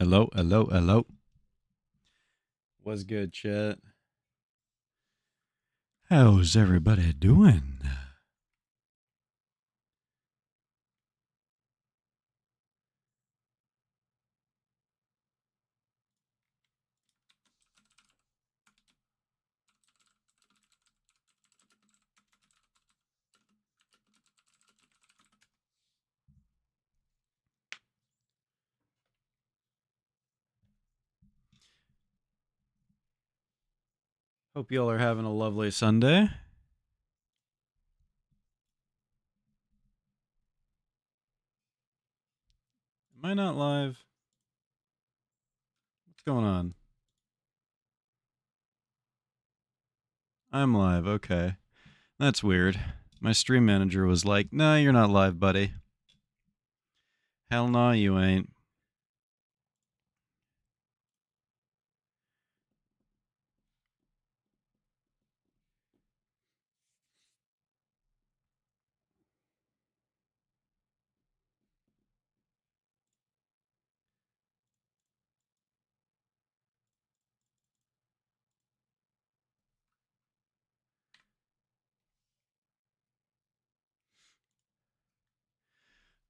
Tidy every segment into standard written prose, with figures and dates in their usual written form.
Hello, hello, hello. What's good, chat? How's everybody doing? Hope y'all are having a lovely Sunday. Am I not live? What's going on? I'm live, okay. That's weird. My stream manager was like, "No, you're not live, buddy." Hell no, you ain't.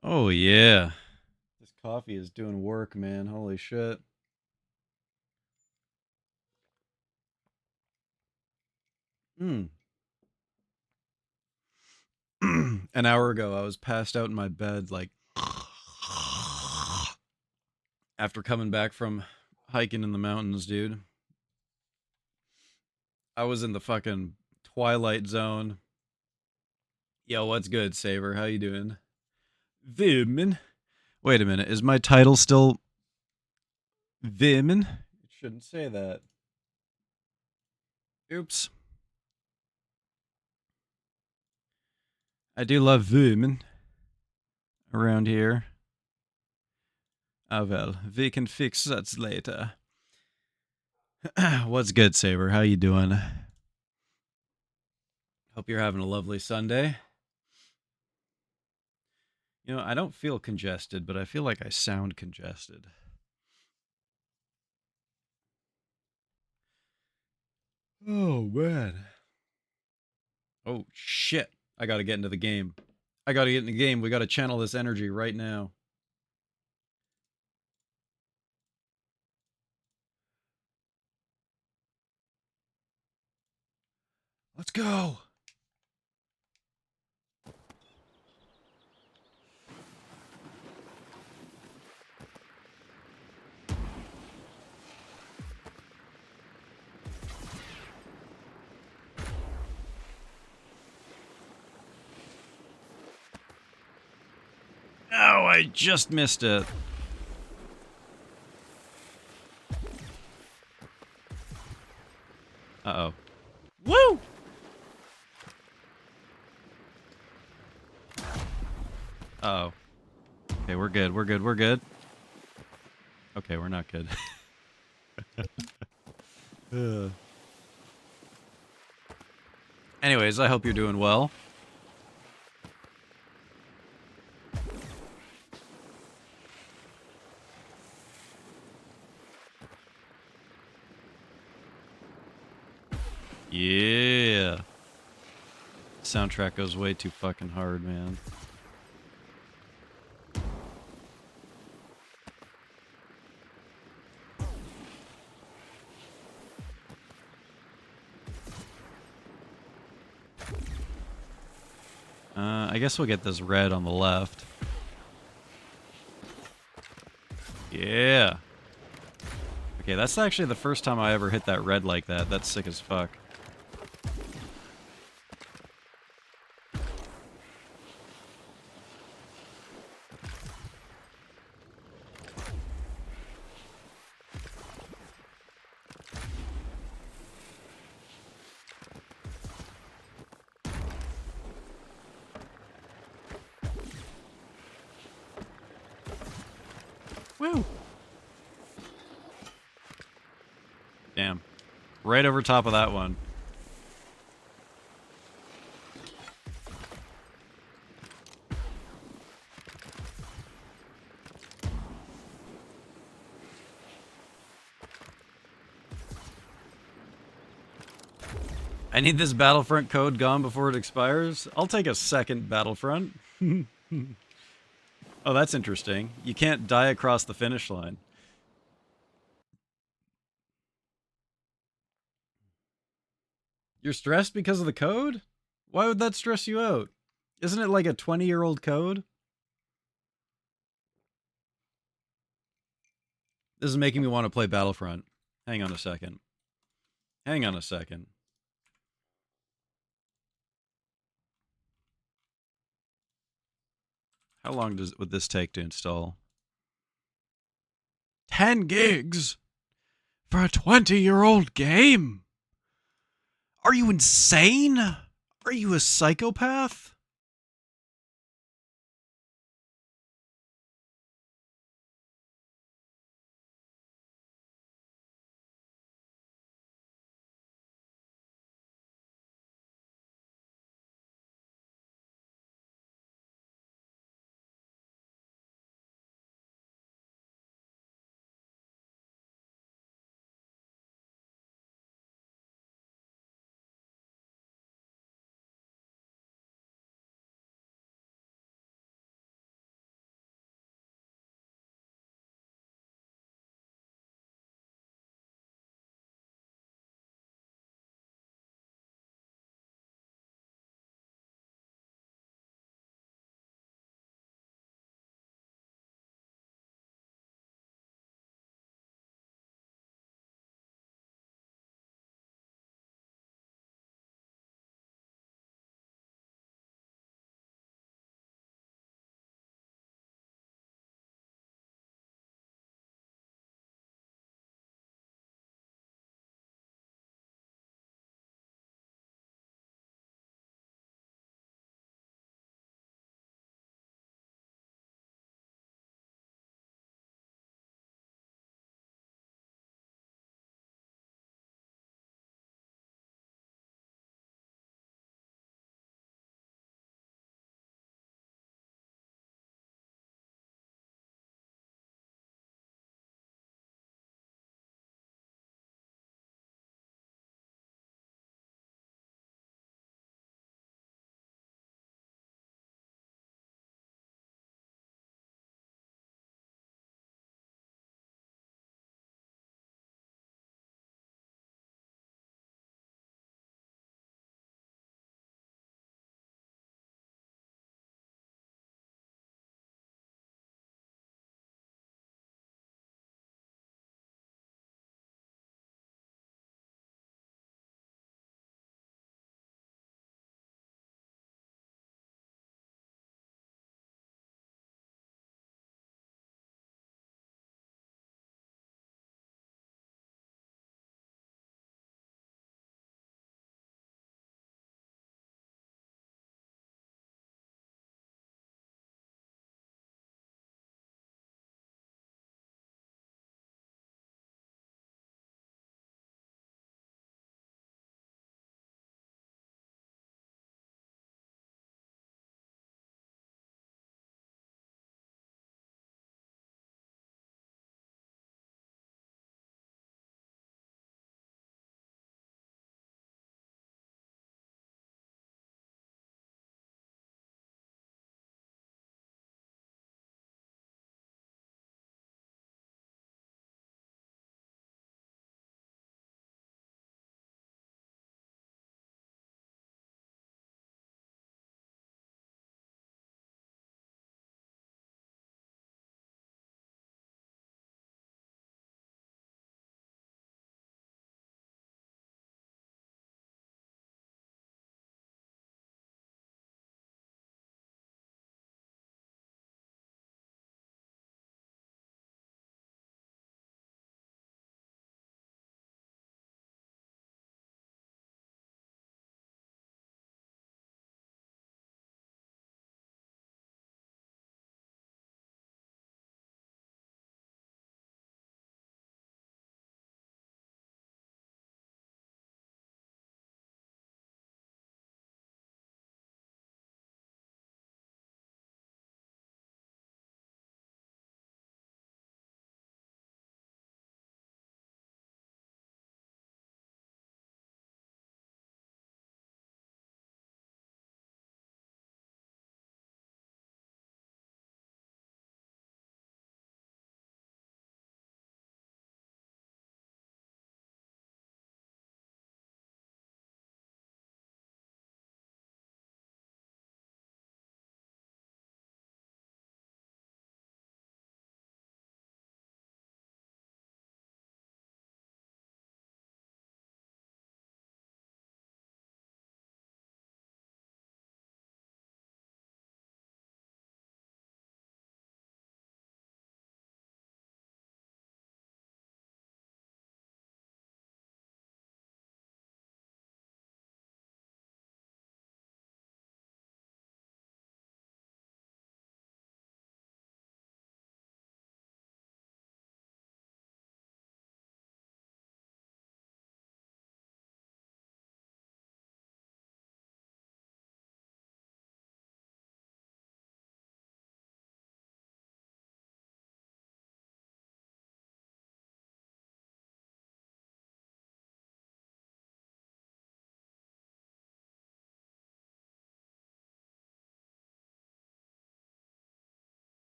Oh, yeah. This coffee is doing work, man. Holy shit. Mm. An hour ago, I was passed out in my bed, like, after coming back from hiking in the mountains, dude. I was in the fucking twilight zone. Yo, what's good, Saver? How you doing? Wömen? Wait a minute. Is my title still Wömen? It shouldn't say that. Oops. I do love Wömen around here. Ah, well, we can fix that later. What's good, Saber? How you doing? Hope you're having a lovely Sunday. You know, I don't feel congested, but I feel like I sound congested. Oh, man. Oh, shit. I gotta get into the game. I gotta get in the game. We gotta channel this energy right now. Let's go. Oh, I just missed it. Uh-oh. Woo! Uh-oh. Okay, we're good. We're good. We're good. Okay, we're not good. Anyways, I hope you're doing well. Yeah. Soundtrack goes way too fucking hard, man. I guess we'll get this red on the left. Yeah. Okay, that's actually the first time I ever hit that red like that. That's sick as fuck. Woo! Damn. Right over top of that one. I need this Battlefront code gone before it expires. I'll take a second Battlefront. Oh, that's interesting. You can't die across the finish line. You're stressed because of the code? Why would that stress you out? Isn't it like a 20-year-old code? This is making me want to play Battlefront. Hang on a second. Hang on a second. How long would this take to install? 10 gigs? For a 20-year-old game? Are you insane? Are you a psychopath?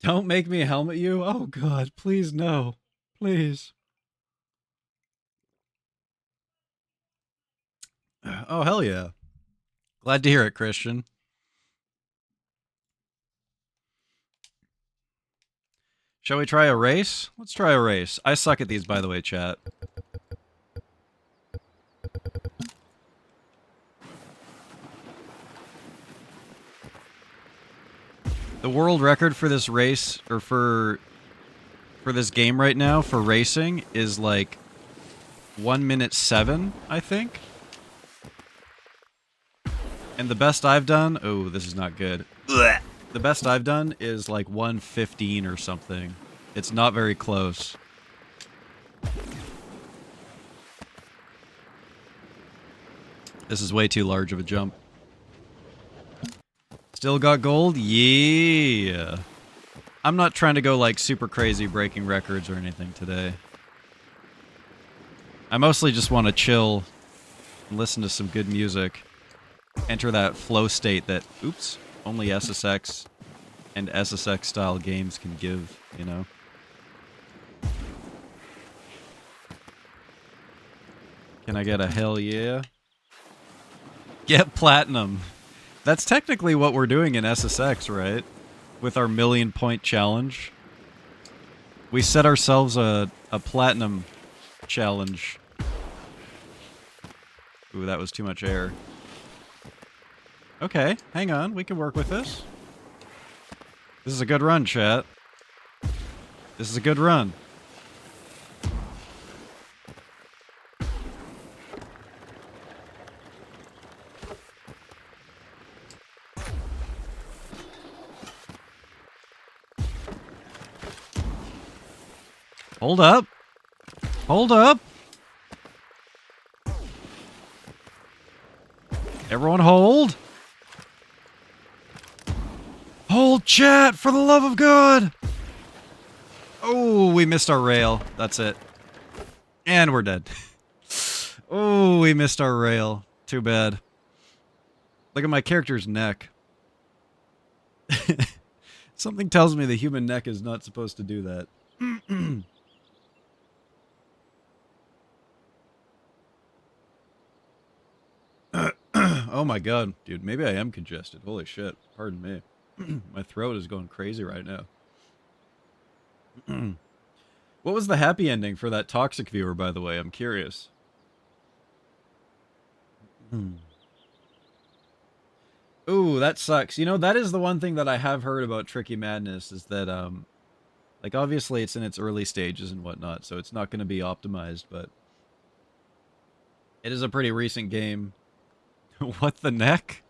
Don't make me helmet you. Oh god, please no. Please. Oh hell yeah. Glad to hear it, Christian. Shall we try a race? Let's try a race. I suck at these, by the way, chat. The world record for this race, or for this game right now, for racing, is like 1 minute 7, I think. And the best I've done... Oh, this is not good. Blech. The best I've done is like 1:15 or something. It's not very close. This is way too large of a jump. Still got gold? Yeah. I'm not trying to go like super crazy breaking records or anything today. I mostly just want to chill and listen to some good music. Enter that flow state that, oops, only SSX and SSX style games can give, you know? Can I get a hell yeah? Get platinum. That's technically what we're doing in SSX, right? With our 1,000,000 point challenge. We set ourselves a platinum challenge. Ooh, that was too much air. Okay, hang on. We can work with this. This is a good run, chat. This is a good run. Hold up. Hold up. Everyone hold. Hold, chat, for the love of God. Oh, we missed our rail. That's it. And we're dead. Oh, we missed our rail. Too bad. Look at my character's neck. Something tells me the human neck is not supposed to do that. Oh my god, dude, maybe I am congested. Holy shit. Pardon me. My throat is going crazy right now. What was the happy ending for that toxic viewer, by the way? I'm curious. Ooh, that sucks. You know, that is the one thing that I have heard about Tricky Madness, is that, like, obviously it's in its early stages and whatnot, so it's not going to be optimized, but it is a pretty recent game. What the neck?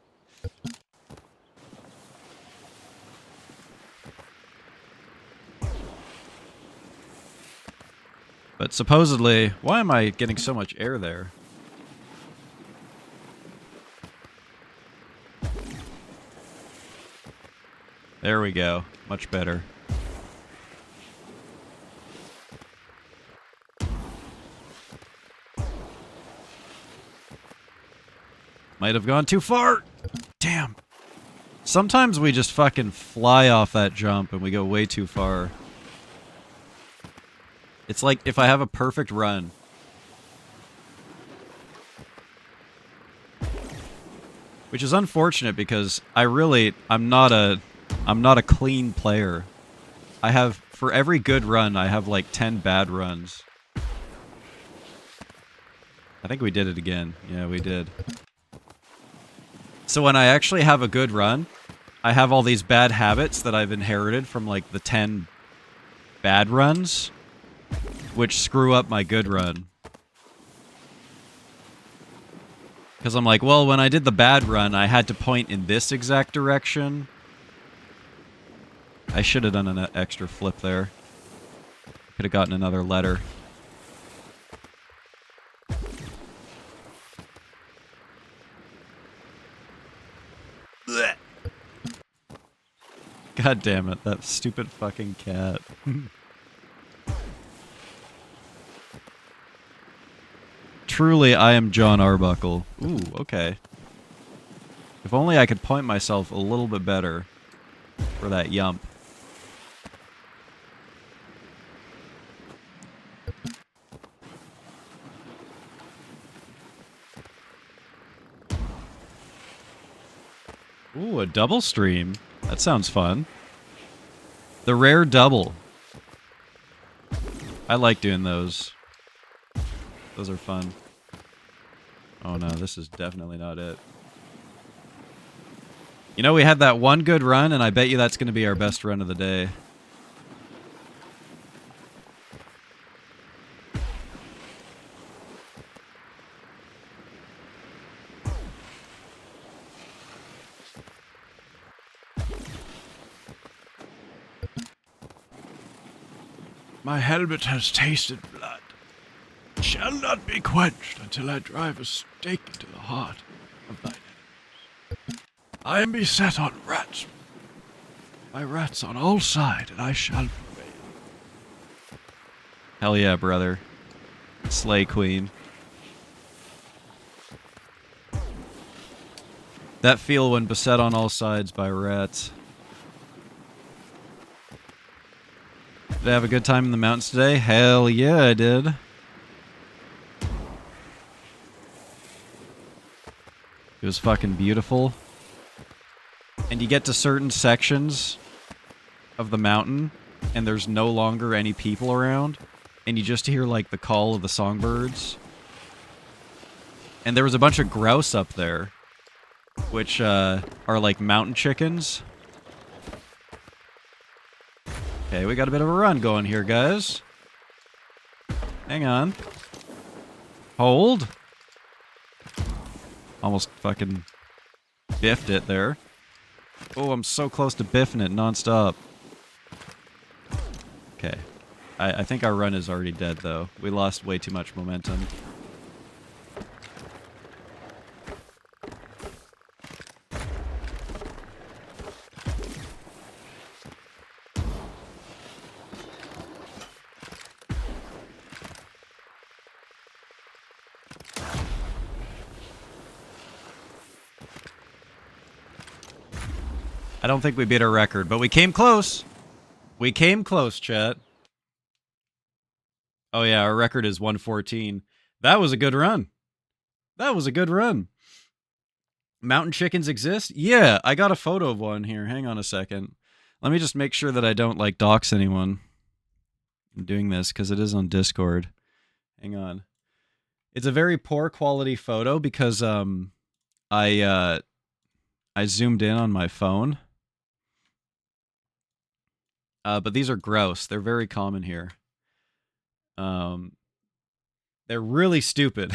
But supposedly, why am I getting so much air there? There we go. Much better. Might have gone too far. Damn. Sometimes we just fucking fly off that jump and we go way too far. It's like if I have a perfect run. Which is unfortunate because I'm not a clean player. I have, for every good run, I have like 10 bad runs. I think we did it again. Yeah, we did. So when I actually have a good run, I have all these bad habits that I've inherited from like the 10 bad runs, which screw up my good run. Because I'm like, well, when I did the bad run, I had to point in this exact direction. I should have done an extra flip there. Could have gotten another letter. God damn it, that stupid fucking cat. Truly, I am John Arbuckle. Ooh, okay. If only I could point myself a little bit better for that yump. double stream. That sounds fun. The rare double. I like doing those. Those are fun. Oh no, this is definitely not it. You know, we had that one good run, and I bet you that's going to be our best run of the day. My helmet has tasted blood. It shall not be quenched until I drive a stake into the heart of thine enemies. I am beset on rats. By rats on all sides, and I shall prevail. Hell yeah, brother. Slay Queen. That feel when beset on all sides by rats. Did I have a good time in the mountains today? Hell yeah, I did. It was fucking beautiful. And you get to certain sections of the mountain, and there's no longer any people around, and you just hear, like, the call of the songbirds. And there was a bunch of grouse up there, which are like mountain chickens. Okay, we got a bit of a run going here, guys. Hang on. Hold. Almost fucking biffed it there. Oh, I'm so close to biffing it nonstop. Okay. I think our run is already dead, though. We lost way too much momentum. I don't think we beat our record, but we came close. We came close, chat. Oh yeah, our record is 114. That was a good run. That was a good run. Mountain chickens exist? Yeah, I got a photo of one here. Hang on a second. Let me just make sure that I don't, like, dox anyone. I'm doing this because it is on Discord. Hang on. It's a very poor quality photo because I zoomed in on my phone. But these are grouse. They're very common here. They're really stupid.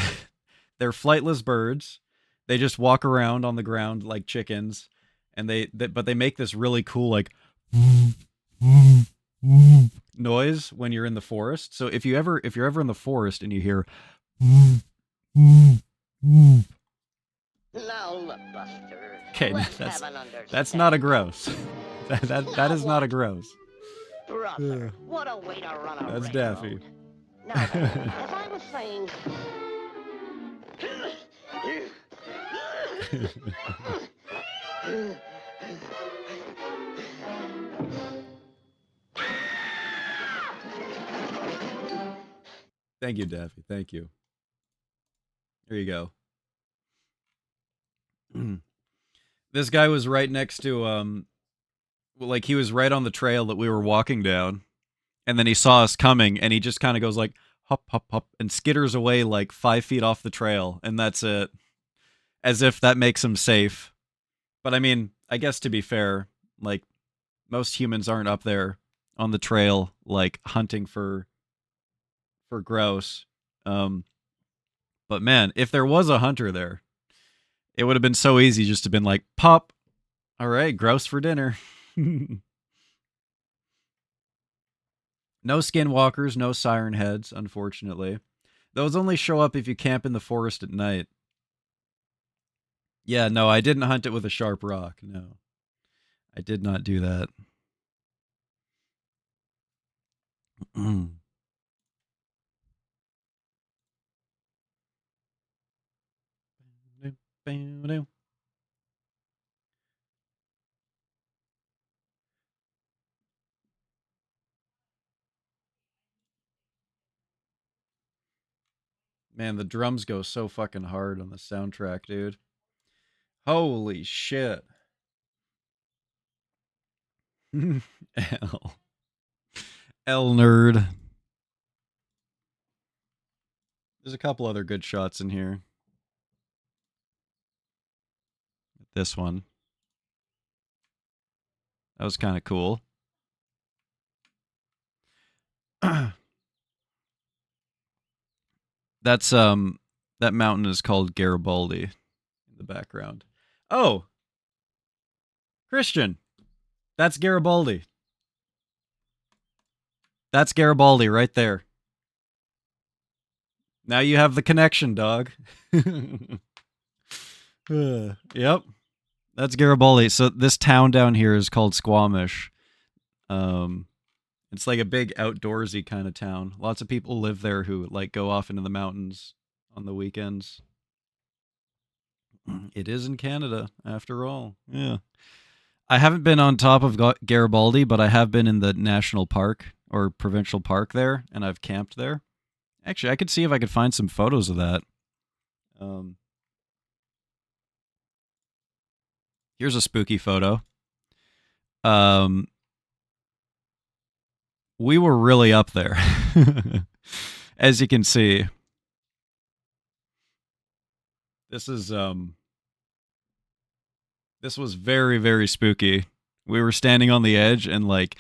They're flightless birds. They just walk around on the ground like chickens, and but they make this really cool, like, noise when you're in the forest. So if you're ever in the forest and you hear Now look, Buster. okay, Let's that's not a grouse. that is not a grouse. Brother, what a way to run a That's Daffy. railroad. Now then, as I was saying... Thank you, Daffy. Thank you. Here you go. This guy was right next to like, he was right on the trail that we were walking down, and then he saw us coming, and he just kind of goes like hop hop hop and skitters away like 5 feet off the trail, and that's it, as if that makes him safe. But I mean, I guess to be fair, like, most humans aren't up there on the trail like hunting for grouse. But man, if there was a hunter there, it would have been so easy just to been like, pop, all right, grouse for dinner. No skinwalkers, no siren heads, unfortunately. Those only show up if you camp in the forest at night. Yeah, no, I didn't hunt it with a sharp rock. No, I did not do that. Man, the drums go so fucking hard on the soundtrack, dude. Holy shit. L. L nerd. There's a couple other good shots in here. This one. That was kind of cool. That's that mountain is called Garibaldi in the background. Oh, Christian. That's Garibaldi. That's Garibaldi right there. Now you have the connection, dog. Yep. That's Garibaldi. So this town down here is called Squamish. Um it's like a big outdoorsy kind of town. Lots of people live there who like go off into the mountains on the weekends. It is in Canada after all. Yeah. I haven't been on top of Garibaldi, but I have been in the national park or provincial park there, and I've camped there. Actually, I could see if I could find some photos of that. Um, Here's a spooky photo. Um, we were really up there, as you can see. This is this was very spooky. We were standing on the edge, and like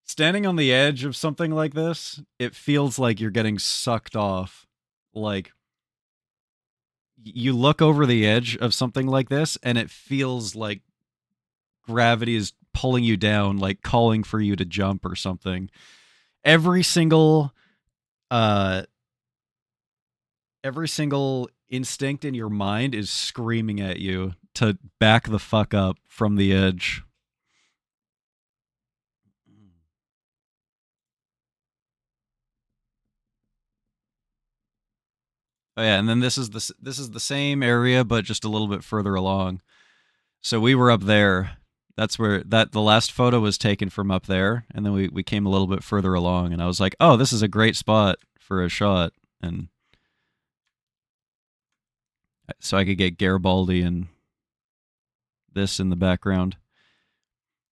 standing on the edge of something like this, it feels like you're getting sucked off. Like you look over the edge of something like this, and it feels like gravity is pulling you down, like calling for you to jump or something. Every single uh every single instinct in your mind is screaming at you to back the fuck up from the edge. Oh yeah, and then this is the same area but just a little bit further along. So we were up there. That's where that the last photo was taken from up there, and then we came a little bit further along, and I was like, "Oh, this is a great spot for a shot," and so I could get Garibaldi and this in the background.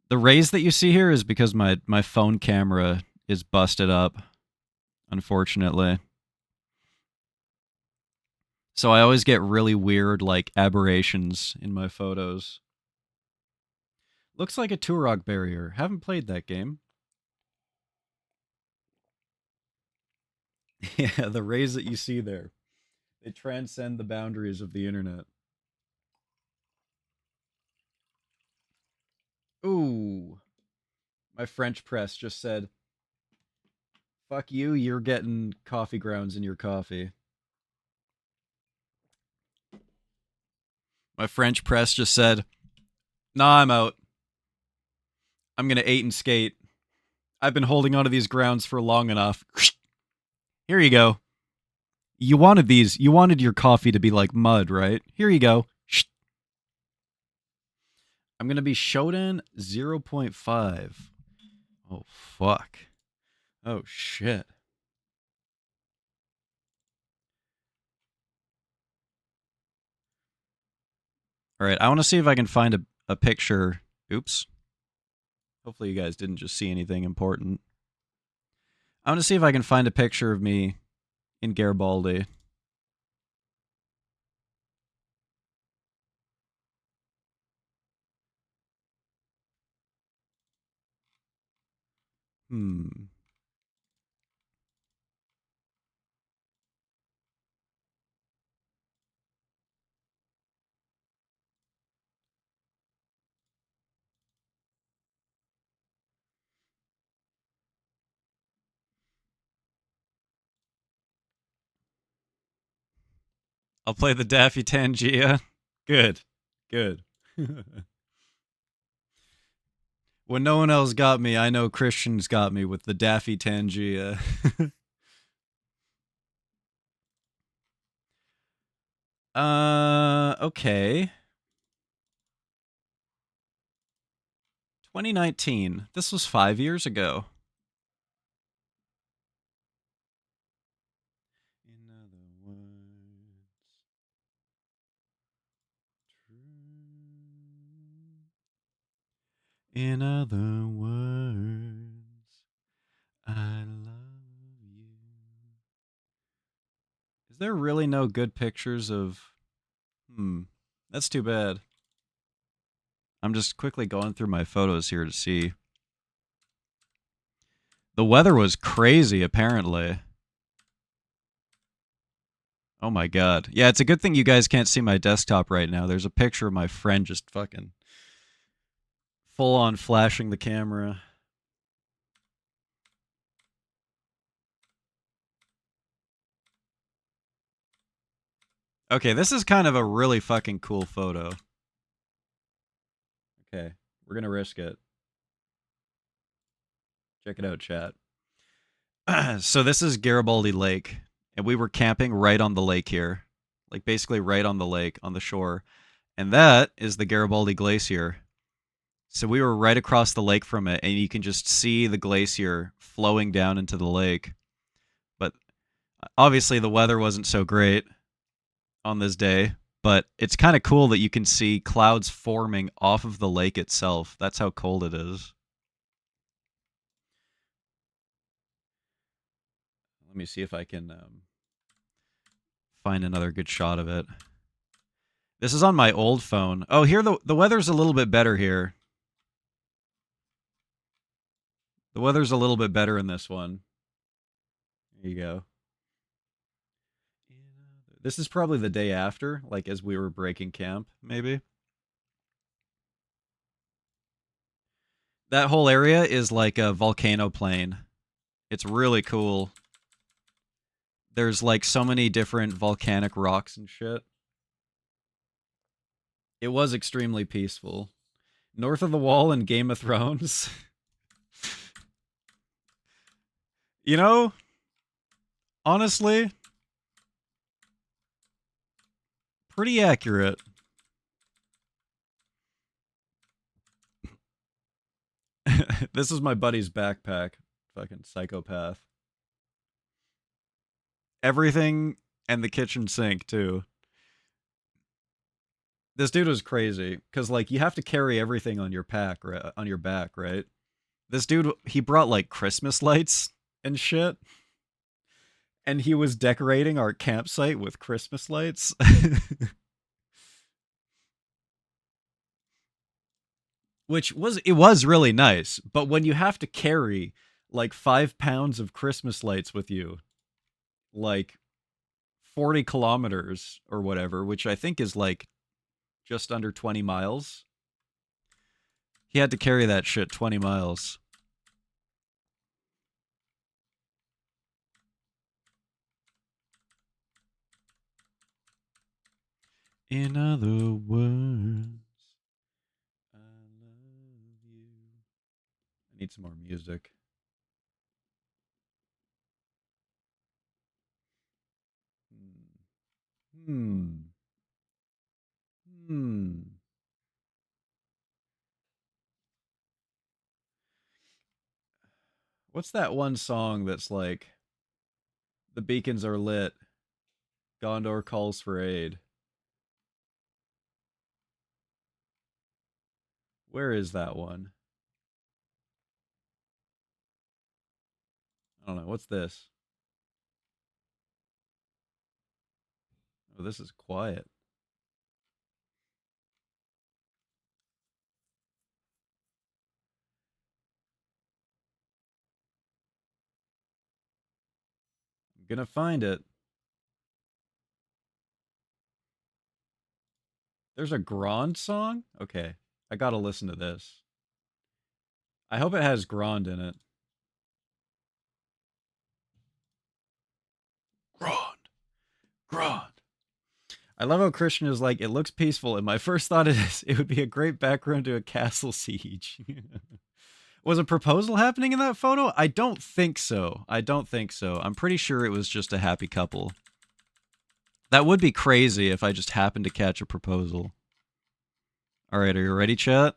The rays that you see here is because my phone camera is busted up, unfortunately. So I always get really weird like aberrations in my photos. Looks like a Turok barrier. Haven't played that game. Yeah, the rays that you see there, they transcend the boundaries of the internet. Ooh, my French press just said, "Fuck you, you're getting coffee grounds in your coffee." My French press just said, "Nah, I'm out. I'm gonna eat and skate. I've been holding onto these grounds for long enough. Here you go. You wanted these. You wanted your coffee to be like mud, right? Here you go. I'm gonna be Shodan 0.5. Oh fuck. Oh shit. All right, I want to see if I can find a picture. Oops. Hopefully you guys didn't just see anything important. I want to see if I can find a picture of me in Garibaldi. Hmm. I'll play the Daffy Tangia. Good. Good. When no one else got me, I know Christian's got me with the Daffy Tangia. Okay. 2019. This was 5 years ago. In other words, true. In other words, I love you. Is there really no good pictures of... That's too bad. I'm just quickly going through my photos here to see. The weather was crazy, apparently. Oh my god. Yeah, it's a good thing you guys can't see my desktop right now. There's a picture of my friend just fucking full on flashing the camera. Okay, this is kind of a really fucking cool photo. Okay, we're gonna risk it. Check it out, chat. So this is Garibaldi Lake, and we were camping right on the lake here. Like, basically right on the lake, on the shore. And that is the Garibaldi Glacier. So we were right across the lake from it, and you can just see the glacier flowing down into the lake. But obviously the weather wasn't so great on this day, but it's kind of cool that you can see clouds forming off of the lake itself. That's how cold it is. Let me see if I can find another good shot of it. This is on my old phone. Oh, here the weather's a little bit better here. The weather's a little bit better in this one. There you go. This is probably the day after, like as we were breaking camp, maybe. That whole area is like a volcano plain. It's really cool. There's like so many different volcanic rocks and shit. It was extremely peaceful. North of the Wall in Game of Thrones. You know, honestly, pretty accurate. This is my buddy's backpack. Fucking psychopath. Everything and the kitchen sink, too. This dude was crazy because, like, you have to carry everything on your pack, right? On your back, right? This dude, he brought like Christmas lights and shit, and he was decorating our campsite with Christmas lights. Which was really nice, but when you have to carry like 5 pounds of Christmas lights with you, like 40 kilometers or whatever, which I think is like just under 20 miles, he had to carry that shit 20 miles. In other words, I love you. I need some more music. Hmm. Hmm. What's that one song that's like, the beacons are lit, Gondor calls for aid? Where is that one? I don't know. What's this? Oh, this is quiet. I'm gonna find it. There's a Grand song? Okay. I gotta listen to this. I hope it has Grand in it. Grand. Grand. I love how Christian is like, it looks peaceful, and my first thought is it would be a great background to a castle siege. Was a proposal happening in that photo? I don't think so. I don't think so. I'm pretty sure it was just a happy couple. That would be crazy if I just happened to catch a proposal. Alright, are you ready, chat?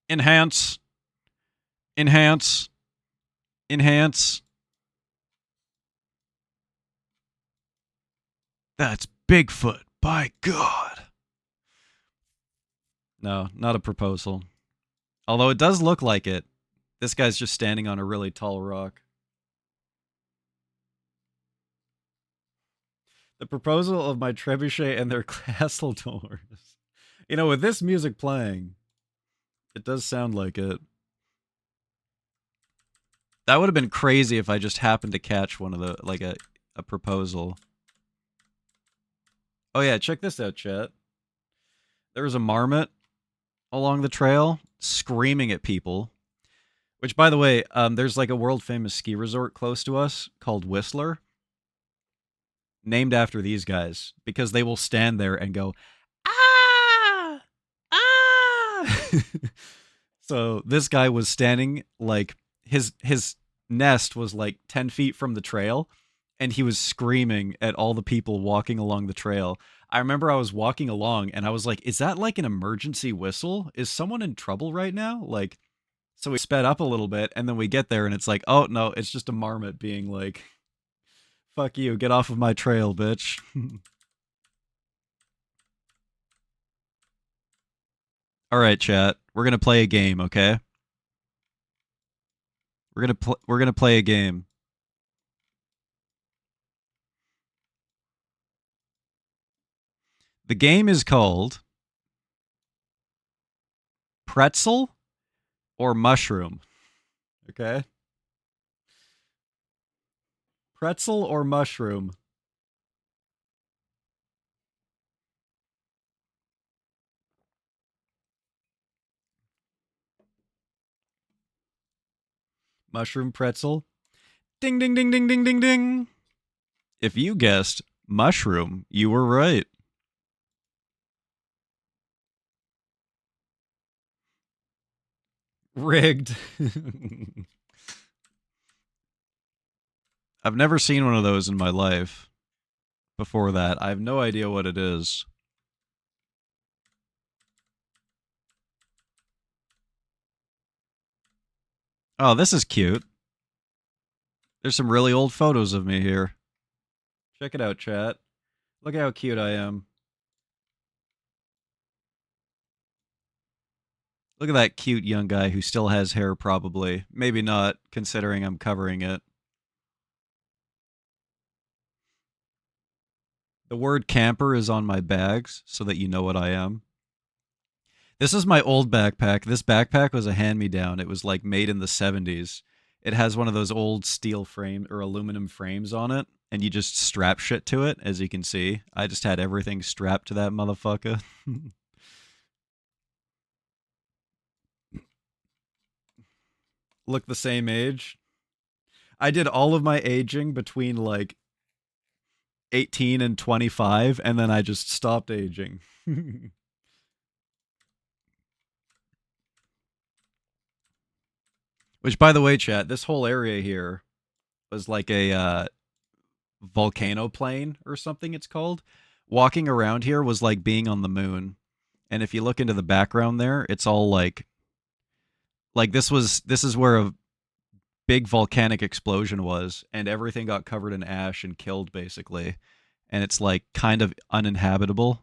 Enhance. Enhance. Enhance. That's Bigfoot. By God. No, not a proposal. Although it does look like it. This guy's just standing on a really tall rock. The proposal of my trebuchet and their castle doors. You know, with this music playing, it does sound like it. That would have been crazy if I just happened to catch one of the, like a proposal. Oh yeah, check this out, chat. There was a marmot along the trail screaming at people. Which, by the way, there's like a world famous ski resort close to us called Whistler, named after these guys because they will stand there and go, ah, ah. So this guy was standing like his nest was like 10 feet from the trail, and he was screaming at all the people walking along the trail. I remember I was walking along and I was like, is that like an emergency whistle? Is someone in trouble right now? Like, so we sped up a little bit, and then we get there, and it's like, oh no, it's just a marmot being like, fuck you, get off of my trail, bitch. All right, chat, we're gonna play a game, okay? We're gonna play a game. The game is called Pretzel or Mushroom. Okay? Pretzel or Mushroom. Mushroom pretzel. Ding ding ding ding ding ding ding. If you guessed mushroom, you were right. Rigged. I've never seen one of those in my life. Before that, I have no idea what it is. Oh, this is cute. There's some really old photos of me here. Check it out, chat. Look how cute I am. Look at that cute young guy who still has hair, probably. Maybe not, considering I'm covering it. The word camper is on my bags so that you know what I am. This is my old backpack. This backpack was a hand-me-down. It was like made in the 70s. It has one of those old steel frame or aluminum frames on it, and you just strap shit to it, as you can see. I just had everything strapped to that motherfucker. Look the same age. I did all of my aging between like 18 and 25, and then I just stopped aging. Which, by the way, chat, this whole area here was like a volcano plane or something it's called. Walking around here was like being on the moon. And if you look into the background there, it's all like this is where a big volcanic explosion was, and everything got covered in ash and killed basically. And it's like kind of uninhabitable.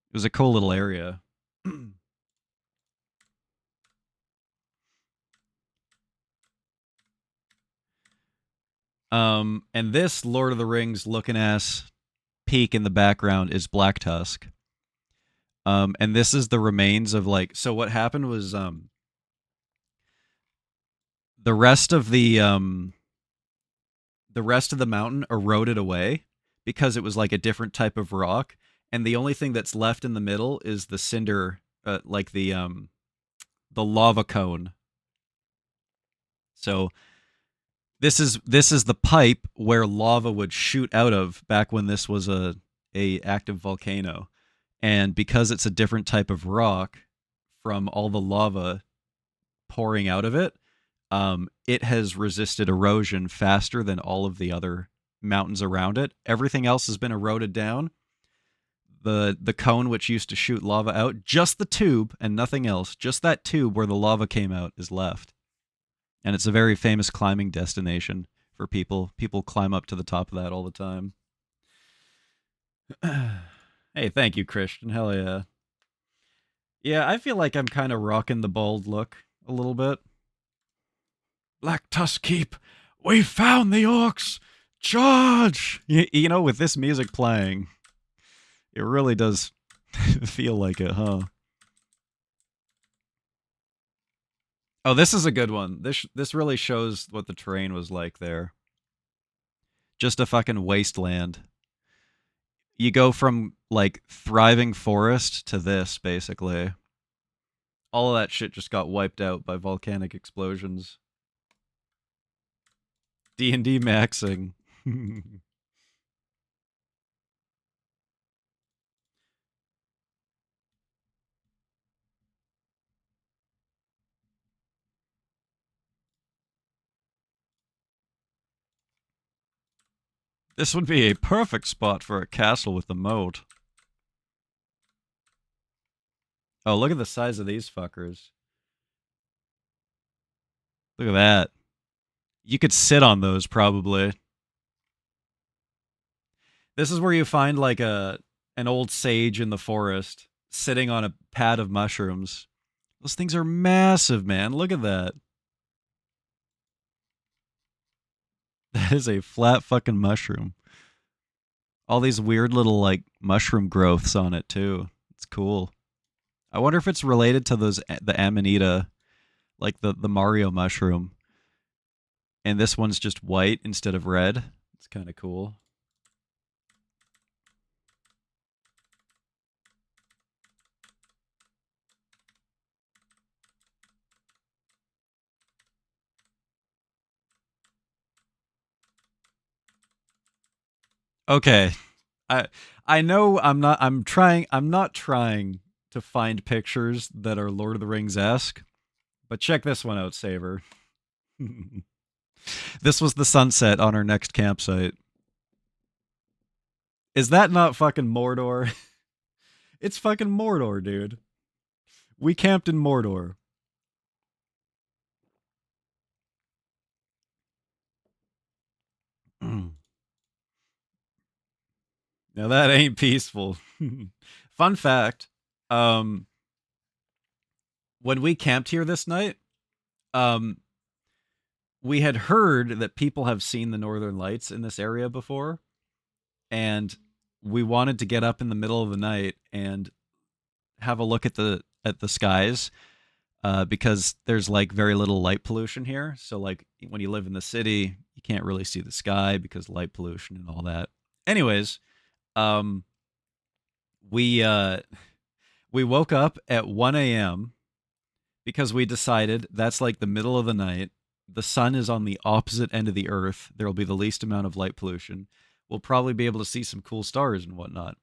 It was a cool little area. And this Lord of the Rings looking ass peak in the background is Black Tusk. And this is the remains of like, so what happened was the rest of the rest of the mountain eroded away because it was like a different type of rock, and the only thing that's left in the middle is the cinder, like the lava cone. So this is the pipe where lava would shoot out of back when this was a active volcano. And because it's a different type of rock from all the lava pouring out of it, it has resisted erosion faster than all of the other mountains around it. Everything else has been eroded down. The cone which used to shoot lava out, just the tube and nothing else, just that tube where the lava came out is left. And it's a very famous climbing destination for people. People climb up to the top of that all the time. Hey, thank you, Christian. Hell yeah. Yeah, I feel like I'm kind of rocking the bald look a little bit. Black Tusk Keep, we found the orcs! Charge! You know, with this music playing, it really does feel like it, huh? Oh, this is a good one. This really shows what the terrain was like there. Just a fucking wasteland. You go from like thriving forest to this basically. All of that shit just got wiped out by volcanic explosions. D&D maxing. This would be a perfect spot for a castle with a moat. Oh, look at the size of these fuckers. Look at that. You could sit on those probably. This is where you find like an old sage in the forest sitting on a pad of mushrooms. Those things are massive, man. Look at that. That is a flat fucking mushroom. All these weird little like mushroom growths on it too. It's cool. I wonder if it's related to those the amanita, like the Mario mushroom. And this one's just white instead of red. It's kind of cool. Okay. I I know I'm not trying to find pictures that are Lord of the Rings esque, but check this one out, Saver. This was the sunset on our next campsite. Is that not fucking Mordor? It's fucking Mordor, dude. We camped in Mordor. Now that ain't peaceful. Fun fact, um when we camped here this night, um we had heard that people have seen the northern lights in this area before, and we wanted to get up in the middle of the night and have a look at the skies, because there's like very little light pollution here. So like when you live in the city, you can't really see the sky because light pollution and all that. Anyways, um, we uh, we woke up at 1 a.m. because we decided that's like the middle of the night. The sun is on the opposite end of the earth. There will be the least amount of light pollution. We'll probably be able to see some cool stars and whatnot.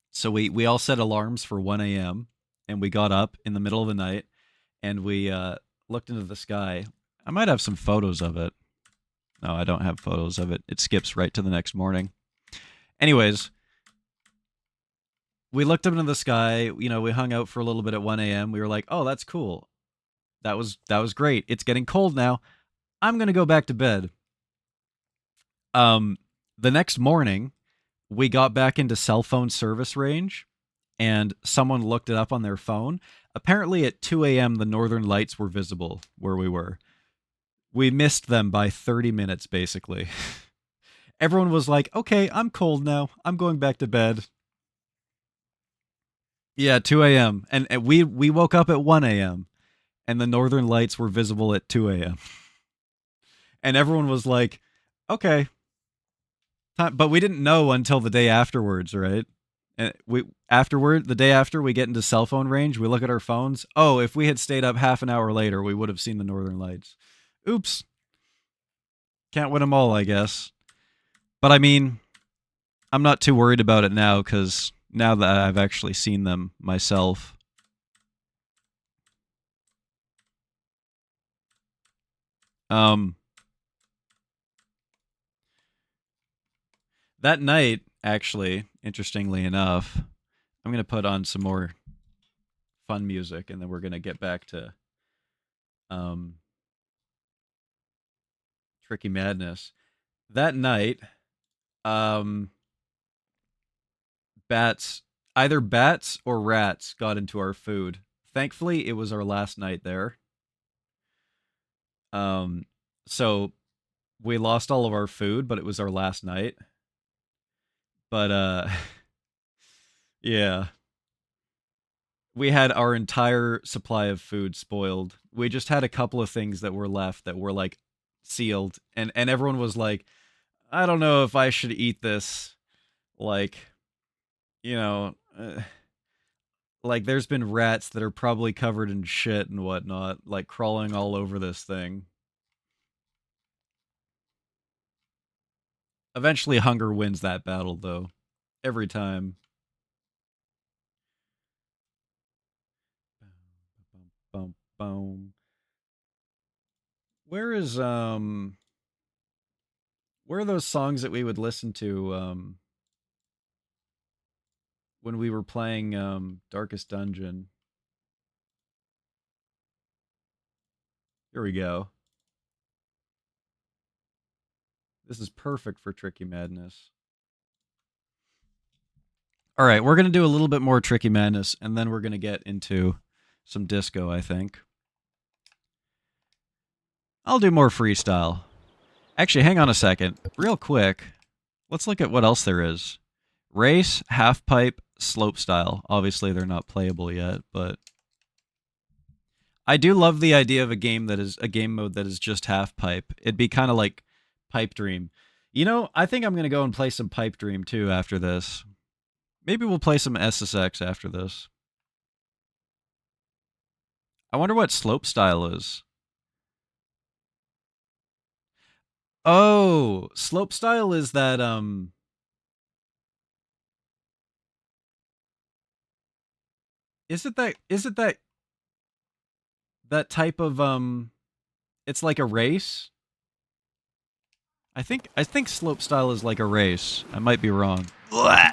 So we all set alarms for 1 a.m. and we got up in the middle of the night and we looked into the sky. I might have some photos of it. No, I don't have photos of it. It skips right to the next morning. Anyways, we looked up into the sky. You know, we hung out for a little bit at 1 a.m. We were like, "Oh, that's cool. That was great. It's getting cold now. I'm gonna go back to bed." Um, the next morning, we got back into cell phone service range, and someone looked it up on their phone. Apparently, at 2 a.m., the northern lights were visible where we were. We missed them by 30 minutes, basically. Everyone was like, okay, I'm cold now. I'm going back to bed. Yeah, 2 a.m. And we woke up at 1 a.m. and the northern lights were visible at 2 a.m. And everyone was like, okay. But we didn't know until the day afterwards, right? And the day after we get into cell phone range, we look at our phones. Oh, if we had stayed up half an hour later, we would have seen the northern lights. Oops. Can't win them all, I guess. But I mean, I'm not too worried about it now because now that I've actually seen them myself. Um, that night, actually, interestingly enough, I'm gonna put on some more fun music, and then we're gonna get back to um, Tricky Madness. That night, um, Bats. either bats or rats got into our food. Thankfully, it was our last night there. Um, so we lost all of our food, but it was our last night. But yeah, we had our entire supply of food spoiled. We just had a couple of things that were left that were like sealed, and everyone was like, "I don't know if I should eat this." Like, you know, like there's been rats that are probably covered in shit and whatnot, like crawling all over this thing. Eventually, hunger wins that battle, though. Every time. Bum, bum. Where is where are those songs that we would listen to when we were playing Darkest Dungeon? Here we go. This is perfect for Tricky Madness. All right, we're going to do a little bit more Tricky Madness and then we're going to get into some disco, I think. I'll do more freestyle. Actually, hang on a second. Real quick. Let's look at what else there is. Race, half pipe, slope style. Obviously, they're not playable yet, but I do love the idea of a game mode that is just half pipe. It'd be kind of like Pipe Dream. You know, I think I'm going to go and play some Pipe Dream too after this. Maybe we'll play some SSX after this. I wonder what slope style is. Oh, slope style is that is it that type of it's like a race? I think slope style is like a race. I might be wrong. Blah!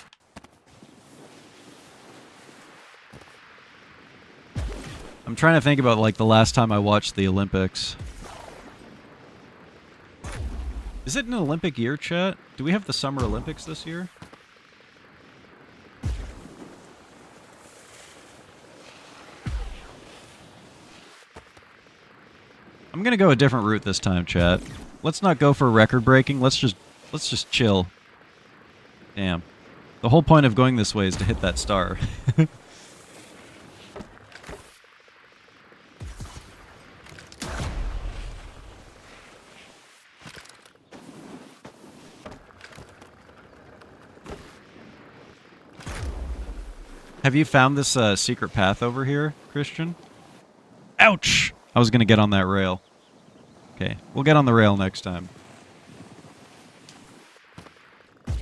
I'm trying to think about like the last time I watched the Olympics. Is it an Olympic year, chat? Do we have the Summer Olympics this year? I'm gonna go a different route this time, chat. Let's not go for record breaking. Let's just chill. Damn. The whole point of going this way is to hit that star. Have you found this secret path over here, Christian? Ouch! I was gonna get on that rail. Okay, we'll get on the rail next time.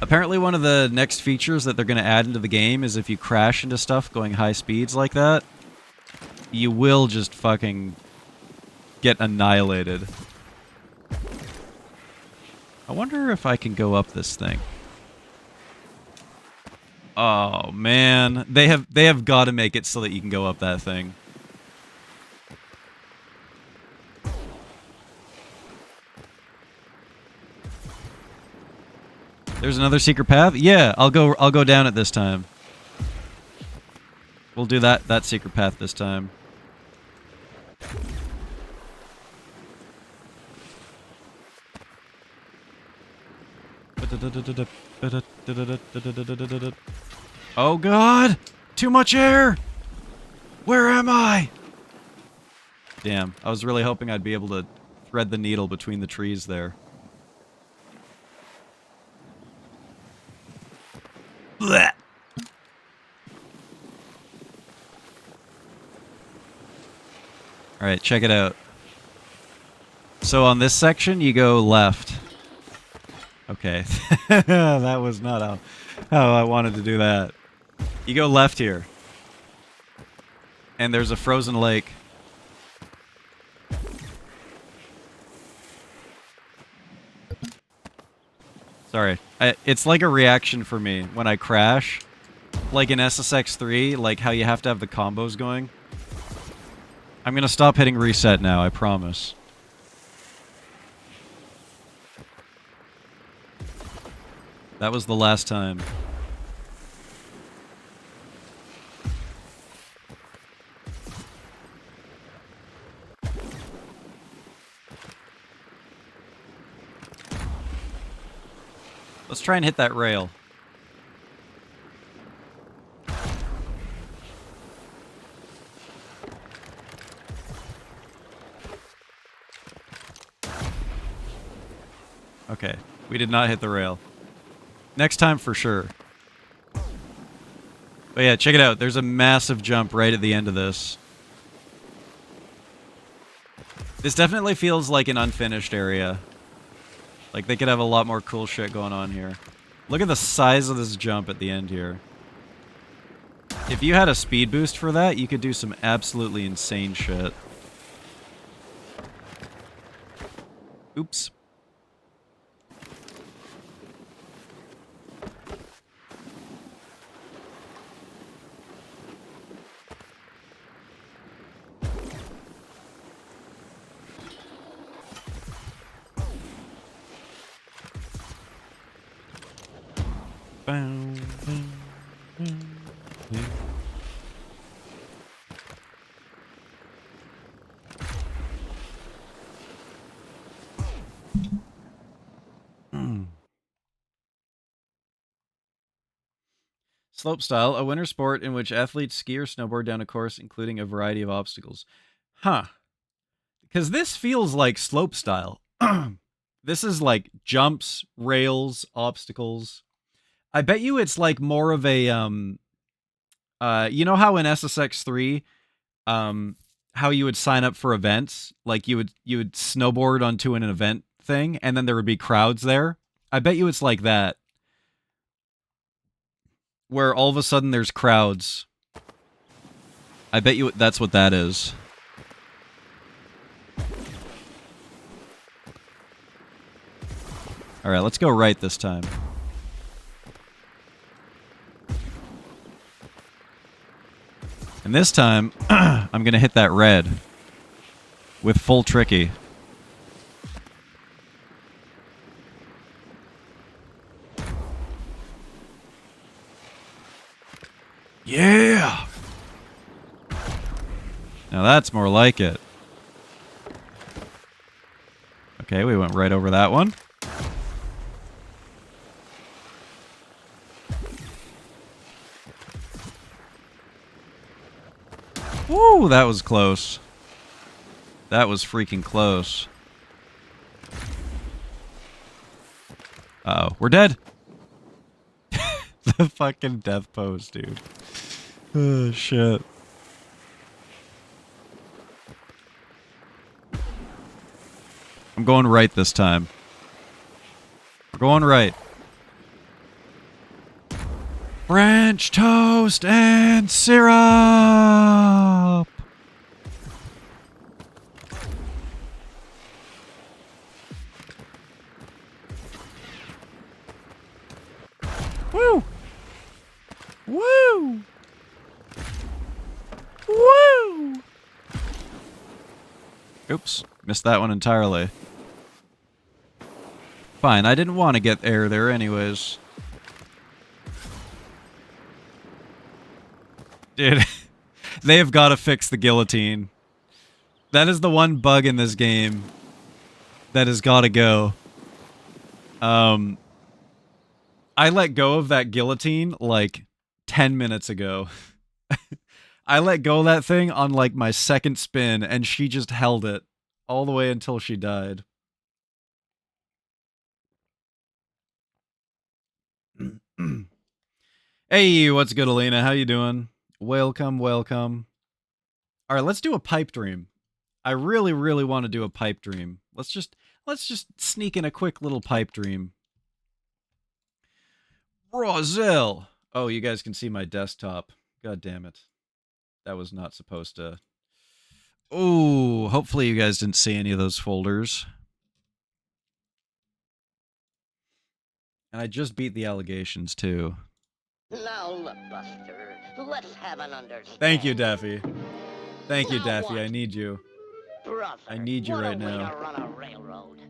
Apparently one of the next features that they're gonna add into the game is if you crash into stuff going high speeds like that, you will just fucking get annihilated. I wonder if I can go up this thing. Oh man, they have got to make it so that you can go up that thing. There's another secret path? Yeah, I'll go down it this time. We'll do that secret path this time. Oh god! Too much air! Where am I? Damn, I was really hoping I'd be able to thread the needle between the trees there. Blech. Alright, check it out. So on this section, you go left. Okay. That was not how I wanted to do that. You go left here. And there's a frozen lake. Sorry. It's like a reaction for me when I crash. Like in SSX3, like how you have to have the combos going. I'm gonna stop hitting reset now, I promise. That was the last time. Let's try and hit that rail. Okay, we did not hit the rail. Next time for sure. But yeah, check it out. There's a massive jump right at the end of this. This definitely feels like an unfinished area. Like, they could have a lot more cool shit going on here. Look at the size of this jump at the end here. If you had a speed boost for that, you could do some absolutely insane shit. Oops. Slopestyle, a winter sport in which athletes ski or snowboard down a course, including a variety of obstacles. Huh. Because this feels like slopestyle. This is like jumps, rails, obstacles. I bet you it's like more of a you know how in SSX3 how you would sign up for events, like you would snowboard onto an event thing and then there would be crowds there. I bet you it's like that, where all of a sudden there's crowds. I bet you that's what that is. All right, let's go right this time. And this time, I'm going to hit that red with full tricky. Yeah! Now that's more like it. Okay, we went right over that one. Woo, that was close. That was freaking close. Uh-oh, we're dead. The fucking death pose, dude. Oh, shit. I'm going right this time. We're going right. French toast and syrup! Woo! Woo! Woo! Oops, missed that one entirely. Fine, I didn't want to get air there anyways. Dude, they have got to fix the guillotine. That is the one bug in this game that has got to go. I let go of that guillotine like 10 minutes ago. I let go of that thing on like my second spin and she just held it all the way until she died. Hey, what's good, Alina? How you doing? Welcome, welcome. All right, let's do a pipe dream. I really, really want to do a pipe dream. Let's just sneak in a quick little pipe dream. Roselle. Oh, you guys can see my desktop. God damn it. That was not supposed to. Oh, hopefully you guys didn't see any of those folders. And I just beat the allegations too. Now look, Buster, let's have an understanding. Thank you, Daffy. Thank you, Now Daffy. what? I need you. Brother, I need you what right a way now. to run a railroad.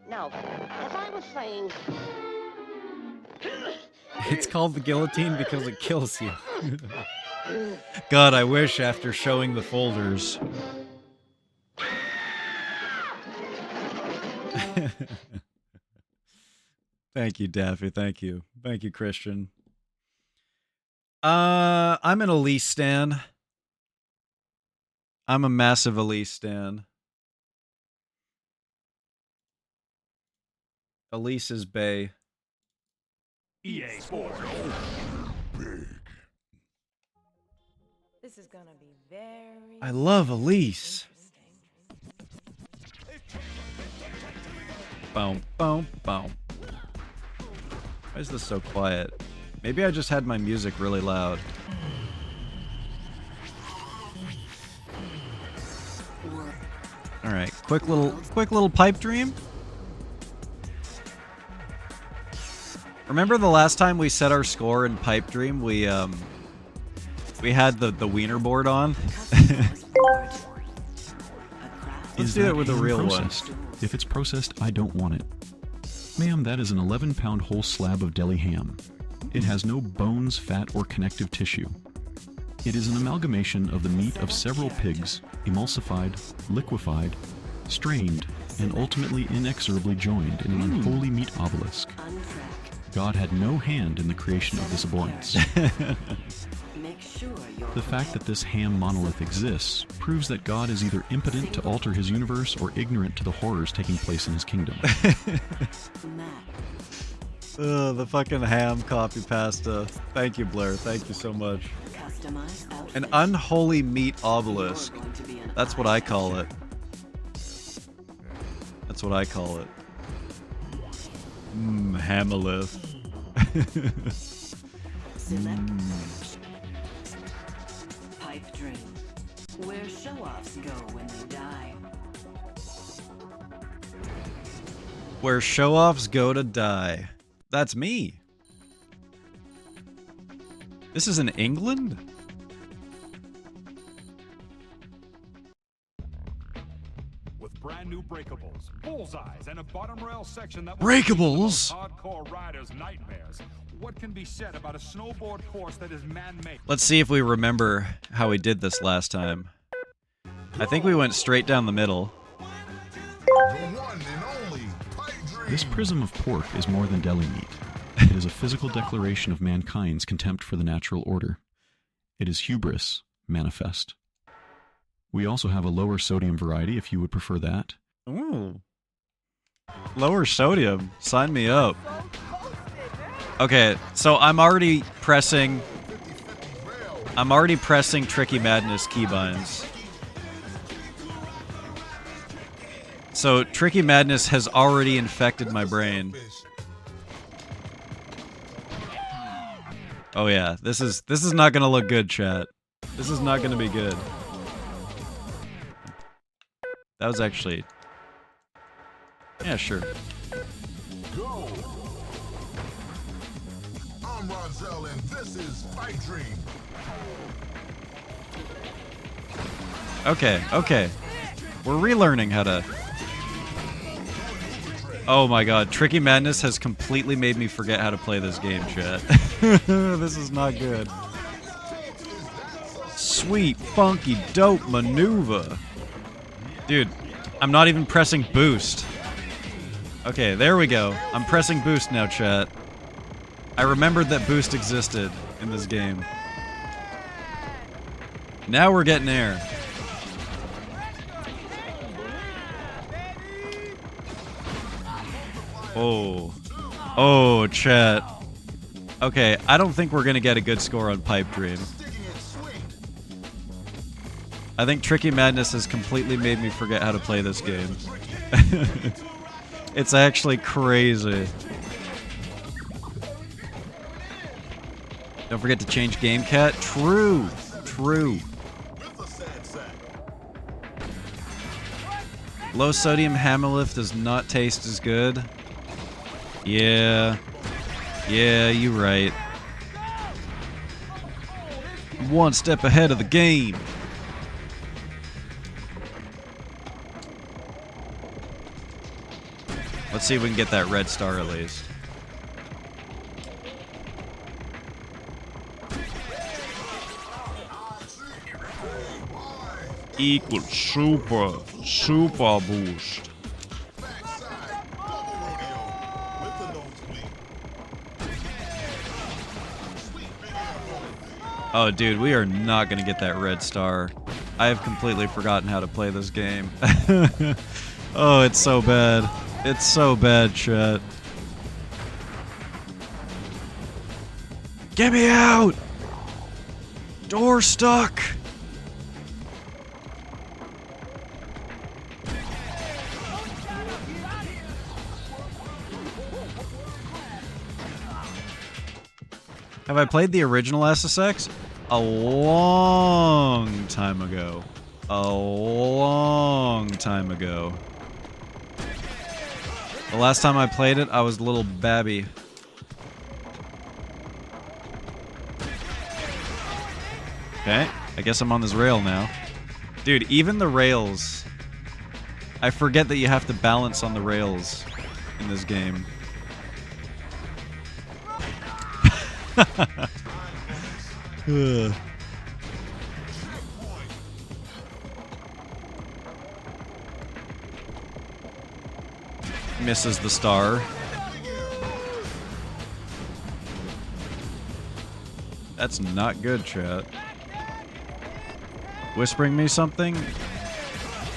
Now, as I was saying... It's called the guillotine because it kills you. God, I wish after showing the folders. Thank you, Daffy. Thank you. Thank you, Christian. I'm an Elise stan. I'm a massive Elise stan. Elise is bae. EA Sports. This is gonna be very. I love Elise. Boom, boom, boom. Why is this so quiet? Maybe I just had my music really loud. All right, quick little pipe dream. Remember the last time we set our score in pipe dream? We had the wiener board on. Let's do it with a real processed? one. If it's processed, I don't want it. Ma'am, that is an 11-pound whole slab of deli ham. It has no bones, fat, or connective tissue. It is an amalgamation of the meat of several pigs, emulsified, liquefied, strained, and ultimately inexorably joined in an unholy meat obelisk. God had no hand in the creation of this abhorrence. The fact that this ham monolith exists proves that God is either impotent to alter his universe or ignorant to the horrors taking place in his kingdom. The fucking ham copy pasta. Thank you, Blair. Thank you so much. An unholy meat obelisk. That's what I call it. That's what I call it. Hamolith. Pipe dream. Where show-offs go when they die. Where show-offs go to die. That's me. This is in England? With brand new breakables, bullseyes, and a bottom rail section that Breakables? hardcore riders' nightmares. What can be said about a snowboard course that is man-made? Let's see if we remember how we did this last time. I think we went straight down the middle. This prism of pork is more than deli meat. It is a physical declaration of mankind's contempt for the natural order. It is hubris manifest. We also have a lower sodium variety if you would prefer that. Ooh. Lower sodium. Sign me up. Okay, so I'm already pressing Tricky Madness keybinds. So Tricky Madness has already infected my brain. Oh yeah, this is not gonna look good, chat. This is not gonna be good. That was actually... Yeah, sure. Go. I'm Rozelle and this is Pipe Dream. Okay. We're relearning how to... Oh my god, Tricky Madness has completely made me forget how to play this game, chat. This is not good. Sweet, funky, dope maneuver. Dude, I'm not even pressing boost. Okay, there we go. I'm pressing boost now, chat. I remembered that boost existed in this game. Now we're getting air. Oh, chat. Okay, I don't think we're gonna get a good score on Pipe Dream. I think Tricky Madness has completely made me forget how to play this game. It's actually crazy. Don't forget to change game cat. True. Low sodium Hammerlift does not taste as good. Yeah, you're right. One step ahead of the game. Let's see if we can get that red star at least. Equals super boost. Oh, dude, we are not going to get that red star. I have completely forgotten how to play this game. Oh, it's so bad. It's so bad, chat. Get me out! Door stuck! Have I played the original SSX? A long time ago. A long time ago. The last time I played it, I was a little babby. Okay, I guess I'm on this rail now. Dude, even the rails. I forget that you have to balance on the rails in this game. Ugh. Misses the star. That's not good, chat. Whispering me something?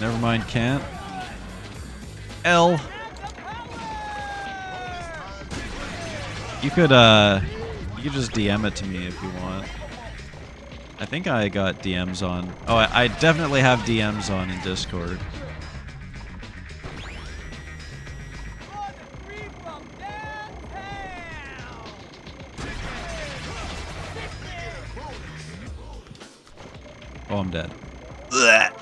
Never mind, can't. L. You could just DM it to me if you want. I think I got DMs on. Oh, I definitely have DMs on in Discord. Oh, I'm dead. Blech.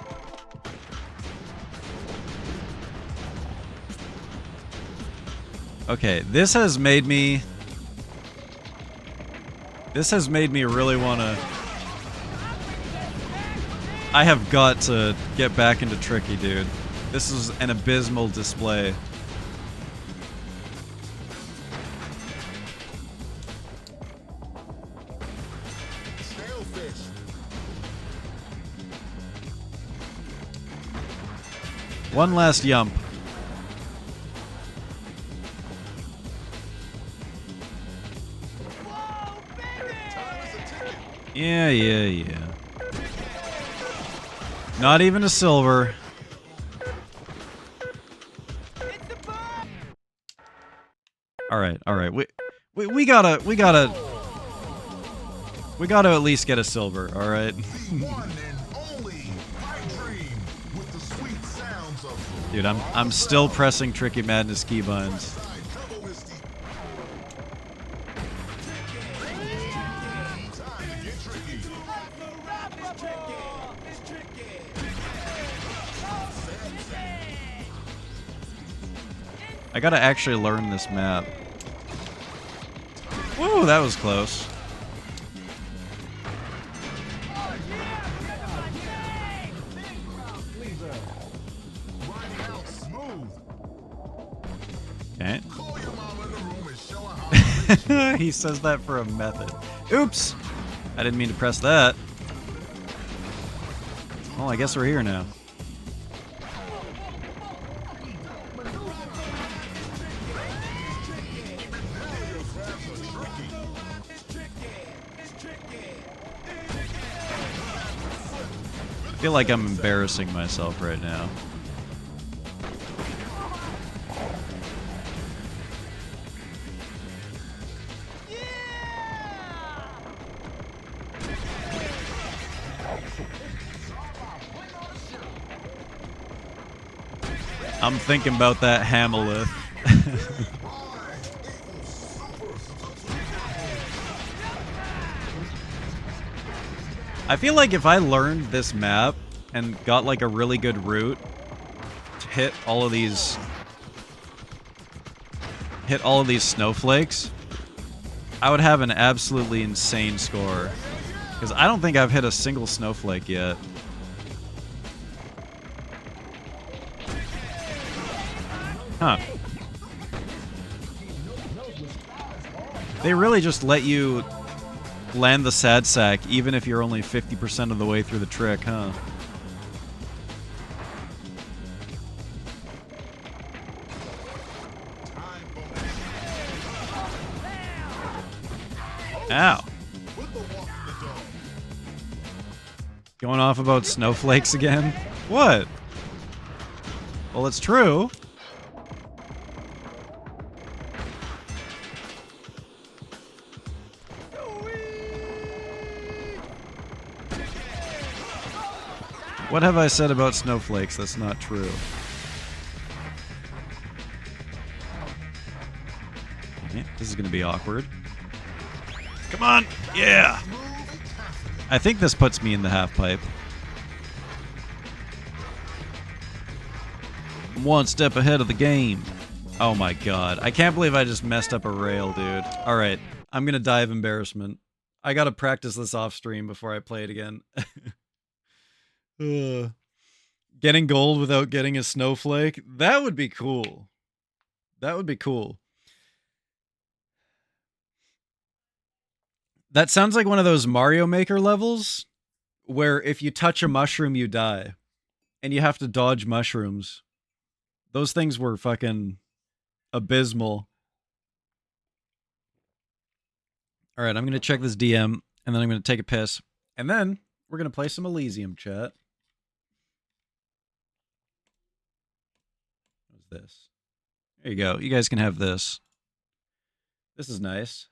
Okay, this has made me really want to... I have got to get back into Tricky, dude. This is an abysmal display. One last yump. Yeah. Not even a silver. All right. We gotta at least get a silver. All right. Dude, I'm still pressing Tricky Madness keybinds. I gotta actually learn this map. Whoa, that was close. Okay. He says that for a method. Oops! I didn't mean to press that. Well, I guess we're here now. I feel like I'm embarrassing myself right now. I'm thinking about that Hamilith. I feel like if I learned this map and got like a really good route to hit all of these snowflakes, I would have an absolutely insane score. Because I don't think I've hit a single snowflake yet. Huh. They really just let you land the sad sack even if you're only 50% of the way through the trick, huh? Ow. Going off about snowflakes again? What? Well, it's true. What have I said about snowflakes that's not true? Okay, this is gonna be awkward. Come on! Yeah! I think this puts me in the half pipe. I'm one step ahead of the game. Oh my god. I can't believe I just messed up a rail, dude. Alright, I'm gonna die of embarrassment. I gotta practice this off stream before I play it again. Getting gold without getting a snowflake? That would be cool. That would be cool. That sounds like one of those Mario Maker levels where if you touch a mushroom, you die. And you have to dodge mushrooms. Those things were fucking abysmal. Alright, I'm going to check this DM, and then I'm going to take a piss. And then we're going to play some ELYSIUM, chat. What's this? There you go. You guys can have this. This is nice.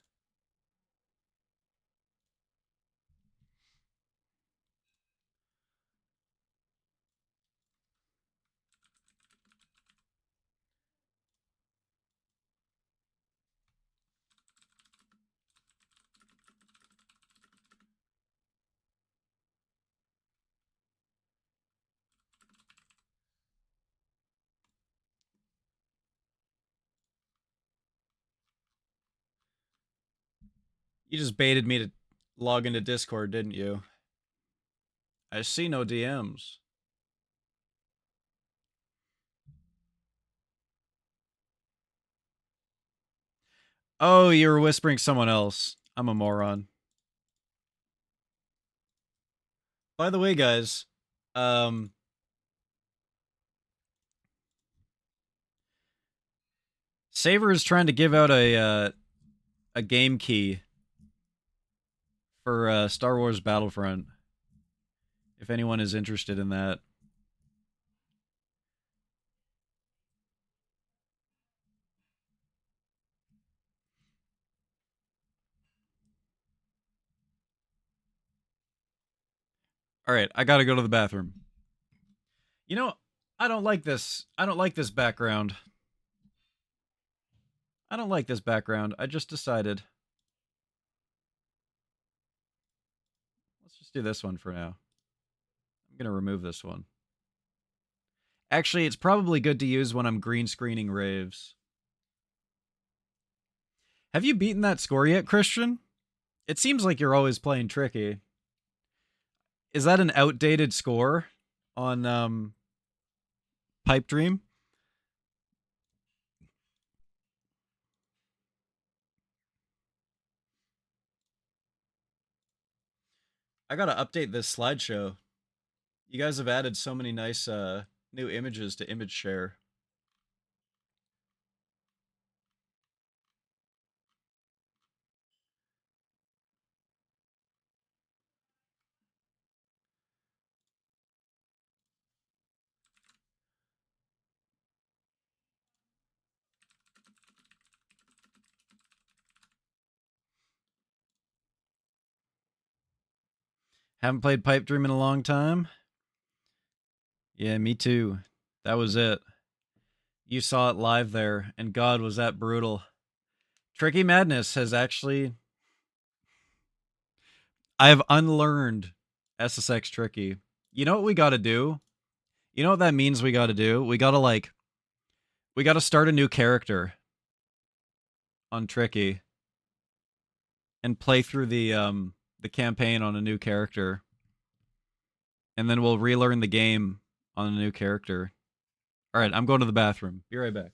You just baited me to log into Discord, didn't you? I see no DMs. Oh, you were whispering someone else. I'm a moron. By the way, guys, Saver is trying to give out a game key for Star Wars Battlefront. If anyone is interested in that. All right, I got to go to the bathroom. You know, I don't like this. I don't like this background. I don't like this background. I just decided. Let's just do this one for now. I'm going to remove this one. Actually, it's probably good to use when I'm green screening raves. Have you beaten that score yet, Christian? It seems like you're always playing tricky. Is that an outdated score on Pipe Dream? I gotta update this slideshow. You guys have added so many nice new images to image share. Haven't played Pipe Dream in a long time. Yeah, me too. That was it. You saw it live there, and God, was that brutal. Tricky Madness has actually... I have unlearned SSX Tricky. You know what we gotta do? You know what that means we gotta do? We gotta start a new character on Tricky and play through the campaign on a new character. And then we'll relearn the game on a new character. Alright, I'm going to the bathroom. Be right back.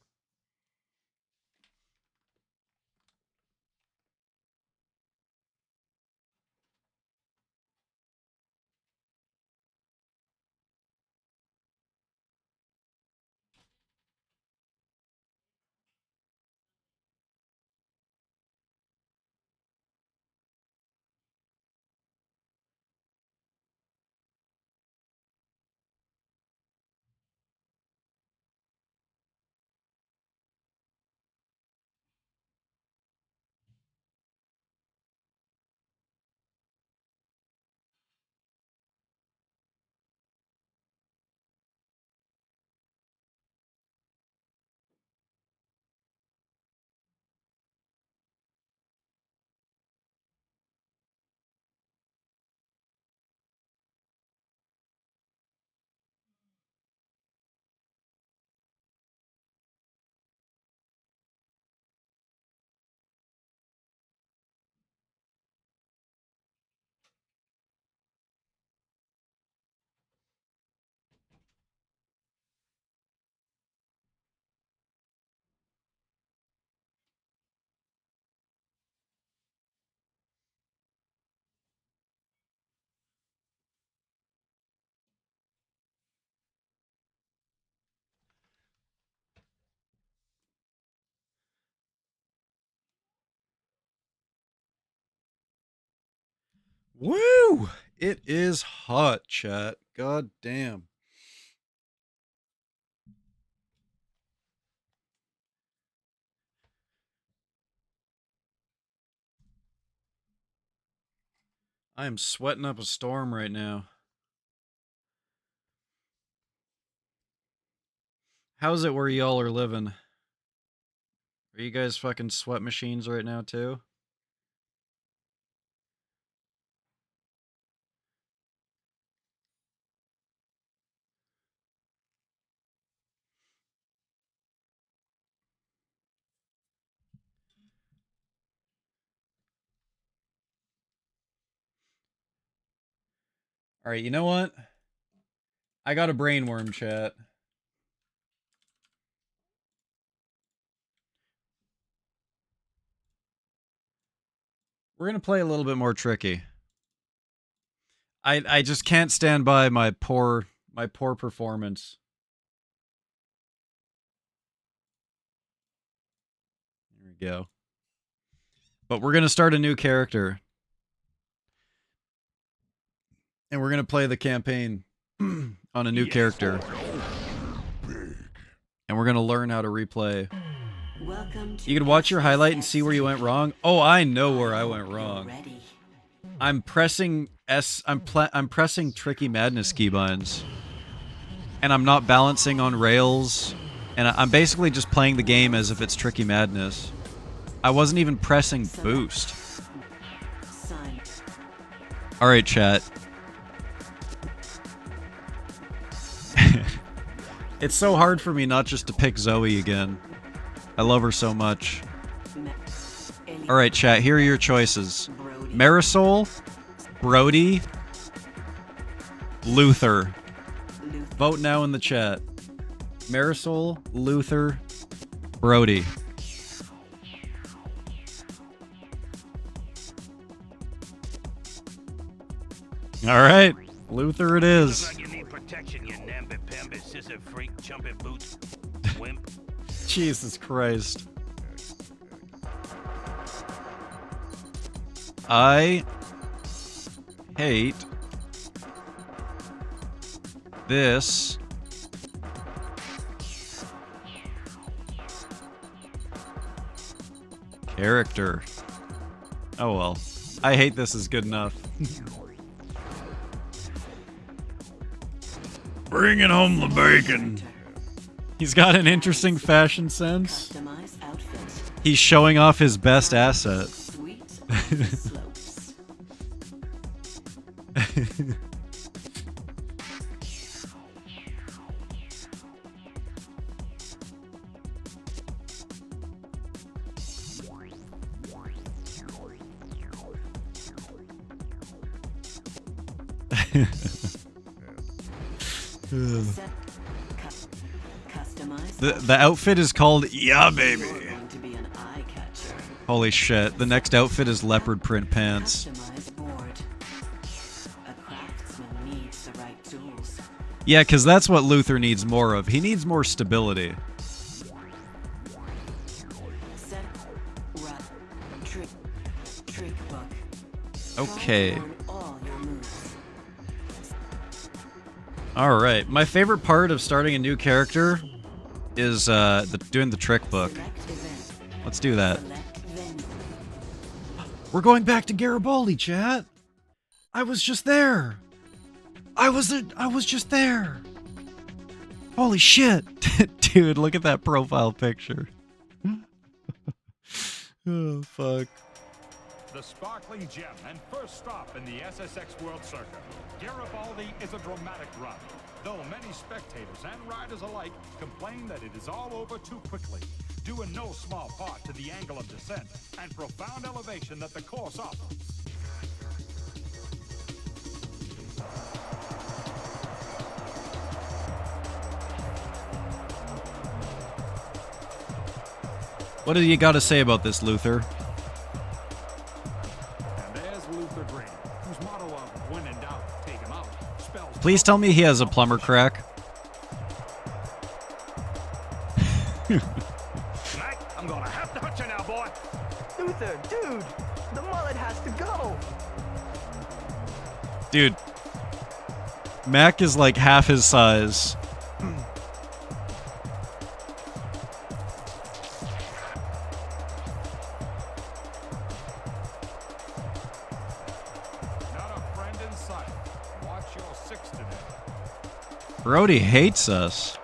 Woo! It is hot, chat. God damn. I am sweating up a storm right now. How's it where y'all are living? Are you guys fucking sweat machines right now too? All right, you know what? I got a brainworm, chat. We're gonna play a little bit more tricky. I just can't stand by my poor performance. There we go. But we're gonna start a new character. And we're gonna play the campaign on a new character. And we're gonna learn how to replay. You can watch your highlight and see where you went wrong. Oh, I know where I went wrong. I'm pressing I'm pressing Tricky Madness keybinds. And I'm not balancing on rails. And I'm basically just playing the game as if it's Tricky Madness. I wasn't even pressing boost. Alright, chat. It's so hard for me not just to pick Zoe again. I love her so much. Alright, chat, here are your choices. Marisol, Brody, Luther. Vote now in the chat. Marisol, Luther, Brody. Alright, Luther it is. Jesus Christ. I hate this character. Oh well. I hate this is good enough. Bringing home the bacon. He's got an interesting fashion sense. He's showing off his best asset. The outfit is called Yeah Baby. Holy shit, the next outfit is leopard print pants. Yeah, because that's what Luther needs more of. He needs more stability. Okay. Alright, my favorite part of starting a new character is doing the trick book. Let's do that. We're going back to Garibaldi, chat. I was just there. I was just there. Holy shit. Dude, look at that profile picture. Oh, fuck. The sparkling gem and first stop in the SSX World Circuit. Garibaldi is a dramatic run, though many spectators and riders alike complain that it is all over too quickly, due in no small part to the angle of descent and profound elevation that the course offers. What do you got to say about this, Luther? Please tell me he has a plumber crack. I'm gonna have to hurt you now, boy. Luther, dude, the mullet has to go. Dude. Mac is like half his size. Not a friend in sight. Watch your six today. Brody hates us.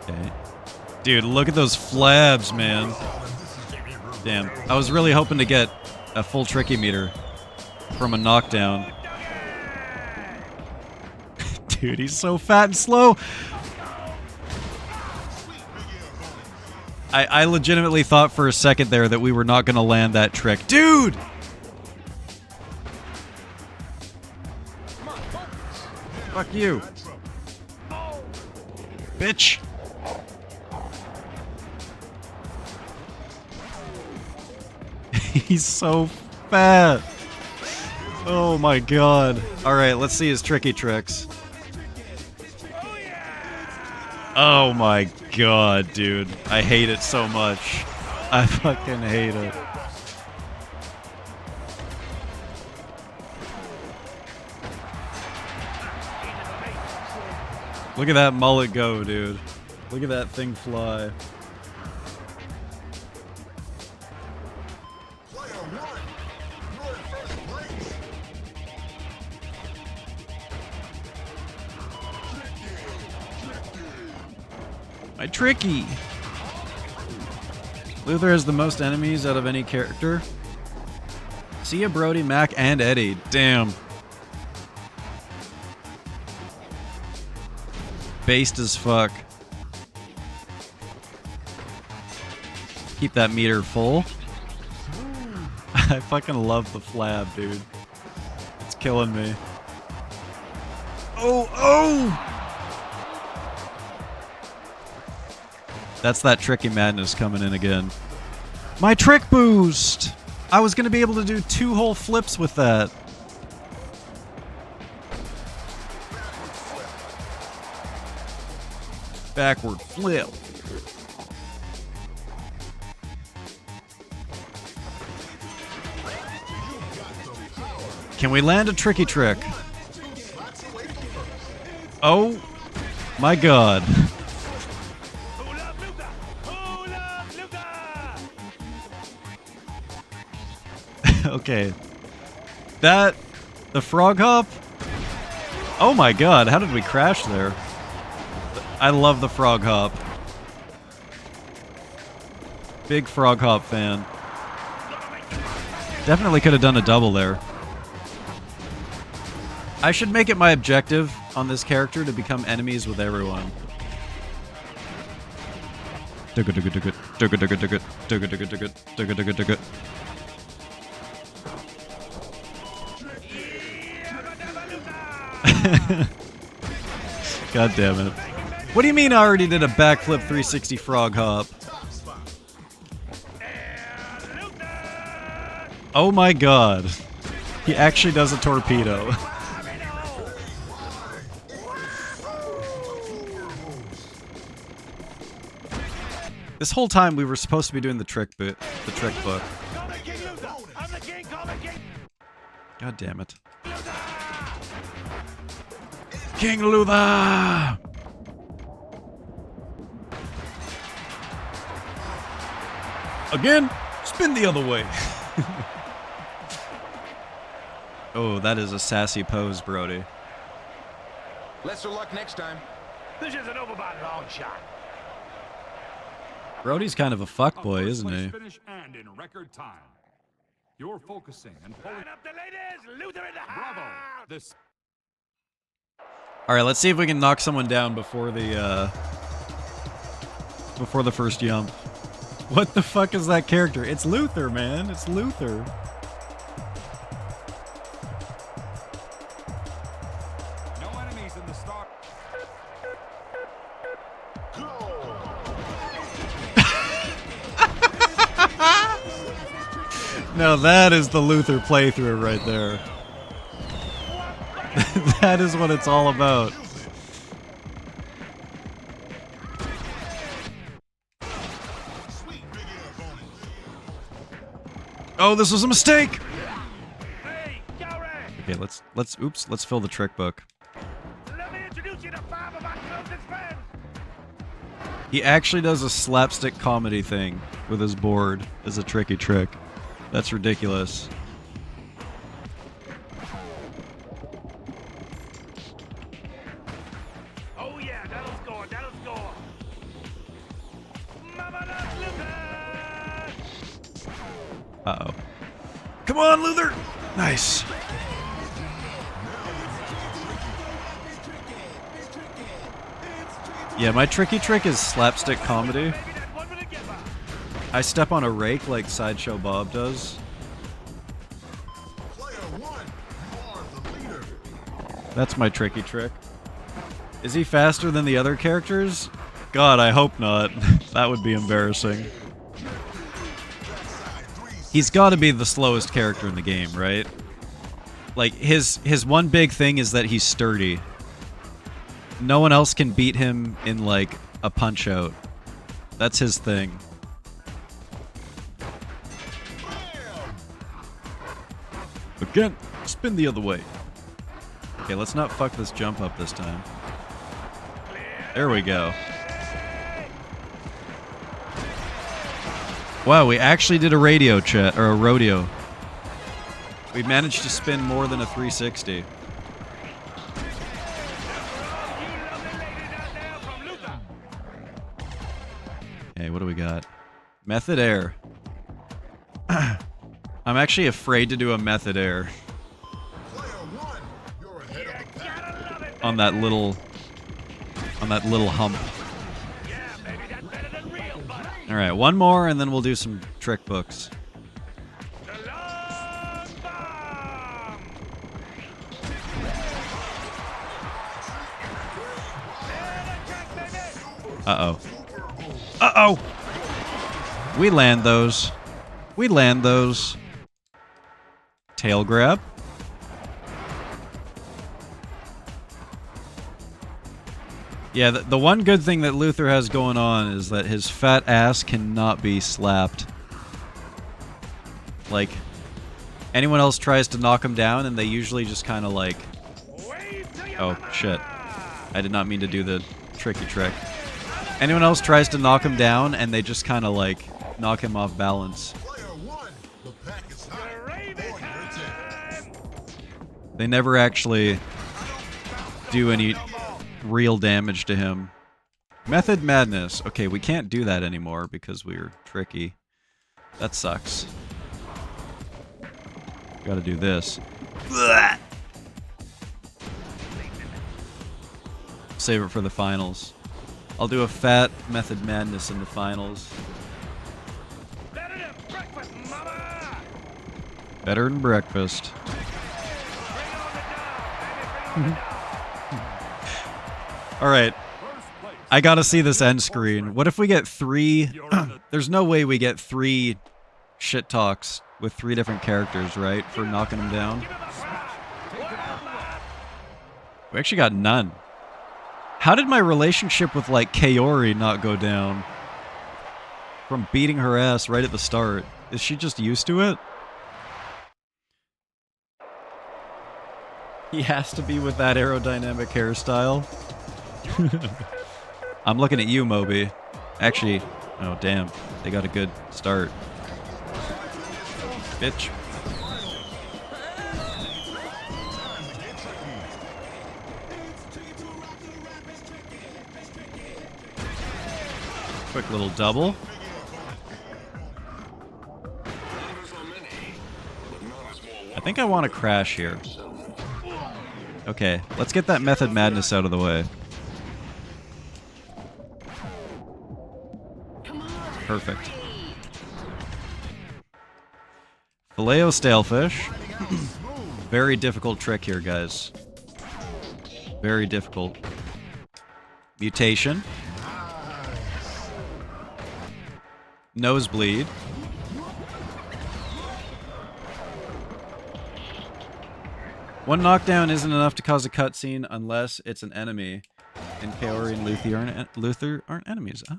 Okay. Dude, look at those flabs, man. Damn. I was really hoping to get a full tricky meter from a knockdown. Dude, he's so fat and slow. I legitimately thought for a second there that we were not going to land that trick. Dude! Fuck you. Bitch. He's so fat. Oh my god. Alright, let's see his tricky tricks. Oh my god, dude. I hate it so much. I fucking hate it. Look at that mullet go, dude. Look at that thing fly. My tricky. Luther has the most enemies out of any character. See ya, Brody, Mac, and Eddie. Damn. Based as fuck. Keep that meter full. I fucking love the flab, dude. It's killing me. Oh, oh! That's that tricky madness coming in again. My trick boost! I was gonna be able to do 2 whole flips with that. Backward flip. Can we land a tricky trick? Oh my god. Okay. That... the frog hop? Oh my god, how did we crash there? I love the frog hop. Big frog hop fan. Definitely could have done a double there. I should make it my objective on this character to become enemies with everyone. God damn it. What do you mean I already did a backflip 360 frog hop? Oh my god. He actually does a torpedo. This whole time we were supposed to be doing the trick book. God damn it. King Luther! Again, spin the other way. Oh, that is a sassy pose, Brody. Lesser luck next time. This isn't over by a long shot. Brody's kind of a fuckboy, isn't he? Finish and in record time. You're focusing and pulling Line up the ladies. Luther in the Bravo. house. This All right, let's see if we can knock someone down before the first jump. What the fuck is that character? It's Luther, man. It's Luther. no enemies in the start. No, that is the Luther playthrough right there. That is what it's all about. Oh, this was a mistake! Okay, let's fill the trick book. Let me introduce you to 5 of my closest friends. He actually does a slapstick comedy thing with his board as a tricky trick. That's ridiculous. Oh yeah, that'll score, that'll score. Mama loves Luther! Uh-oh. Come on, Luther! Nice. Yeah, my tricky trick is slapstick comedy. Baby, that one with a giver. I step on a rake like Sideshow Bob does. That's my tricky trick. Is he faster than the other characters? God, I hope not. That would be embarrassing. He's got to be the slowest character in the game, right? Like, his one big thing is that he's sturdy. No one else can beat him in, like, a punch-out. That's his thing. Again, spin the other way. Okay, let's not fuck this jump up this time. There we go. Wow, we actually did a radio chat, or a rodeo. We managed to spin more than a 360. Okay, what do we got? Method air. I'm actually afraid to do a method air. On that little hump. Alright, one more and then we'll do some trick books. Uh-oh. Uh-oh! We land those. We land those. Tail grab. Yeah, the one good thing that Luther has going on is that his fat ass cannot be slapped. Like, anyone else tries to knock him down and they usually just kind of like... Oh, shit. I did not mean to do the tricky trick. Anyone else tries to knock him down and they just kind of like knock him off balance. They never actually do any real damage to him. Method madness. Okay, we can't do that anymore because we're tricky. That sucks. Gotta do this. Save it for the finals. I'll do a fat method madness in the finals. Better than breakfast. Alright. I gotta see this end screen. What if we get 3... There's no way we get 3 shit talks with 3 different characters, right? For knocking them down. We actually got none. How did my relationship with, like, Kaori not go down? From beating her ass right at the start. Is she just used to it? He has to be with that aerodynamic hairstyle. I'm looking at you, Moby. Actually, oh damn, they got a good start. Bitch. Quick little double. I think I want to crash here. Okay, let's get that method madness out of the way. Perfect. Filet-o stalefish. Very difficult trick here, guys. Very difficult. Mutation. Nosebleed. One knockdown isn't enough to cause a cutscene unless it's an enemy. And Kaori and Luther aren't enemies. Oh.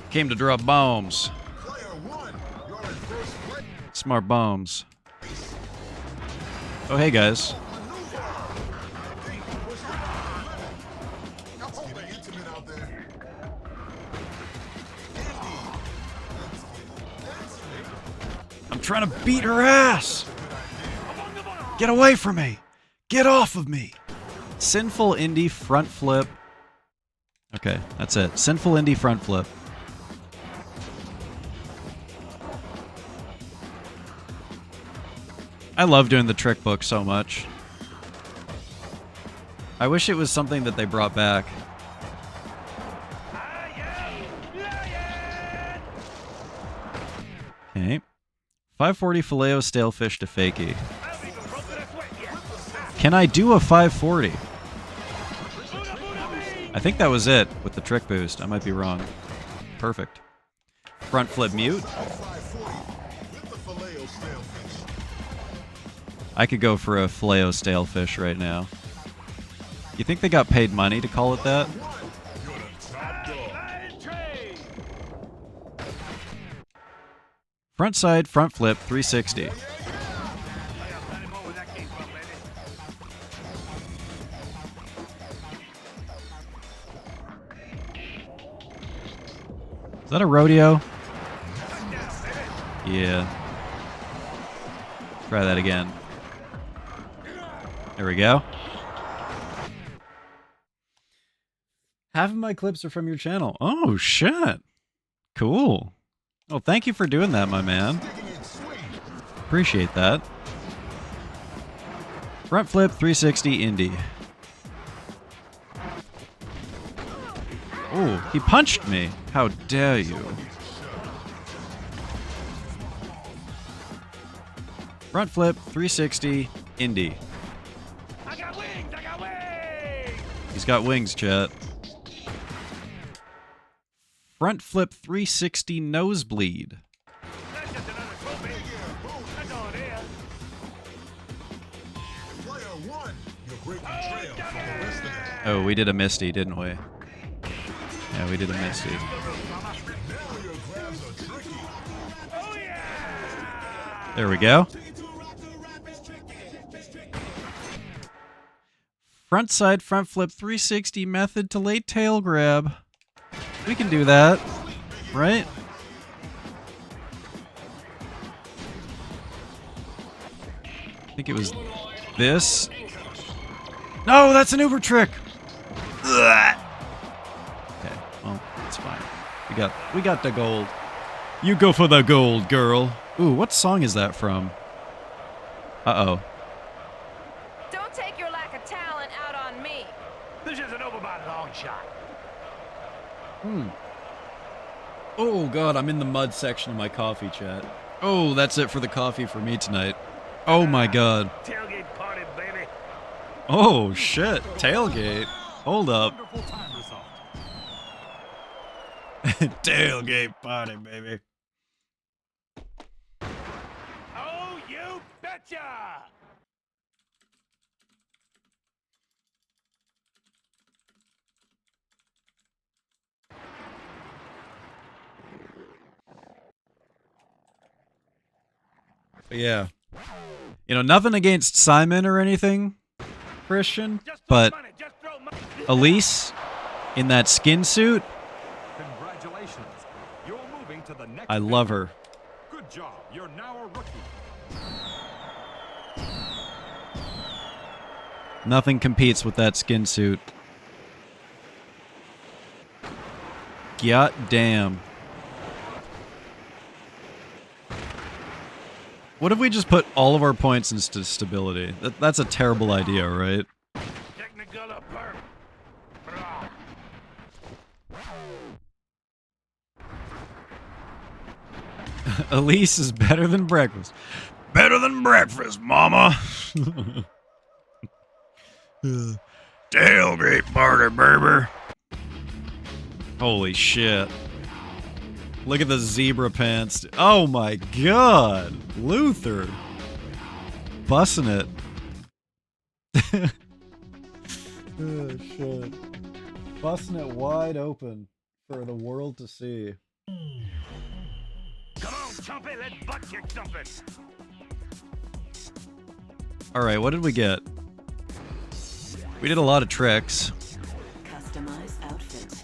Came to drop bombs. Smart bombs. Oh, hey, guys. I'm trying to beat her ass! Get away from me! Get off of me! Sinful indie front flip. Okay, that's it. Sinful indie front flip. I love doing the trick book so much. I wish it was something that they brought back. Okay. 540 Filet-O stale fish to fakie. Can I do a 540? I think that was it with the trick boost. I might be wrong. Perfect. Front flip mute. I could go for a Filet-O stale fish right now. You think they got paid money to call it that? Front side, front flip, 360. Is that a rodeo? Yeah. Try that again. There we go. Half of my clips are from your channel. Oh, shit. Cool. Well, thank you for doing that, my man. Appreciate that. Front flip, 360 indie. Oh, he punched me. How dare you. Front flip, 360 indie. I got wings! I got wings! He's got wings, chat. Front flip 360 nosebleed. That's just another trophy. That's all it is. Player one, you're breaking trail from the rest of them. Oh, we did a Misty, didn't we? Yeah, we did a Misty. Now your grabs are tricky. Oh yeah! There we go. Front side, front flip 360 method to late tail grab. We can do that, right? I think it was this. No, that's an Uber trick. Ugh. Okay, well, it's fine. We got the gold. You go for the gold, girl. Ooh, what song is that from? Uh-oh. Don't take your lack of talent out on me. This isn't over by a long shot. Oh god, I'm in the mud section of my coffee, chat. Oh, that's it for the coffee for me tonight. Oh my god. Tailgate party, baby. Oh shit, tailgate. Hold up. Wonderful time result. Tailgate party, baby. Oh, you betcha! But yeah. You know, nothing against Simon or anything, Christian, but Money, just throw money. Elise in that skin suit, Congratulations. You're moving to the next I love her. Good job. You're now a rookie. Nothing competes with that skin suit. God damn. What if we just put all of our points into stability? That's a terrible idea, right? Technical perp. Elise is better than breakfast. Better than breakfast, mama. Tailgate party, baby. Holy shit. Look at the zebra pants. Oh my god. Luther. Bussing it. Oh shit. Busting it wide open for the world to see. Come on, Chumpy, let's butt kick something. Alright, what did we get? We did a lot of tricks. Customized outfit.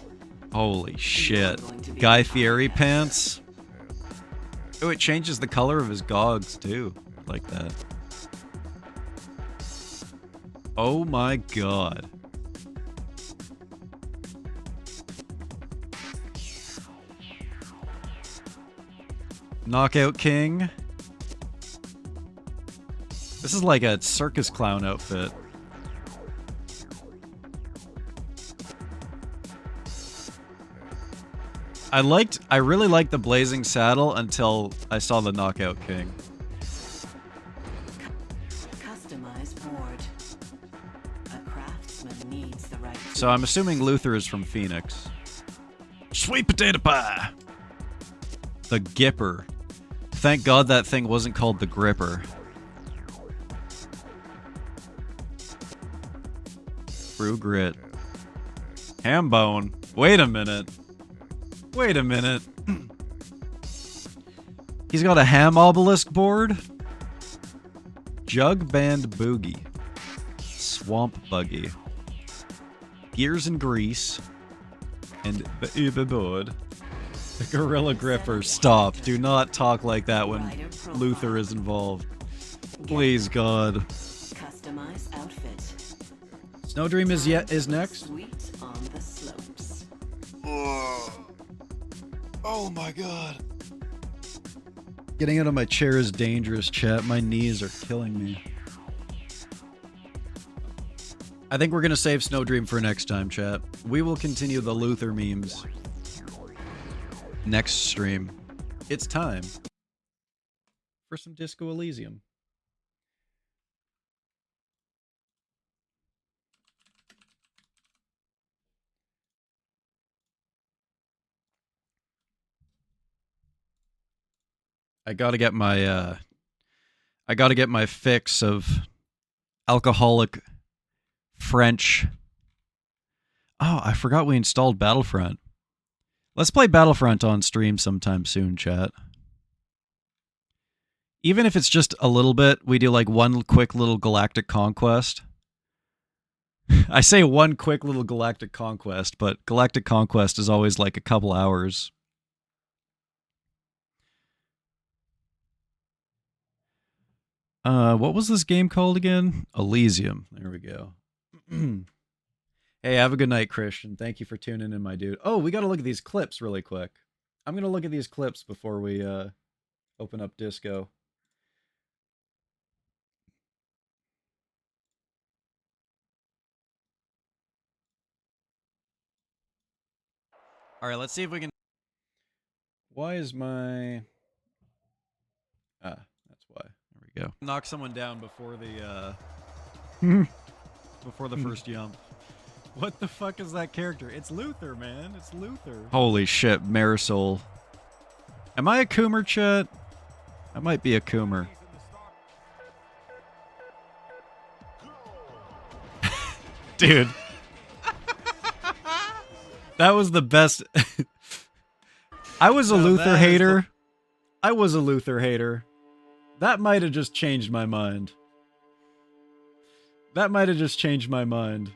Holy shit. Guy Fieri pants. Oh, it changes the color of his gogs, too. Like that. Oh my god. Knockout King. This is like a circus clown outfit. I really liked the Blazing Saddle until I saw the Knockout King. Customized board. A craftsman needs the right. So I'm assuming Luther is from Phoenix. Sweet potato pie! The Gipper. Thank God that thing wasn't called the Gripper. Brew Grit. Hambone. Wait a minute. Wait a minute. He's got a ham obelisk board? Jug Band Boogie. Swamp Buggy. Gears and Grease. And the Uber board. The Gorilla Gripper. Stop. Do not talk like that when Luther is involved. Please, God. Customized outfit. Snow Dream is next. Sweet on the slopes. Oh my god. Getting out of my chair is dangerous, chat. My knees are killing me. I think we're gonna save Snow Dream for next time, chat. We will continue the Luther memes next stream. It's time for some Disco Elysium. I gotta get my fix of alcoholic French. Oh, I forgot we installed Battlefront. Let's play Battlefront on stream sometime soon, chat. Even if it's just a little bit, we do like one quick little galactic conquest. I say one quick little galactic conquest, but galactic conquest is always like a couple hours. What was this game called again? Elysium. There we go. Hey, have a good night, Christian. Thank you for tuning in, my dude. Oh, we gotta look at these clips really quick. I'm gonna look at these clips before we open up Disco. Alright, let's see if we can... Why is my... Ah, that's why. There we go. Knock someone down before the, before the first jump. What the fuck is that character? It's Luther, man. It's Luther. Holy shit, Marisol. Am I a Coomer, chat? I might be a Coomer. Dude. That was the best. I was a Luther hater. I was a Luther hater. That might have just changed my mind. That might have just changed my mind.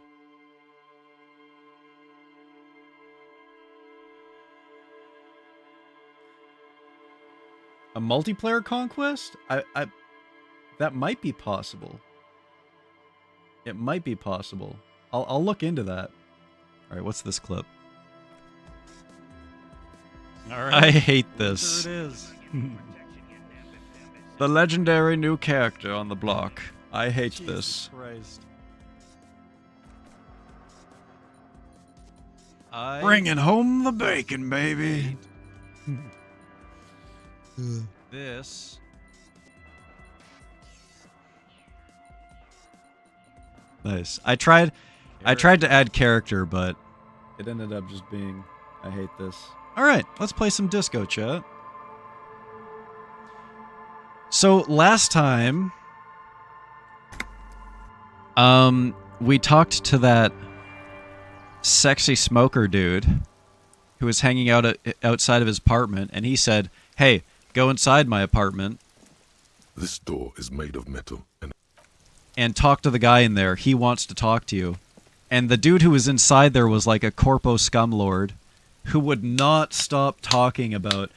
A multiplayer conquest? That might be possible. It might be possible. I'll look into that. All right, what's this clip? All right. I hate this. There it is. The legendary new character on the block. I hate this. Christ. Bringing home the bacon, baby. This. Nice. I tried to add character, but it ended up just being, I hate this. All right, let's play some disco, chat. So last time, we talked to that sexy smoker dude who was hanging out outside of his apartment, and he said, "Hey, go inside my apartment This door is made of metal and talk to the guy in there. He wants to talk to you. And the dude who was inside there was like a corpo scumlord who would not stop talking about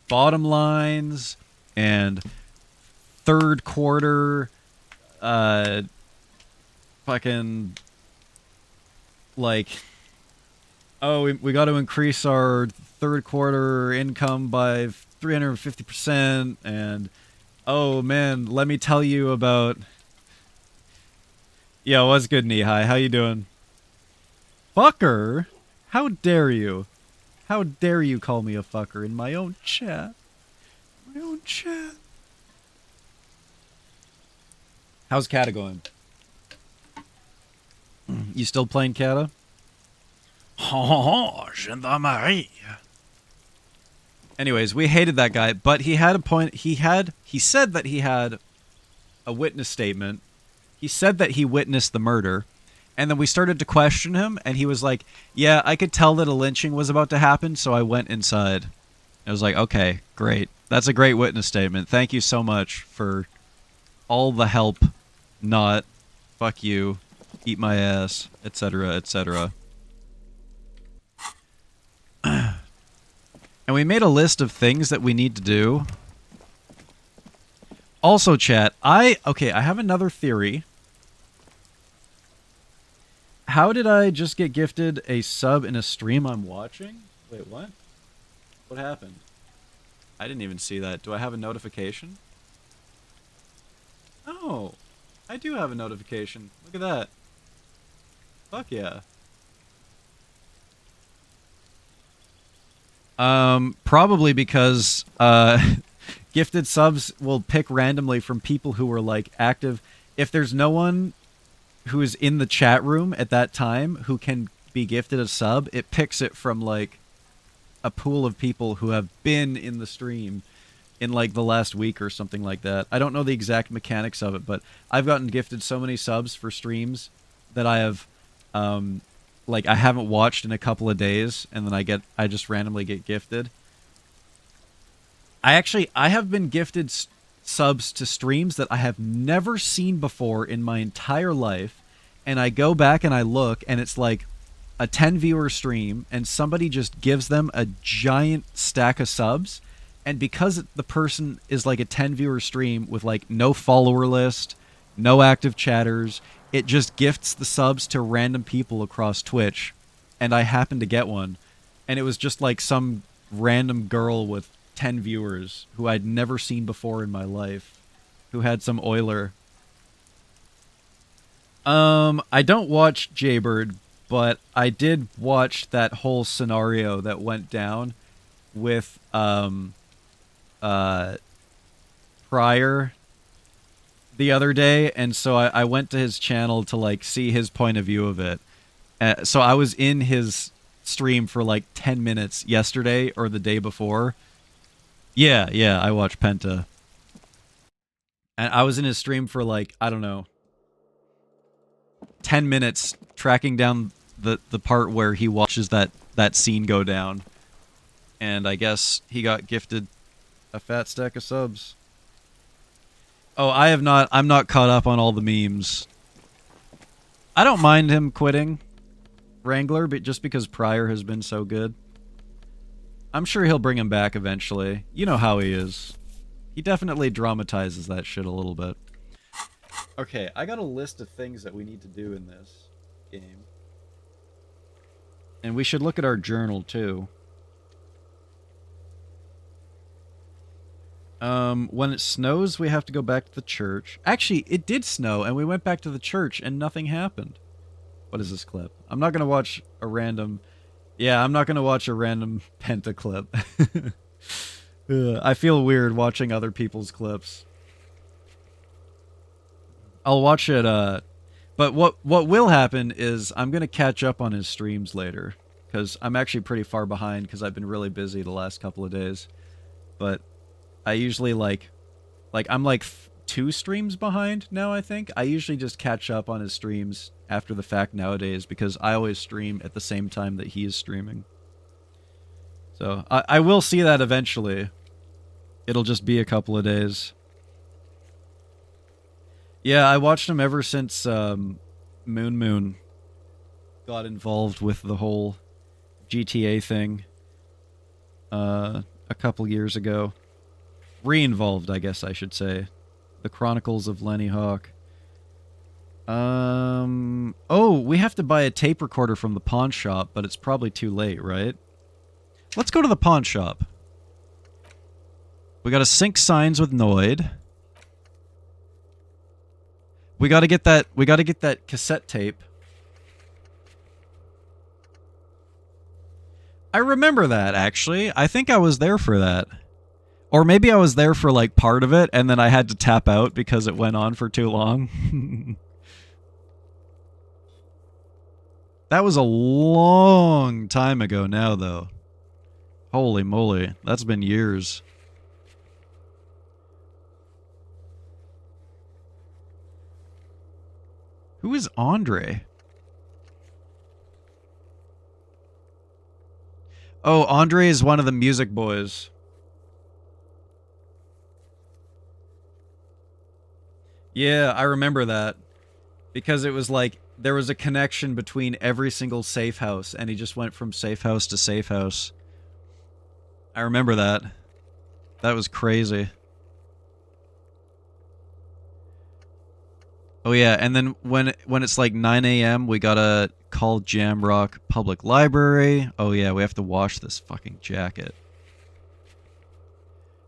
bottom lines and third quarter fucking like, oh, we got to increase our third quarter income by 350%, and oh man, let me tell you about... Yo, what's good, Knee-High? How you doing? Fucker? How dare you? How dare you call me a fucker in my own chat? My own chat. How's Kata going? You still playing Kata? Anyways, we hated that guy, but he had a point. He said that he had a witness statement. He said that he witnessed the murder, and then we started to question him, and he was like, yeah, I could tell that a lynching was about to happen, so I went inside. I was like, okay, great. That's a great witness statement. Thank you so much for all the help, not fuck you, eat my ass, etc., etc. And we made a list of things that we need to do. Also, chat, I have another theory. How did I just get gifted a sub in a stream I'm watching? Wait, what? What happened? I didn't even see that. Do I have a notification? Oh, I do have a notification. Look at that. Fuck yeah. Probably because, gifted subs will pick randomly from people who are, like, active. If there's no one who is in the chat room at that time who can be gifted a sub, it picks it from, like, a pool of people who have been in the stream in, like, the last week or something like that. I don't know the exact mechanics of it, but I've gotten gifted so many subs for streams that I have, like, I haven't watched in a couple of days, and then I just randomly get gifted. I have been gifted subs to streams that I have never seen before in my entire life, and I go back and I look, and it's like a 10-viewer stream, and somebody just gives them a giant stack of subs, and because the person is like a 10-viewer stream with like no follower list, no active chatters, it just gifts the subs to random people across Twitch, and I happened to get one, and it was just like some random girl with 10 viewers who I'd never seen before in my life, who had some Euler. I don't watch Jaybird, but I did watch that whole scenario that went down with Pryor the other day, and so I went to his channel to like see his point of view of it. So I was in his stream for like 10 minutes yesterday or the day before. Yeah, I watch Penta. And I was in his stream for like, I don't know, 10 minutes tracking down the part where he watches that scene go down. And I guess he got gifted a fat stack of subs. Oh, I'm not caught up on all the memes. I don't mind him quitting Wrangler, but just because Pryor has been so good. I'm sure he'll bring him back eventually. You know how he is. He definitely dramatizes that shit a little bit. Okay, I got a list of things that we need to do in this game. And we should look at our journal, too. When it snows, we have to go back to the church. Actually, it did snow, and we went back to the church, and nothing happened. What is this clip? I'm not going to watch a random... Yeah, I'm not going to watch a random Penta clip. I feel weird watching other people's clips. I'll watch it, but what will happen is I'm going to catch up on his streams later, because I'm actually pretty far behind because I've been really busy the last couple of days. But I usually I'm like 2 streams behind now, I think. I usually just catch up on his streams after the fact nowadays because I always stream at the same time that he is streaming. So I will see that eventually. It'll just be a couple of days. Yeah, I watched him ever since Moon got involved with the whole GTA thing a couple years ago. Re-involved, I guess I should say. The Chronicles of Lenny Hawk. Oh, we have to buy a tape recorder from the pawn shop, but it's probably too late, right? Let's go to the pawn shop. We gotta sync signs with Noid. We gotta get that cassette tape. I remember that, actually. I think I was there for that. Or maybe I was there for, like, part of it, and then I had to tap out because it went on for too long. That was a long time ago now, though. Holy moly. That's been years. Who is Andre? Oh, Andre is one of the music boys. Yeah, I remember that. Because it was like, there was a connection between every single safe house, and he just went from safe house to safe house. I remember that. That was crazy. Oh yeah, and then when it's like 9 a.m., we gotta call Jamrock Public Library. Oh yeah, we have to wash this fucking jacket.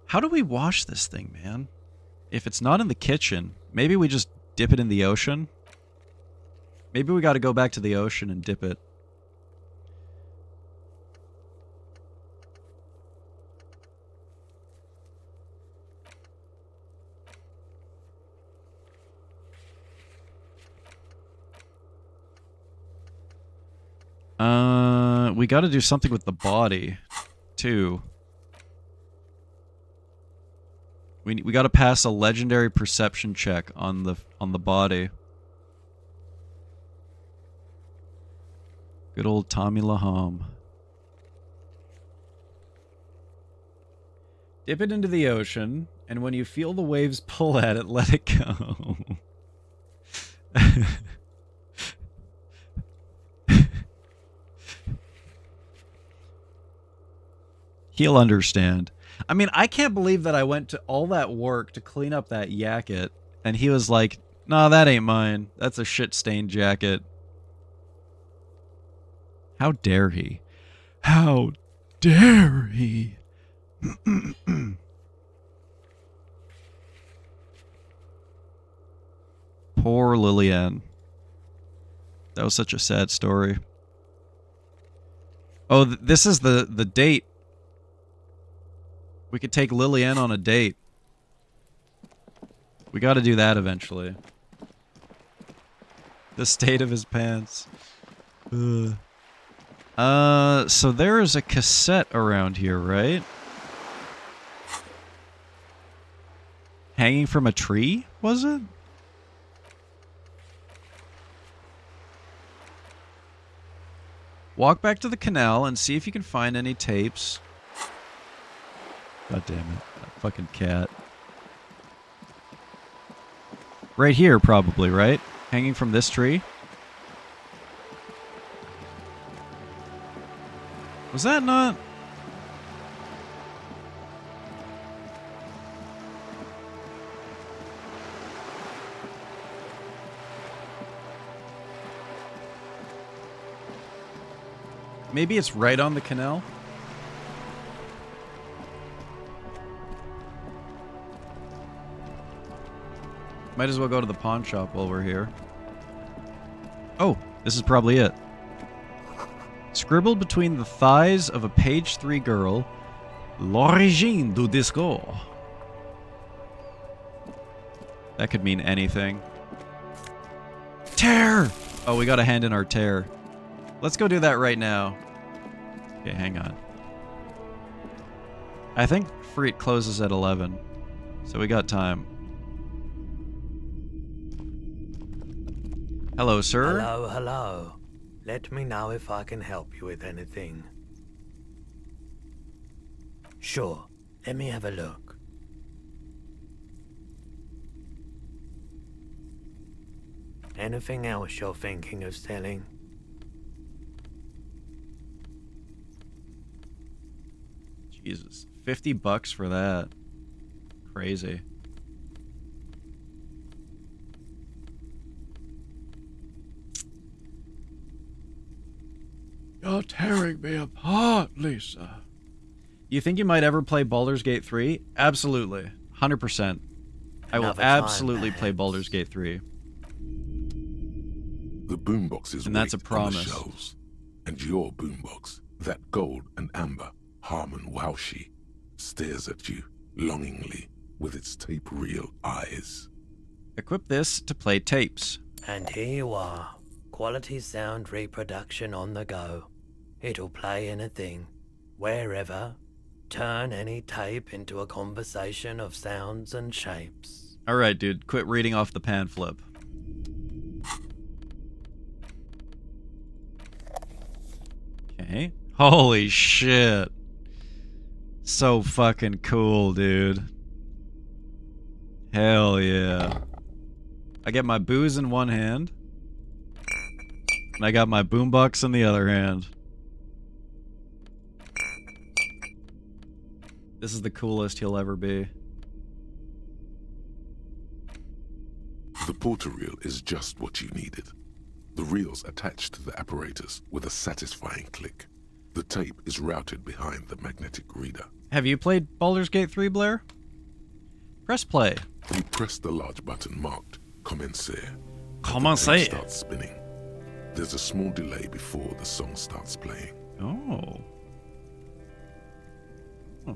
How do we wash this thing, man? If it's not in the kitchen, maybe we just dip it in the ocean? Maybe we gotta go back to the ocean and dip it. We gotta do something with the body, too. We gotta pass a legendary perception check on the body. Good old Tommy Laham. Dip it into the ocean, and when you feel the waves pull at it, let it go. He'll understand. I mean, I can't believe that I went to all that work to clean up that jacket, and he was like, "Nah, that ain't mine. That's a shit-stained jacket." How dare he? How dare he? Poor Lillian. That was such a sad story. Oh, this is the date. We could take Lillian on a date. We gotta do that eventually. The state of his pants. Ugh. So there is a cassette around here, right? Hanging from a tree, was it? Walk back to the canal and see if you can find any tapes. God damn it. That fucking cat. Right here, probably, right? Hanging from this tree? Was that not... Maybe it's right on the canal? Might as well go to the pawn shop while we're here. Oh, this is probably it. Scribbled between the thighs of a page 3 girl, l'origine du discours. That could mean anything. Tear! Oh, we gotta hand in our tear. Let's go do that right now. Okay, hang on. I think Freet closes at 11, so we got time. Hello, sir. Hello, hello. Let me know if I can help you with anything. Sure, let me have a look. Anything else you're thinking of selling? Jesus. $50 for that. Crazy. You're tearing me apart, Lisa. You think you might ever play Baldur's Gate 3? Absolutely. 100%. I will Another time, absolutely play perhaps. Baldur's Gate 3. The boombox is And that's a weight on the promise. shelves. And your boombox, that gold and amber Harmon Waushi, stares at you longingly with its tape reel eyes. Equip this to play tapes. And here you are. Quality sound reproduction on the go. It'll play anything, wherever. Turn any tape into a conversation of sounds and shapes. Alright, dude. Quit reading off the pan flip. Okay. Holy shit. So fucking cool, dude. Hell yeah. I get my booze in one hand. And I got my boombox in the other hand. This is the coolest he'll ever be. The porter reel is just what you needed. The reel's attached to the apparatus with a satisfying click. The tape is routed behind the magnetic reader. Have you played Baldur's Gate 3, Blair? Press play. You press the large button marked Commencer. Commencer. The tape starts spinning. There's a small delay before the song starts playing. Oh. Oh.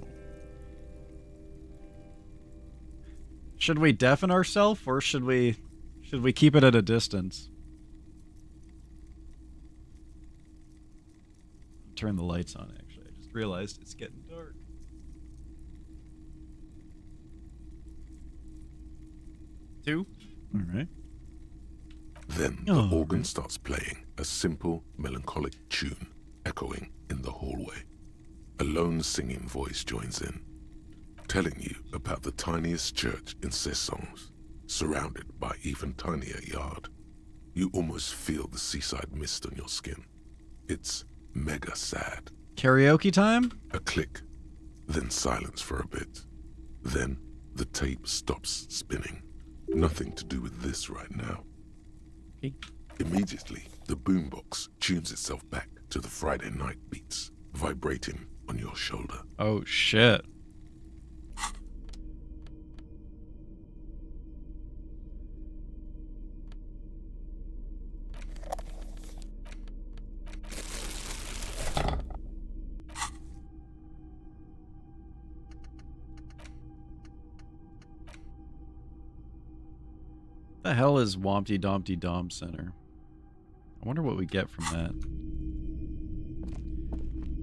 Should we deafen ourselves, or should we keep it at a distance? Turn the lights on, actually. I just realized it's getting dark. Two? Alright. Then the organ starts playing a simple, melancholic tune echoing in the hallway. A lone singing voice joins in, telling you about the tiniest church in Cessons, surrounded by even tinier yard. You almost feel the seaside mist on your skin. It's mega sad. Karaoke time? A click, then silence for a bit. Then the tape stops spinning. Nothing to do with this right now. Okay. Immediately, the boombox tunes itself back to the Friday night beats, vibrating on your shoulder. Oh shit. The hell is Wompty Dompty Dom Center? I wonder what we get from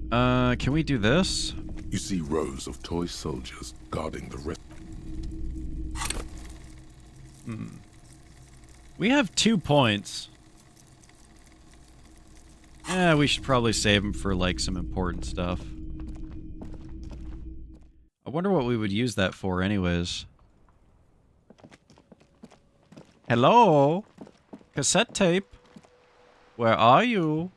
that. Can we do this? You see rows of toy soldiers guarding the rest. We have 2 points. Yeah, we should probably save them for, like, some important stuff. I wonder what we would use that for anyways. Hello? Cassette tape? Where are you?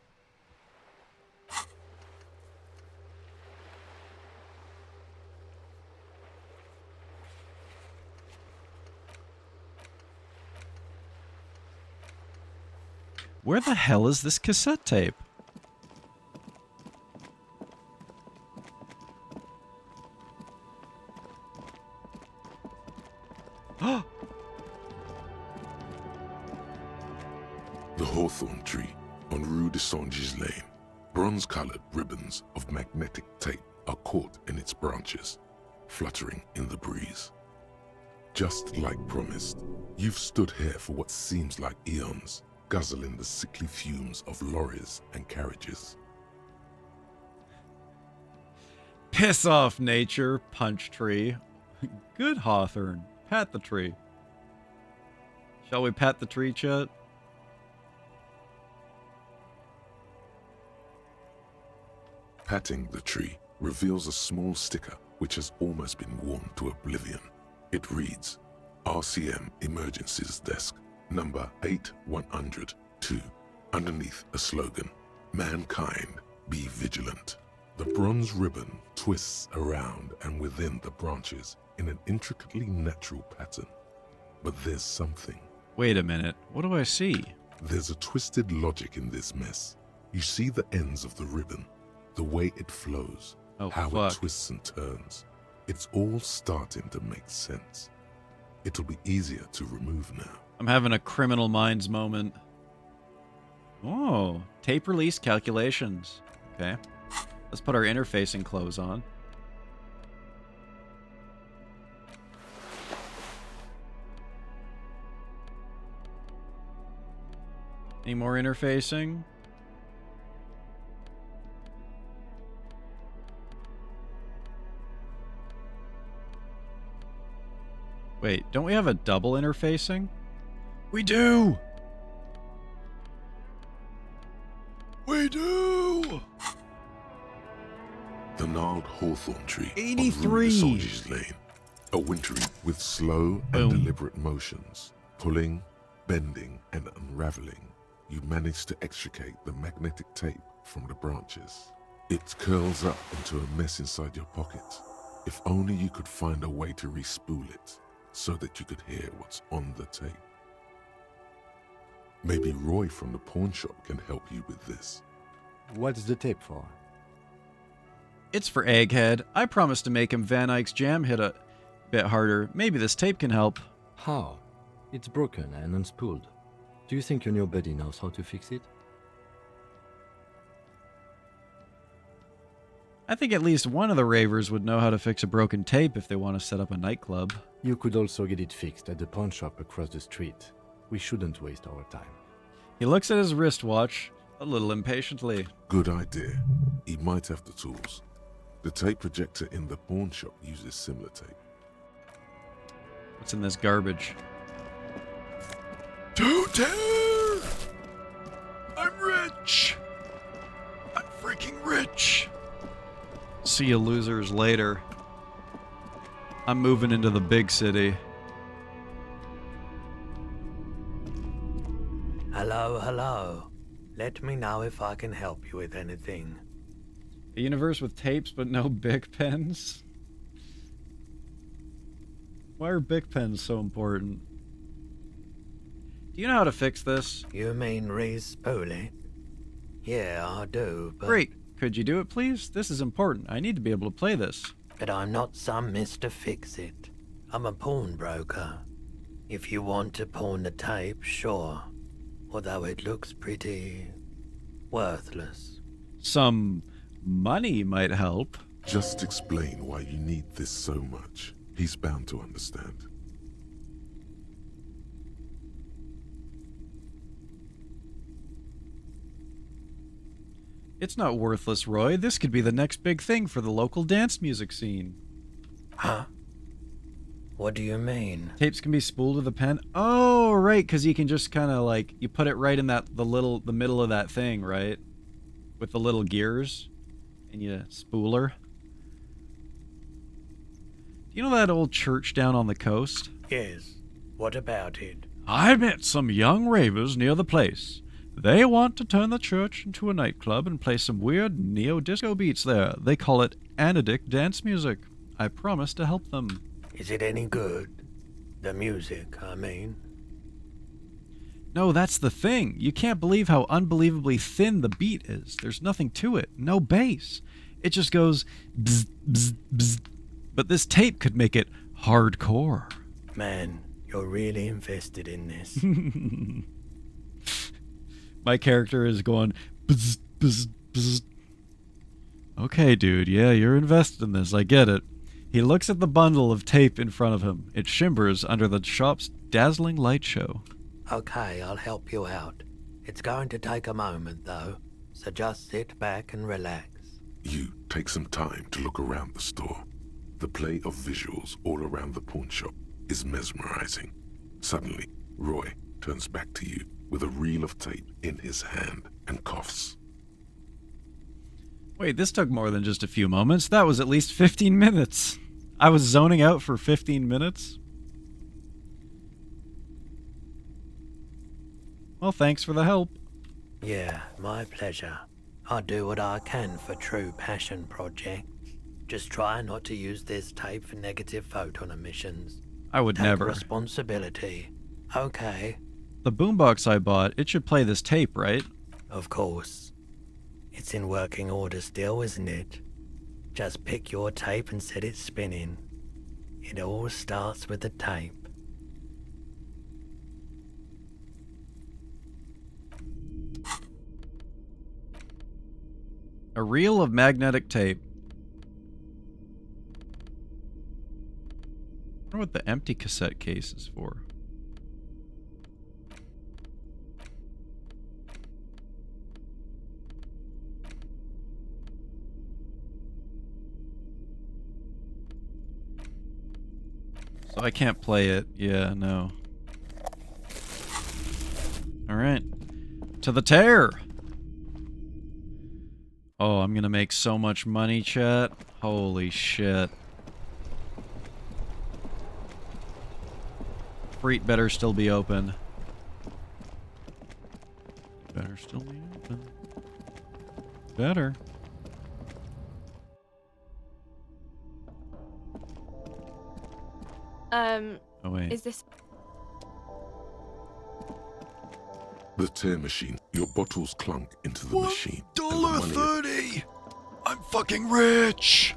Where the hell is this cassette tape? The hawthorn tree on Rue de Saint-Gilles Lane. Bronze-colored ribbons of magnetic tape are caught in its branches, fluttering in the breeze. Just like promised, you've stood here for what seems like eons, guzzling the sickly fumes of lorries and carriages. Piss off, nature, punch tree. Good Hawthorne. Pat the tree. Shall we pat the tree, Chet? Patting the tree reveals a small sticker which has almost been worn to oblivion. It reads, RCM Emergencies Desk, Number 8102, underneath a slogan, "Mankind, be vigilant." The bronze ribbon twists around and within the branches in an intricately natural pattern. But there's something. Wait a minute. What do I see? There's a twisted logic in this mess. You see the ends of the ribbon, the way it flows, how fuck. it twists and turns. It's all starting to make sense. It'll be easier to remove now. I'm having a Criminal Minds moment. Oh, tape release calculations. Okay. Let's put our interfacing clothes on. Any more interfacing? Wait, don't we have a double interfacing? We do! We do! The gnarled hawthorn tree 83. on Rue Soldier's Lane. A wintry with slow and deliberate motions, pulling, bending, and unraveling. You manage to extricate the magnetic tape from the branches. It curls up into a mess inside your pocket. If only you could find a way to re-spool it, so that you could hear what's on the tape. Maybe Roy from the pawn shop can help you with this. What's the tape for? It's for Egghead. I promised to make him Van Eyck's jam hit a bit harder. Maybe this tape can help. How? It's broken and unspooled. Do you think your new buddy knows how to fix it? I think at least one of the ravers would know how to fix a broken tape if they want to set up a nightclub. You could also get it fixed at the pawn shop across the street. We shouldn't waste our time. He looks at his wristwatch a little impatiently. Good idea. He might have the tools. The tape projector in the pawn shop uses similar tape. What's in this garbage? Don't tell! I'm rich! I'm freaking rich! See you losers later. I'm moving into the big city. Hello, hello. Let me know if I can help you with anything. A universe with tapes but no Bic pens? Why are Bic pens so important? Do you know how to fix this? You mean re-spool it? Yeah, I do, but... Great. Could you do it, please? This is important. I need to be able to play this. But I'm not some Mr. Fix-It. I'm a pawnbroker. If you want to pawn the tape, sure. Although it looks pretty... worthless. Some money might help. Just explain why you need this so much. He's bound to understand. It's not worthless, Roy. This could be the next big thing for the local dance music scene. Huh? What do you mean? Tapes can be spooled with a pen. Oh, right, because you can just kind of like, you put it right in the middle of that thing, right? With the little gears, and you spool her. Do you know that old church down on the coast? Yes. What about it? I met some young ravers near the place. They want to turn the church into a nightclub and play some weird neo-disco beats there. They call it anodic dance music. I promise to help them. Is it any good? The music, I mean. No, that's the thing. You can't believe how unbelievably thin the beat is. There's nothing to it. No bass. It just goes bzz, bzz, bzz. But this tape could make it hardcore. Man, you're really invested in this. My character is going bzz, bzz, bzz. Okay, dude. Yeah, you're invested in this. I get it. He looks at the bundle of tape in front of him. It shimmers under the shop's dazzling light show. Okay, I'll help you out. It's going to take a moment, though, so just sit back and relax. You take some time to look around the store. The play of visuals all around the pawn shop is mesmerizing. Suddenly, Roy turns back to you with a reel of tape in his hand and coughs. Wait, this took more than just a few moments. That was at least 15 minutes. I was zoning out for 15 minutes. Well, thanks for the help. Yeah, my pleasure. I'll do what I can for true passion projects. Just try not to use this tape for negative photon emissions. I would Take never. responsibility. Okay. The boombox I bought, it should play this tape, right? Of course. It's in working order still, isn't it? Just pick your tape and set it spinning. It all starts with the tape. A reel of magnetic tape. I wonder what the empty cassette case is for. So I can't play it. Yeah, no. Alright. To the tear! Oh, I'm gonna make so much money, chat. Holy shit. Freet better still be open. Better still be open. Better. Oh, wait. Is this... The tear machine. Your bottles clunk into the machine. $1.30! I'm fucking rich!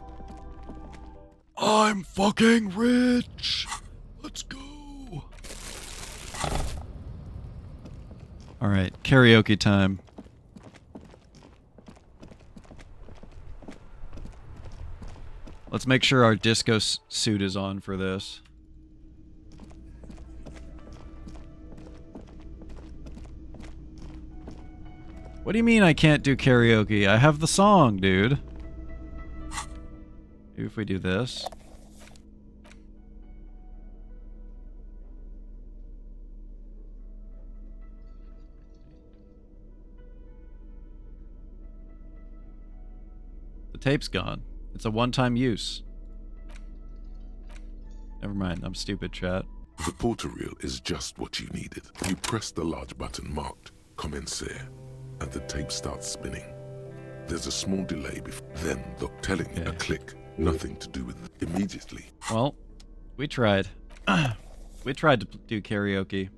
I'm fucking rich! Let's go! Alright, karaoke time. Let's make sure our disco suit is on for this. What do you mean I can't do karaoke? I have the song, dude. Maybe if we do this. The tape's gone. It's a one-time use. Never mind, I'm stupid, chat. The porter reel is just what you needed. You press the large button marked Commencer, and the tape starts spinning. There's a small delay before then the telling a click, nothing to do with it immediately. Well, we tried. We tried to do karaoke.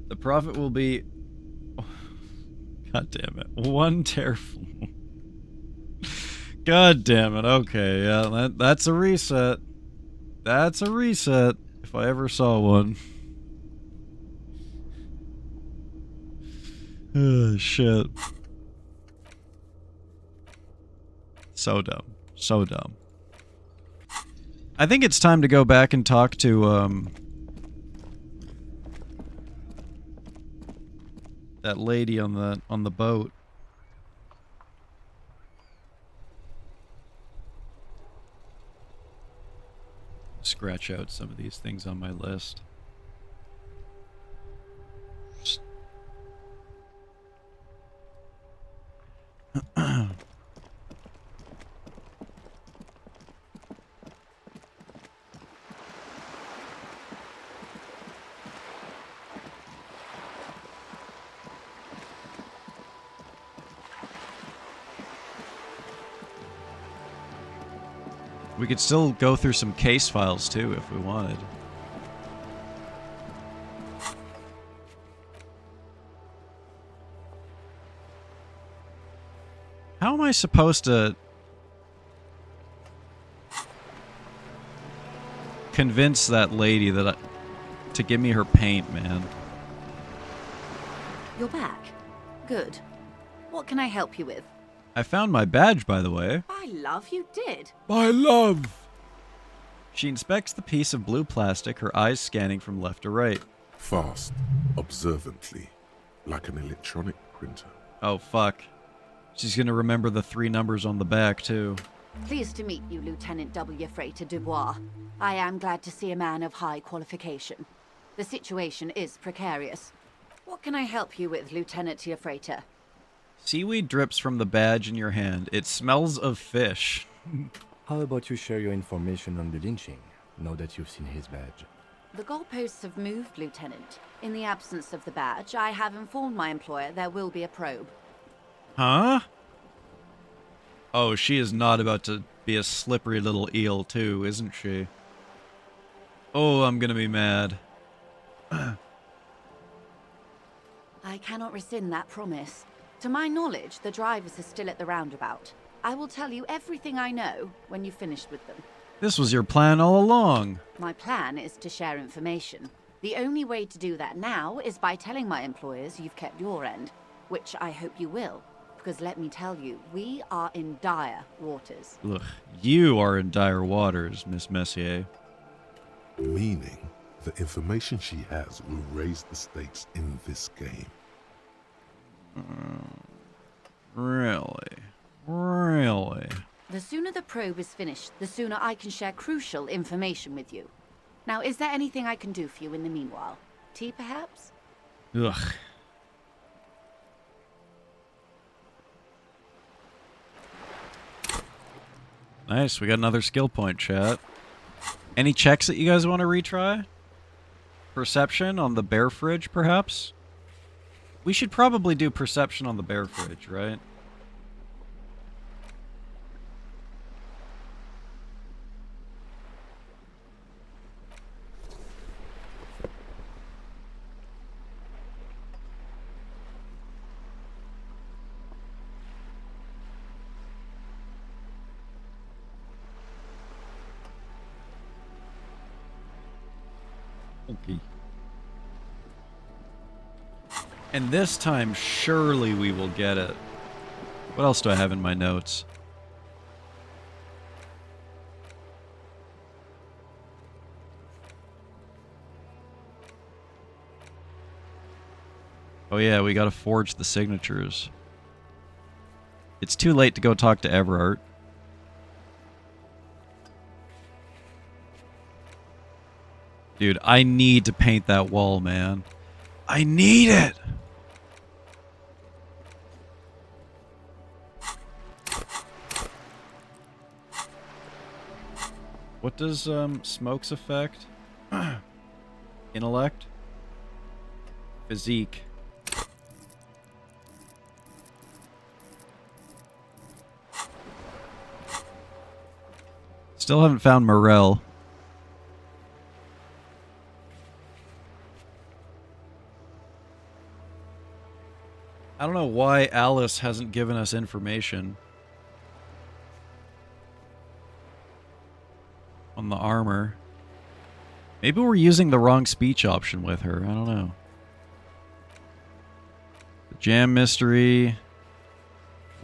The profit will be... God damn it. One teraflop. God damn it. Okay, yeah, that's a reset. That's a reset, if I ever saw one. Oh, shit. So dumb. So dumb. I think it's time to go back and talk to, that lady on the boat. Scratch out some of these things on my list. We could still go through some case files too if we wanted. How am I supposed to convince that lady that to give me her paint, man? You're back. Good. What can I help you with? I found my badge, by the way. By love, you did. My love! She inspects the piece of blue plastic, her eyes scanning from left to right. Fast, observantly, like an electronic printer. Oh, fuck. She's gonna remember the 3 numbers on the back, too. Pleased to meet you, Lieutenant W. Frater Dubois. I am glad to see a man of high qualification. The situation is precarious. What can I help you with, Lieutenant Frater? Seaweed drips from the badge in your hand. It smells of fish. How about you share your information on the lynching, now that you've seen his badge? The goalposts have moved, Lieutenant. In the absence of the badge, I have informed my employer there will be a probe. Huh? Oh, she is not about to be a slippery little eel too, isn't she? Oh, I'm gonna be mad. I cannot rescind that promise. To my knowledge, the drivers are still at the roundabout. I will tell you everything I know when you've finished with them. This was your plan all along. My plan is to share information. The only way to do that now is by telling my employers you've kept your end, which I hope you will, because let me tell you, we are in dire waters. Look, you are in dire waters, Miss Messier. Meaning, the information she has will raise the stakes in this game. Really? Really? The sooner the probe is finished, the sooner I can share crucial information with you. Now, is there anything I can do for you in the meanwhile? Tea, perhaps? Ugh. Nice, we got another skill point, chat. Any checks that you guys want to retry? Perception on the bear fridge, perhaps? We should probably do perception on the bear fridge, right? Okay. And this time, surely we will get it. What else do I have in my notes? Oh yeah, we gotta forge the signatures. It's too late to go talk to Everart. Dude, I need to paint that wall, man. I need it! What does smokes affect? Intellect? Physique. Still haven't found Morel. I don't know why Alice hasn't given us information on the armor. Maybe we're using the wrong speech option with her. I don't know. The jam mystery.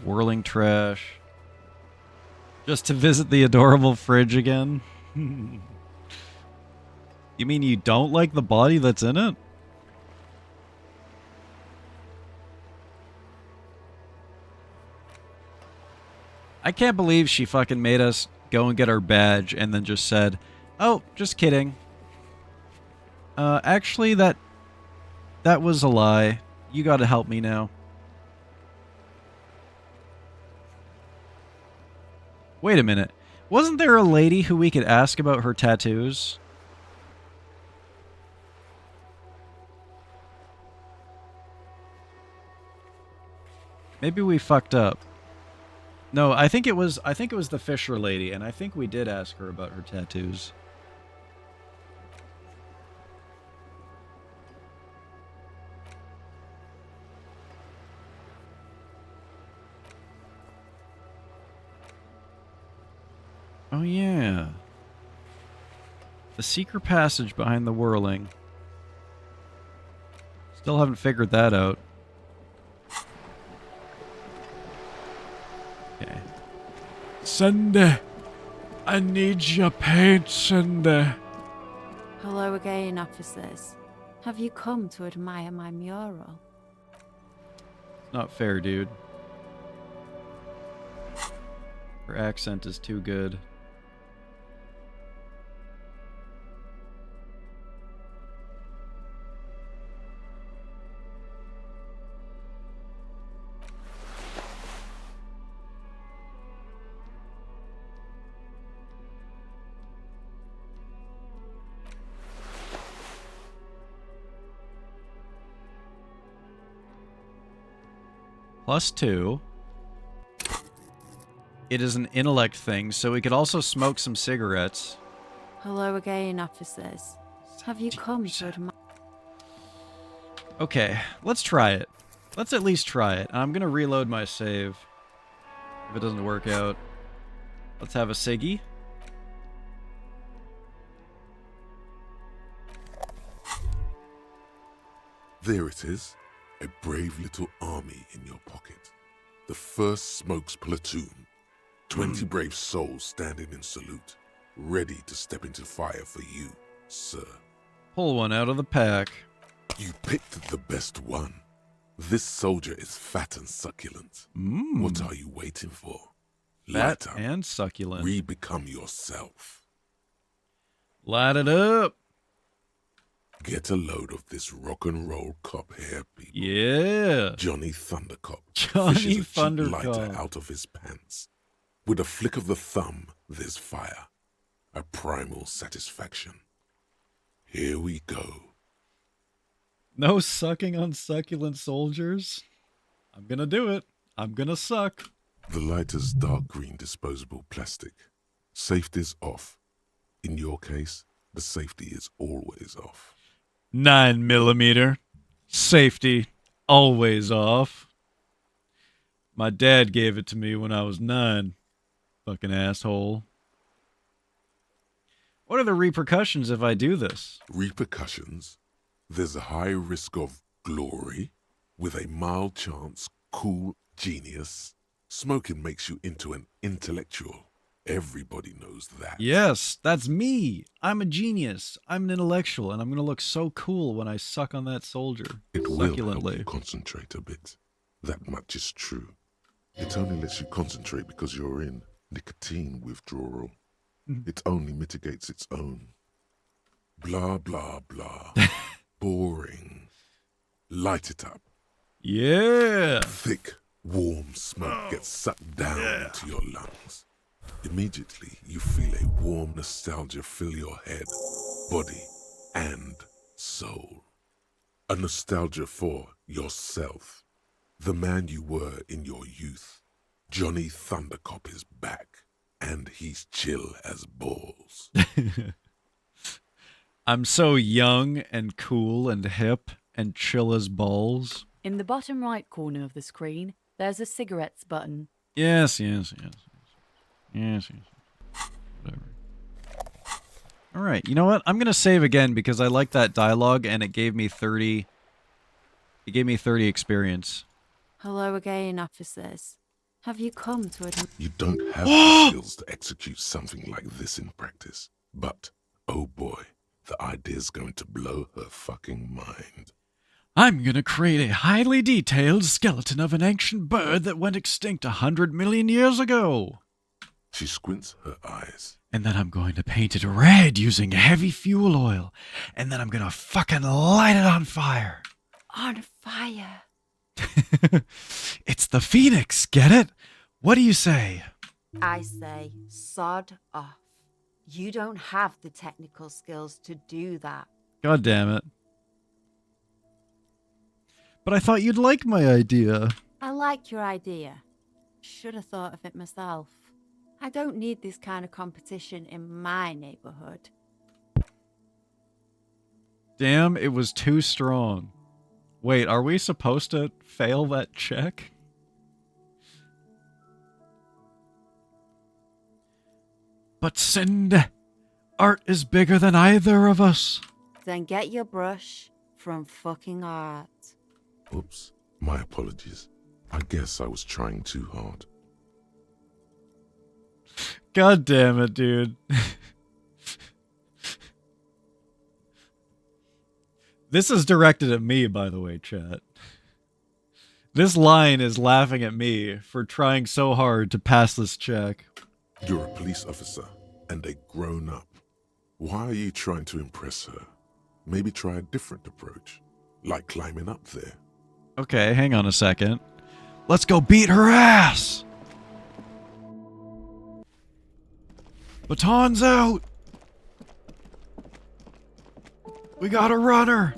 Whirling trash. Just to visit the adorable fridge again? You mean you don't like the body that's in it? I can't believe she fucking made us go and get our badge and then just said, oh, just kidding. Actually, that was a lie. You gotta help me now. Wait a minute. Wasn't there a lady who we could ask about her tattoos? Maybe we fucked up. No, I think it was the Fisher lady, and I think we did ask her about her tattoos. Oh yeah. The secret passage behind the whirling. Still haven't figured that out. Okay. Cindy, I need your paint, Cindy. Hello again, officers. Have you come to admire my mural? Not fair, dude. Her accent is too good. +2. It is an intellect thing, so we could also smoke some cigarettes. Hello again, officers. Have you come to admire... Okay, let's try it. Let's at least try it. I'm gonna reload my save. If it doesn't work out. Let's have a ciggy. There it is. A brave little army in your pocket. The 1st Smokes platoon. 20 brave souls standing in salute. Ready to step into fire for you, sir. Pull one out of the pack. You picked the best one. This soldier is fat and succulent. What are you waiting for? Fat Light up. and succulent. Re-become yourself. Light it up. Get a load of this rock and roll cop here, people. Yeah. Johnny Thundercop Johnny fishes a cheap Thundercop. lighter out of his pants. With a flick of the thumb, there's fire. A primal satisfaction. Here we go. No sucking on succulent soldiers. I'm gonna do it. I'm gonna suck. The lighter's dark green disposable plastic. Safety's off. In your case, the safety is always off. 9mm. Safety. Always off. My dad gave it to me when I was 9. Fucking asshole. What are the repercussions if I do this? Repercussions? There's a high risk of glory, with a mild chance, cool genius. Smoking makes you into an intellectual. Everybody knows that. Yes, that's me. I'm a genius. I'm an intellectual, and I'm gonna look so cool when I suck on that soldier. It will help Succulently. you concentrate a bit. That much is true. It only lets you concentrate because you're in nicotine withdrawal. It only mitigates its own. Blah, blah, blah. Boring. Light it up. Yeah. Thick, warm smoke gets sucked down into your lungs. Immediately, you feel a warm nostalgia fill your head, body, and soul. A nostalgia for yourself. The man you were in your youth. Johnny Thundercop is back, and he's chill as balls. I'm so young and cool and hip and chill as balls. In the bottom right corner of the screen, there's a cigarettes button. Yes. Whatever. Alright, you know what? I'm gonna save again because I like that dialogue and it gave me 30... It gave me 30 experience. Hello again, officers. Have you come to admire... You don't have the skills to execute something like this in practice. But, oh boy, the idea's going to blow her fucking mind. I'm gonna create a highly detailed skeleton of an ancient bird that went extinct 100 million years ago. She squints her eyes. And then I'm going to paint it red using heavy fuel oil. And then I'm gonna fucking light it on fire. On fire. It's the Phoenix, get it? What do you say? I say, sod off. You don't have the technical skills to do that. God damn it. But I thought you'd like my idea. I like your idea. Should have thought of it myself. I don't need this kind of competition in my neighborhood. Damn, it was too strong. Wait, are we supposed to fail that check? But Cindy, art is bigger than either of us. Then get your brush from fucking art. Oops, my apologies. I guess I was trying too hard. God damn it, dude. This is directed at me, by the way, chat. This line is laughing at me for trying so hard to pass this check. You're a police officer and a grown-up. Why are you trying to impress her? Maybe try a different approach, like climbing up there. Okay, hang on a second. Let's go beat her ass! Baton's out! We got a runner!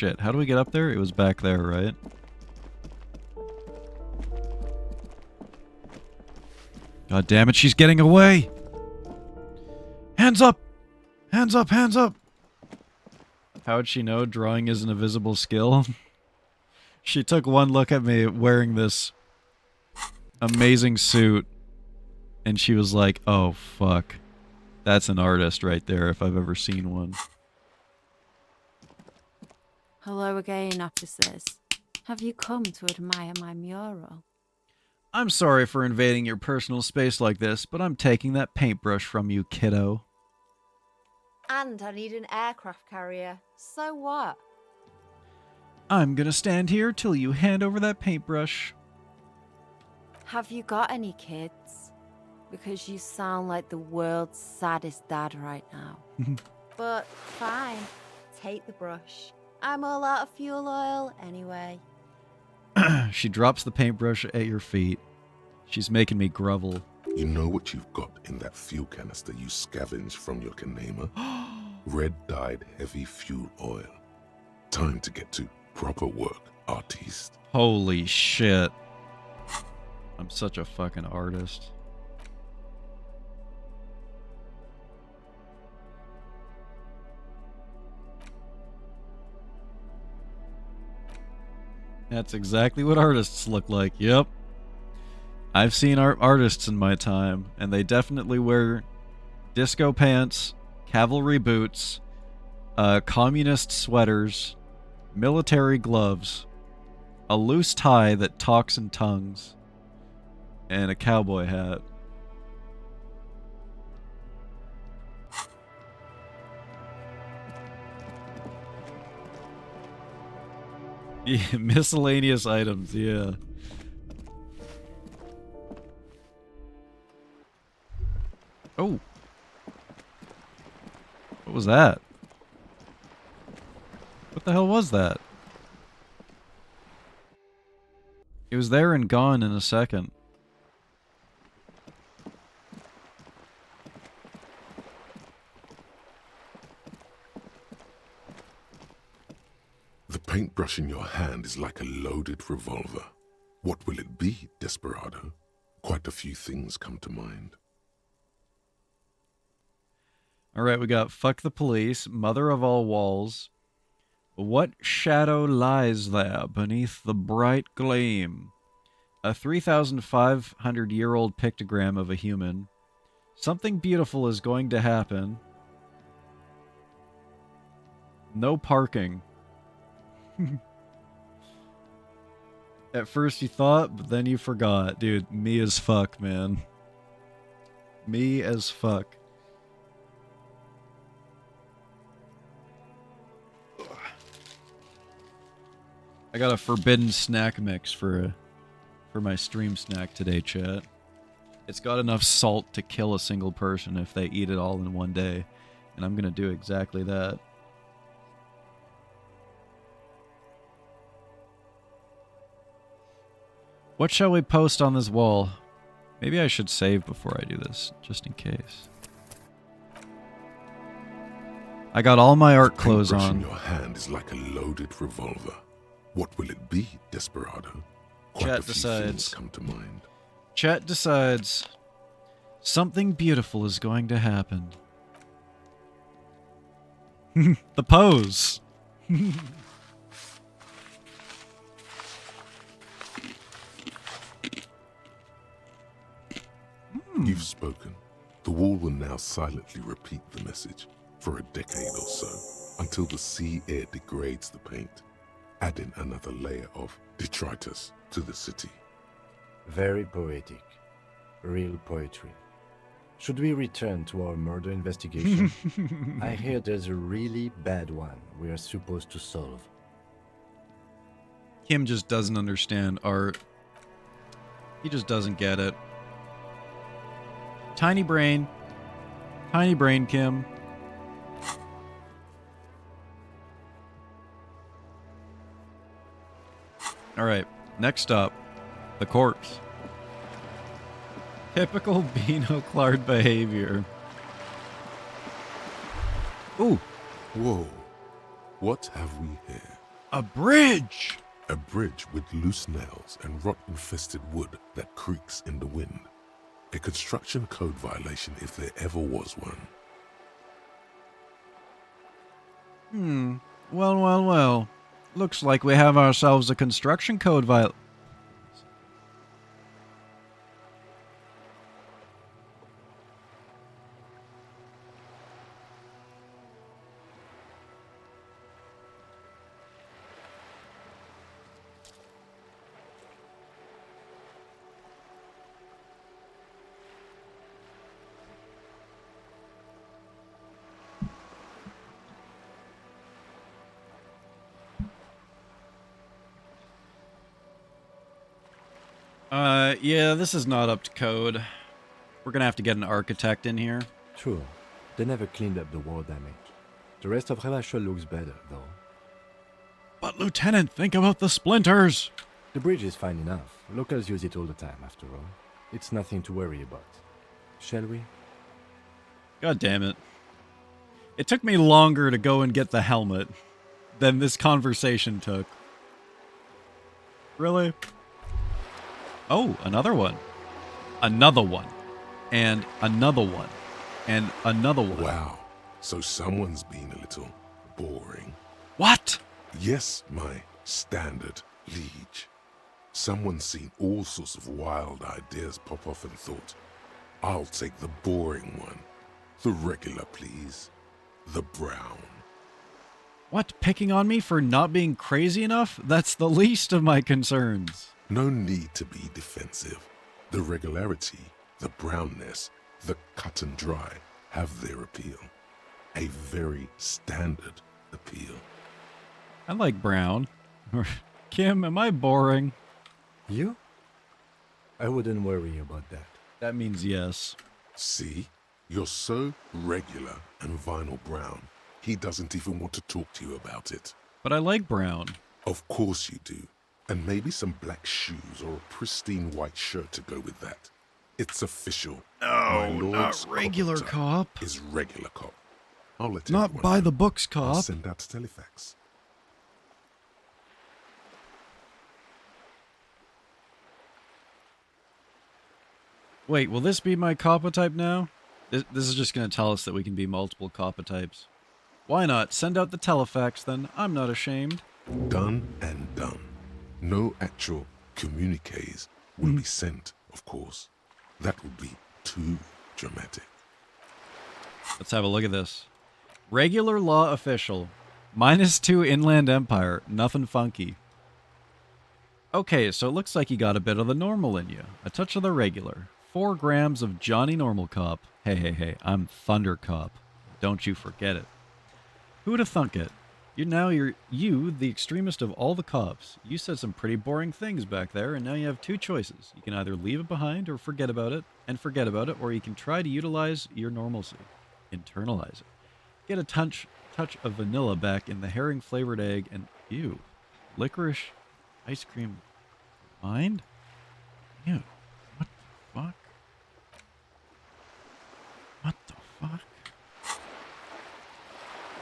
shit. How do we get up there? It was back there, right? God damn it, she's getting away! Hands up! Hands up, hands up! How'd she know drawing isn't a visible skill? She took one look at me wearing this amazing suit, and she was like, oh, fuck. That's an artist right there, if I've ever seen one. Hello again, officers. Have you come to admire my mural? I'm sorry for invading your personal space like this, but I'm taking that paintbrush from you, kiddo. And I need an aircraft carrier. So what? I'm gonna stand here till you hand over that paintbrush. Have you got any kids? Because you sound like the world's saddest dad right now. But fine, take the brush. I'm all out of fuel oil anyway. She drops the paintbrush at your feet. She's making me grovel. You know what you've got in that fuel canister you scavenged from your Kanema? Red-dyed heavy fuel oil. Time to get to proper work, artiste. Holy shit. I'm such a fucking artist. That's exactly what artists look like, yep. I've seen artists in my time, and they definitely wear disco pants, cavalry boots, communist sweaters, military gloves, a loose tie that talks in tongues, and a cowboy hat. Yeah, miscellaneous items, yeah. Oh. What was that? What the hell was that? It was there and gone in a second. The paintbrush in your hand is like a loaded revolver. What will it be, Desperado? Quite a few things come to mind. Alright, we got fuck the police, mother of all walls. What shadow lies there beneath the bright gleam? A 3,500-year-old pictogram of a human. Something beautiful is going to happen. No parking. At first you thought, but then you forgot. Dude, me as fuck, man. Me as fuck. I got a forbidden snack mix for my stream snack today, chat. It's got enough salt to kill a single person if they eat it all in one day. And I'm gonna do exactly that. What shall we post on this wall? Maybe I should save before I do this, just in case. I got all my art clothes The paintbrush on. in your hand is like a loaded revolver. What will it be, Desperado? Quite Chat a few decides. things come to mind. Chat decides. Something beautiful is going to happen. The pose. You've spoken. The wall will now silently repeat the message for a decade or so, until the sea air degrades the paint, adding another layer of detritus to the city. Very poetic. Real poetry. Should we return to our murder investigation? I hear there's a really bad one we are supposed to solve. Kim just doesn't understand art. He just doesn't get it. Tiny brain. Tiny brain, Kim. Alright, next up, the corpse. Typical Beano-Clart behavior. Ooh. Whoa. What have we here? A bridge! A bridge with loose nails and rot-infested wood that creaks in the wind. A construction code violation if there ever was one. Well. Looks like we have ourselves a construction code violation. Yeah, this is not up to code. We're gonna have to get an architect in here. True. They never cleaned up the war damage. The rest of Revachol looks better, though. But Lieutenant, think about the splinters! The bridge is fine enough. Locals use it all the time, after all. It's nothing to worry about. Shall we? God damn it. It took me longer to go and get the helmet than this conversation took. Really? Oh, another one. Another one. And another one. And another one. Wow. So someone's been a little boring. What? Yes, my standard liege. Someone's seen all sorts of wild ideas pop off and thought, I'll take the boring one. The regular, please. The brown. What, picking on me for not being crazy enough? That's the least of my concerns. No need to be defensive. The regularity, the brownness, the cut and dry have their appeal. A very standard appeal. I like brown. Kim, am I boring? You? I wouldn't worry about that. That means yes. See? You're so regular and vinyl brown, he doesn't even want to talk to you about it. But I like brown. Of course you do. And maybe some black shoes or a pristine white shirt to go with that. It's official. No, not regular cop. Is regular cop. I'll let Not by the books, cop. I'll send out telefax. Wait, will this be my copotype now? This is just going to tell us that we can be multiple copotypes. Why not? Send out the telefax then. I'm not ashamed. Done and done. No actual communiques will be sent, of course. That would be too dramatic. Let's have a look at this. Regular law official. -2 Inland Empire. Nothing funky. Okay, so it looks like you got a bit of the normal in you. A touch of the regular. 4 grams of Johnny Normal Cop. Hey, I'm Thunder Cop. Don't you forget it. Who would have thunk it? You're the extremist of all the cops. You said some pretty boring things back there, and now you have 2 choices. You can either leave it behind or forget about it, or you can try to utilize your normalcy. Internalize it. Get a touch of vanilla back in the herring-flavored egg and, ew, licorice ice cream combined? Ew, what the fuck? What the fuck?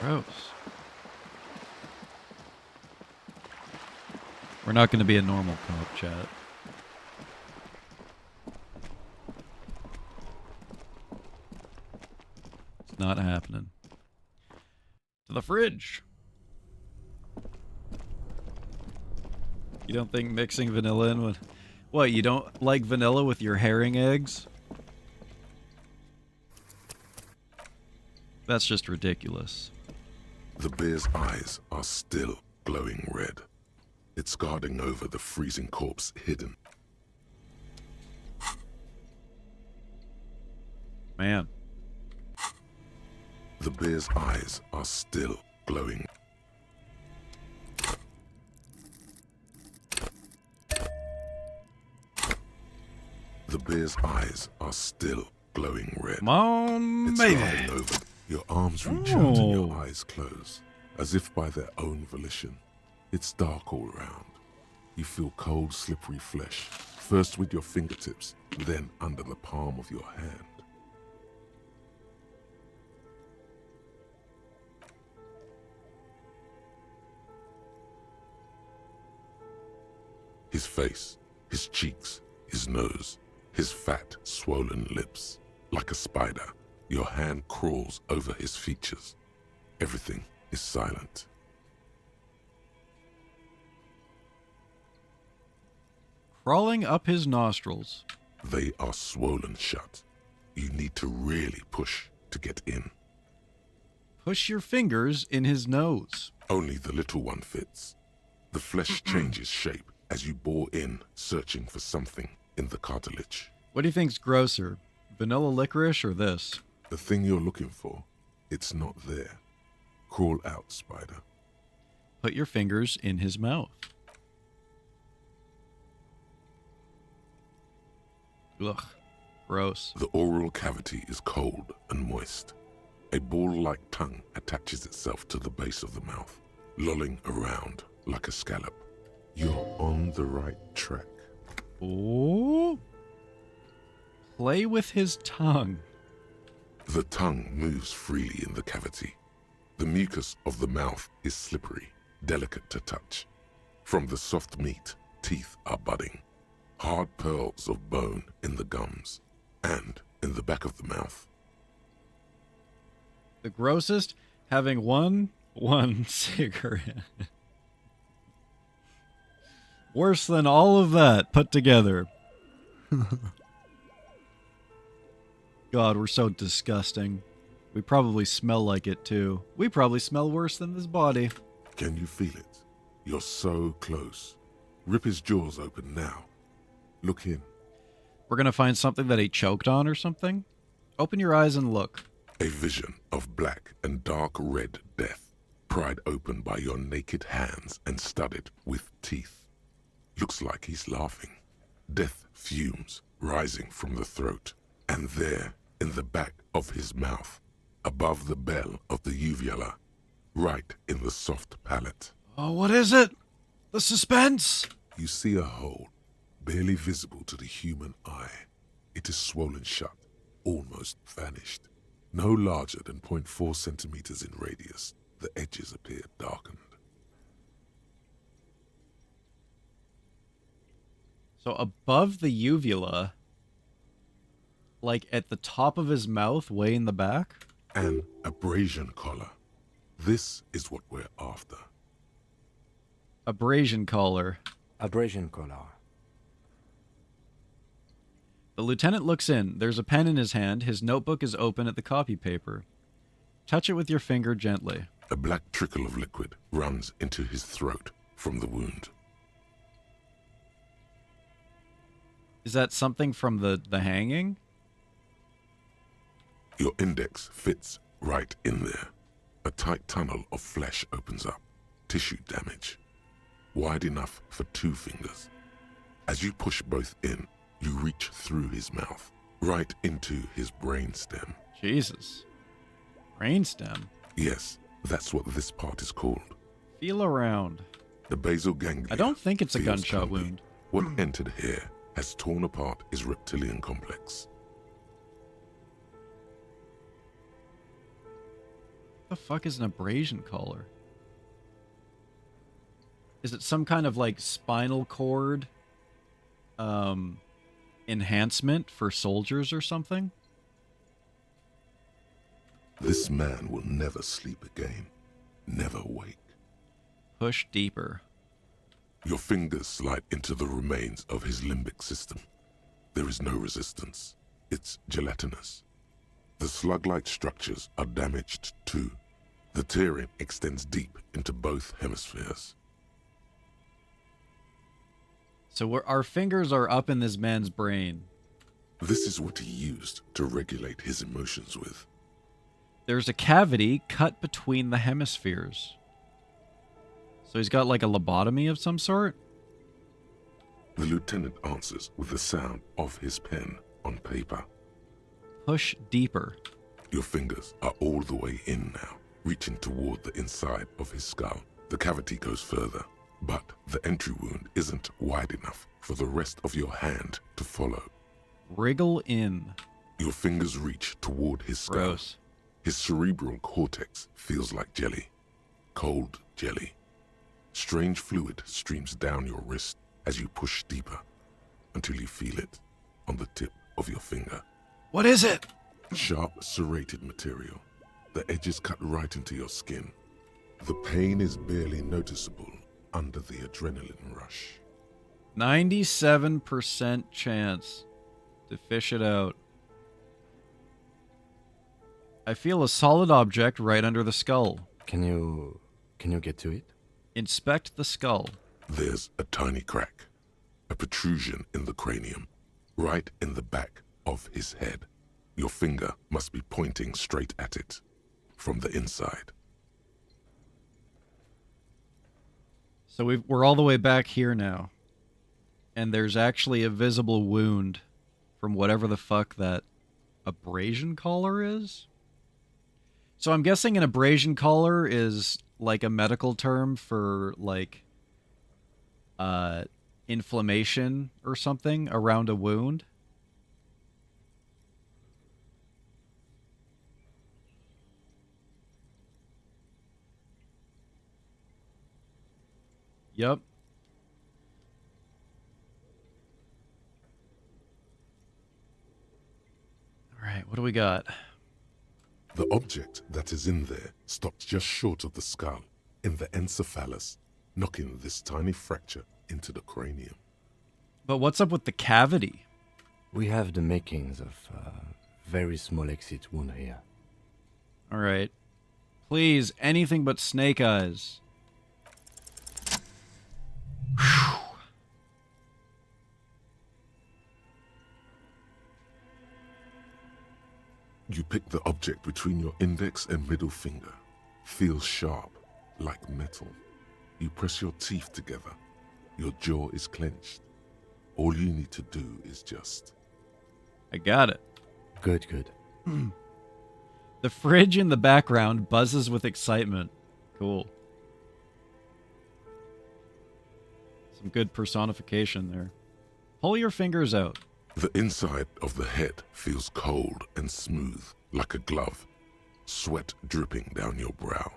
Gross. We're not going to be a normal cop, chat. It's not happening. To the fridge. You don't think mixing vanilla in with... What, you don't like vanilla with your herring eggs? That's just ridiculous. The bear's eyes are still glowing red. It's guarding over the freezing corpse hidden. Man. The bear's eyes are still glowing. The bear's eyes are still glowing red. Come on, it's baby. guarding over. Your arms reach out and your eyes close, as if by their own volition. It's dark all around. You feel cold, slippery flesh, first with your fingertips, then under the palm of your hand. His face, his cheeks, his nose, his fat, swollen lips. Like a spider, your hand crawls over his features. Everything is silent. Crawling up his nostrils. They are swollen shut. You need to really push to get in. Push your fingers in his nose. Only the little one fits. The flesh changes shape as you bore in, searching for something in the cartilage. What do you think's grosser, vanilla licorice or this? The thing you're looking for, it's not there. Crawl out, spider. Put your fingers in his mouth. Ugh, gross. The oral cavity is cold and moist. A ball-like tongue attaches itself to the base of the mouth, lolling around like a scallop. You're on the right track. Oh. Play with his tongue. The tongue moves freely in the cavity. The mucus of the mouth is slippery, delicate to touch. From the soft meat, teeth are budding. Hard pearls of bone in the gums and in the back of the mouth. The grossest, having one cigarette. Worse than all of that put together. God, we're so disgusting. We probably smell like it too. We probably smell worse than this body. Can you feel it? You're so close. Rip his jaws open now. Look in. We're gonna find something that he choked on or something? Open your eyes and look. A vision of black and dark red death, pried open by your naked hands and studded with teeth. Looks like he's laughing. Death fumes rising from the throat, and there, in the back of his mouth, above the bell of the uvula, right in the soft palate. Oh, what is it? The suspense! You see a hole, barely visible to the human eye. It is swollen shut, almost vanished. No larger than 0.4 centimeters in radius, the edges appear darkened. So above the uvula, like at the top of his mouth, way in the back? An abrasion collar. This is what we're after. Abrasion collar. Abrasion collar. The lieutenant looks in. There's a pen in his hand. His notebook is open at the copy paper. Touch it with your finger gently. A black trickle of liquid runs into his throat from the wound. Is that something from the hanging? Your index fits right in there. A tight tunnel of flesh opens up. Tissue damage. Wide enough for 2 fingers. As you push both in, you reach through his mouth, right into his brainstem. Jesus. Brainstem? Yes, that's what this part is called. Feel around. The basal ganglia. I don't think it's a feels gunshot clumpy. wound. What entered here has torn apart his reptilian complex. What the fuck is an abrasion collar? Is it some kind of like spinal cord enhancement for soldiers or something? This man will never sleep again. Never wake. Push deeper. Your fingers slide into the remains of his limbic system. There is no resistance. It's gelatinous. The slug-like structures are damaged too. The tearing extends deep into both hemispheres. So our fingers are up in this man's brain. This is what he used to regulate his emotions with. There's a cavity cut between the hemispheres. So he's got like a lobotomy of some sort? The lieutenant answers with the sound of his pen on paper. Push deeper. Your fingers are all the way in now, reaching toward the inside of his skull. The cavity goes further, but the entry wound isn't wide enough for the rest of your hand to follow. Wriggle in. Your fingers reach toward his skull. Gross. His cerebral cortex feels like jelly. Cold jelly. Strange fluid streams down your wrist. as you push deeper until you feel it on the tip of your finger. What is it? Sharp, serrated material. The edges cut right into your skin. The pain is barely noticeable under the adrenaline rush. 97% chance to fish it out. I feel a solid object right under the skull. Can you get to it? Inspect the skull. There's a tiny crack, a protrusion in the cranium, right in the back of his head. Your finger must be pointing straight at it from the inside. So we're all the way back here now. And there's actually a visible wound from whatever the fuck that abrasion collar is? So I'm guessing an abrasion collar is like a medical term for like inflammation or something around a wound. Yep. All right, what do we got? The object that is in there stops just short of the skull, in the encephalus, knocking this tiny fracture into the cranium. But what's up with the cavity? We have the makings of a very small exit wound here. All right. Please, anything but snake eyes. Whew. You pick the object between your index and middle finger. Feels sharp, like metal. You press your teeth together. Your jaw is clenched. All you need to do is just... I got it. Good, good. The fridge in the background buzzes with excitement. Cool. Some good personification there. Pull your fingers out. The inside of the head feels cold and smooth, like a glove. Sweat dripping down your brow.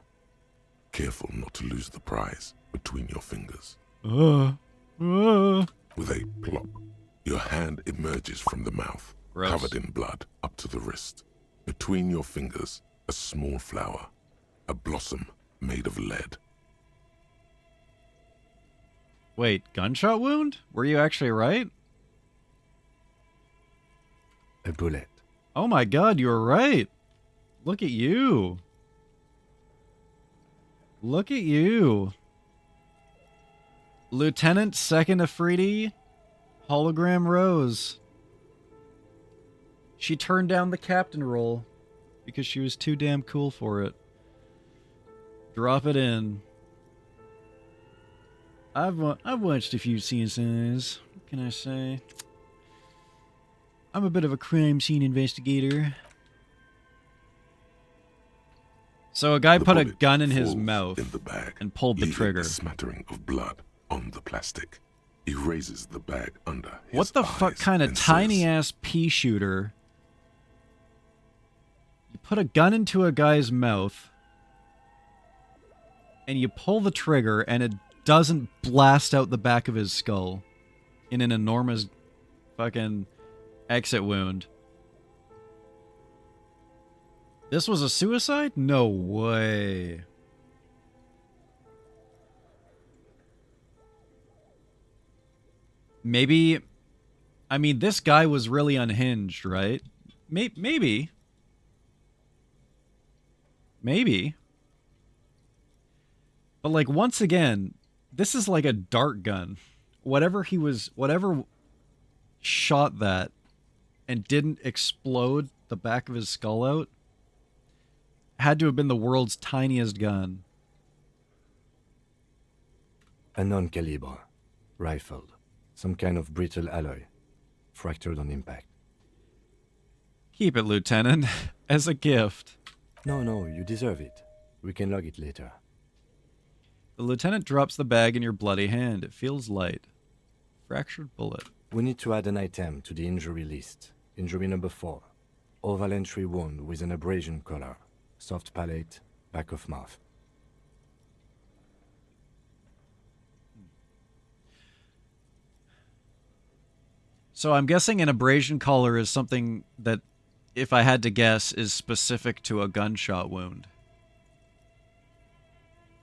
Careful not to lose the prize between your fingers. With a plop, your hand emerges from the mouth, Gross. covered in blood up to the wrist. Between your fingers, a small flower, a blossom made of lead. Wait, gunshot wound? Were you actually right? A bullet. Oh my god, you were right. Look at you. Look at you. Lieutenant Second Afridi, Hologram Rose. She turned down the captain role because she was too damn cool for it. Drop it in. I've watched a few CSIs. What can I say? I'm a bit of a crime scene investigator. So a guy put a gun in his mouth in the bag, and pulled the trigger. A smattering of blood on the plastic. He raises the bag under his What the fuck kind of tiny ass pea shooter? You put a gun into a guy's mouth and you pull the trigger and it doesn't blast out the back of his skull in an enormous fucking exit wound. This was a suicide? No way. Maybe, I mean, this guy was really unhinged, right? Maybe. But like, once again, this is like a dart gun. Whatever shot that and didn't explode the back of his skull out had to have been the world's tiniest gun. A non-caliber. Rifled. Some kind of brittle alloy. Fractured on impact. Keep it, Lieutenant. As a gift. No, you deserve it. We can log it later. The lieutenant drops the bag in your bloody hand. It feels light. Fractured bullet. We need to add an item to the injury list. Injury number 4. Oval entry wound with an abrasion collar. Soft palate, back of mouth. So I'm guessing an abrasion color is something that, if I had to guess, is specific to a gunshot wound.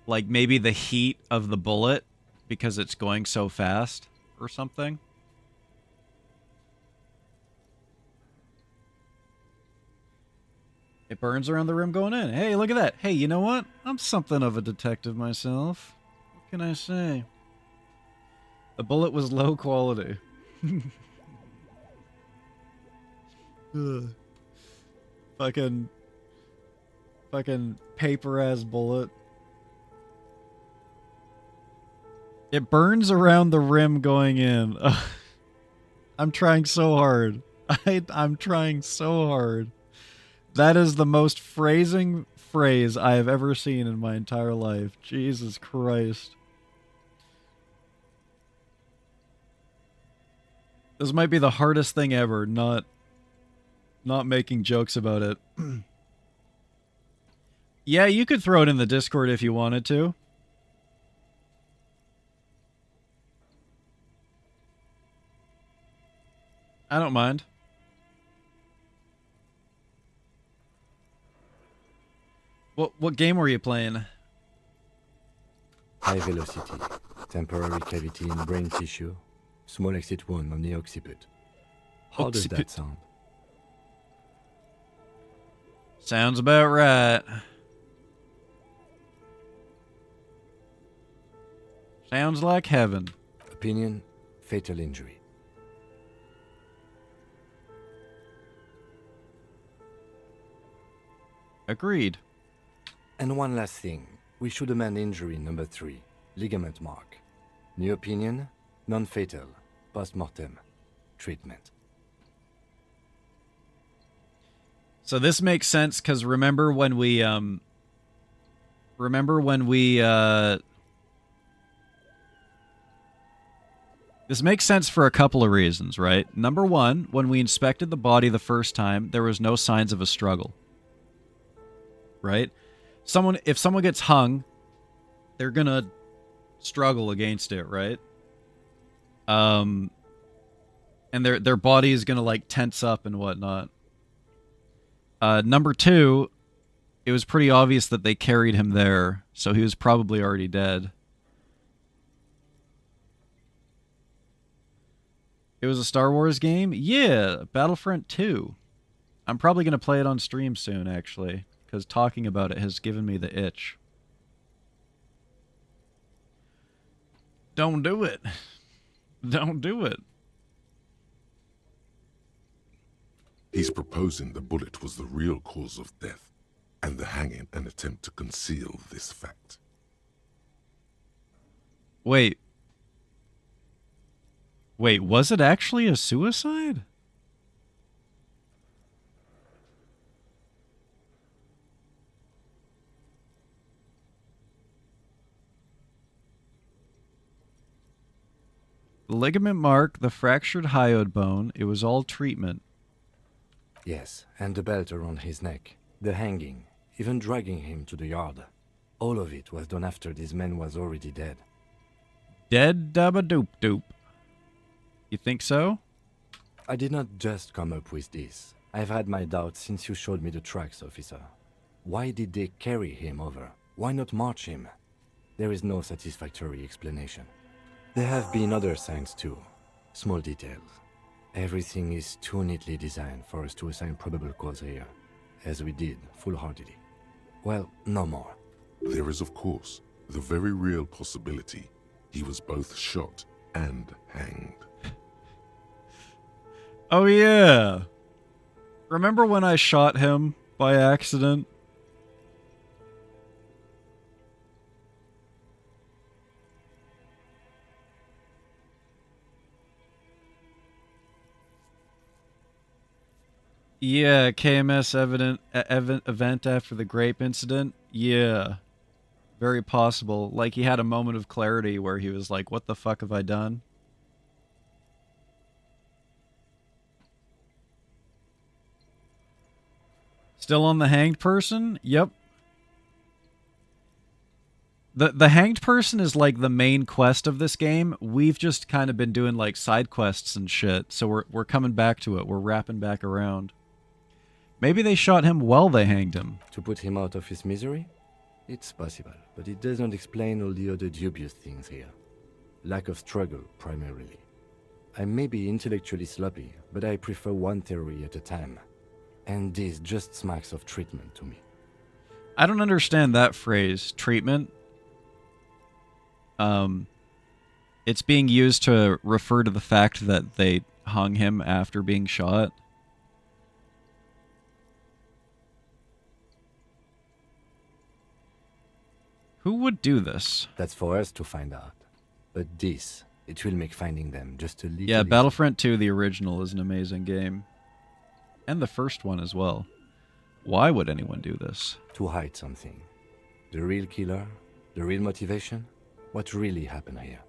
Like maybe the heat of the bullet because it's going so fast or something. It burns around the rim going in. Hey, look at that. Hey, you know what? I'm something of a detective myself. What can I say? The bullet was low quality. Ugh. Fucking paper ass bullet. It burns around the rim going in. I'm trying so hard. I'm trying so hard. That is the most phrasing phrase I have ever seen in my entire life. Jesus Christ. This might be the hardest thing ever, not making jokes about it. Yeah, you could throw it in the Discord if you wanted to. I don't mind. What game were you playing? High velocity, temporary cavity in brain tissue, small exit wound on the occiput. How does that sound? Sounds about right. Sounds like heaven. Opinion, fatal injury. Agreed. And one last thing. We should amend injury number 3, ligament mark. New opinion, non-fatal, post-mortem, treatment. So this makes sense because remember when we this makes sense for a couple of reasons, right? Number one, when we inspected the body the first time, there was no signs of a struggle. Right? If someone gets hung, they're gonna struggle against it, right? And their body is gonna like tense up and whatnot. Number two, it was pretty obvious that they carried him there, so he was probably already dead. It was a Star Wars game? Yeah, Battlefront 2. I'm probably going to play it on stream soon, actually, because talking about it has given me the itch. Don't do it. Don't do it. He's proposing the bullet was the real cause of death, and the hanging an attempt to conceal this fact. Wait, was it actually a suicide? The ligament mark, the fractured hyoid bone, it was all treatment. Yes, and the belt around his neck, the hanging, even dragging him to the yard. All of it was done after this man was already dead. Dead dabba doop doop. You think so? I did not just come up with this. I've had my doubts since you showed me the tracks, officer. Why did they carry him over? Why not march him? There is no satisfactory explanation. There have been other signs too. Small details. Everything is too neatly designed for us to assign probable cause here, as we did, full-heartedly. Well, no more. There is, of course, the very real possibility he was both shot and hanged. Oh yeah. Remember when I shot him by accident? Yeah, KMS event after the grape incident. Yeah. Very possible. Like he had a moment of clarity where he was like, what the fuck have I done? Still on the hanged person? Yep. The hanged person is like the main quest of this game. We've just kind of been doing like side quests and shit, so we're coming back to it. We're wrapping back around. Maybe they shot him while they hanged him. To put him out of his misery? It's possible, but it doesn't explain all the other dubious things here. Lack of struggle, primarily. I may be intellectually sloppy, but I prefer one theory at a time. And this just smacks of treatment to me. I don't understand that phrase, treatment. It's being used to refer to the fact that they hung him after being shot. Who would do this? That's for us to find out. But this, it will make finding them just a little Yeah, easier. Battlefront 2, the original, is an amazing game. And the first one as well. Why would anyone do this? To hide something. The real killer? The real motivation? What really happened here?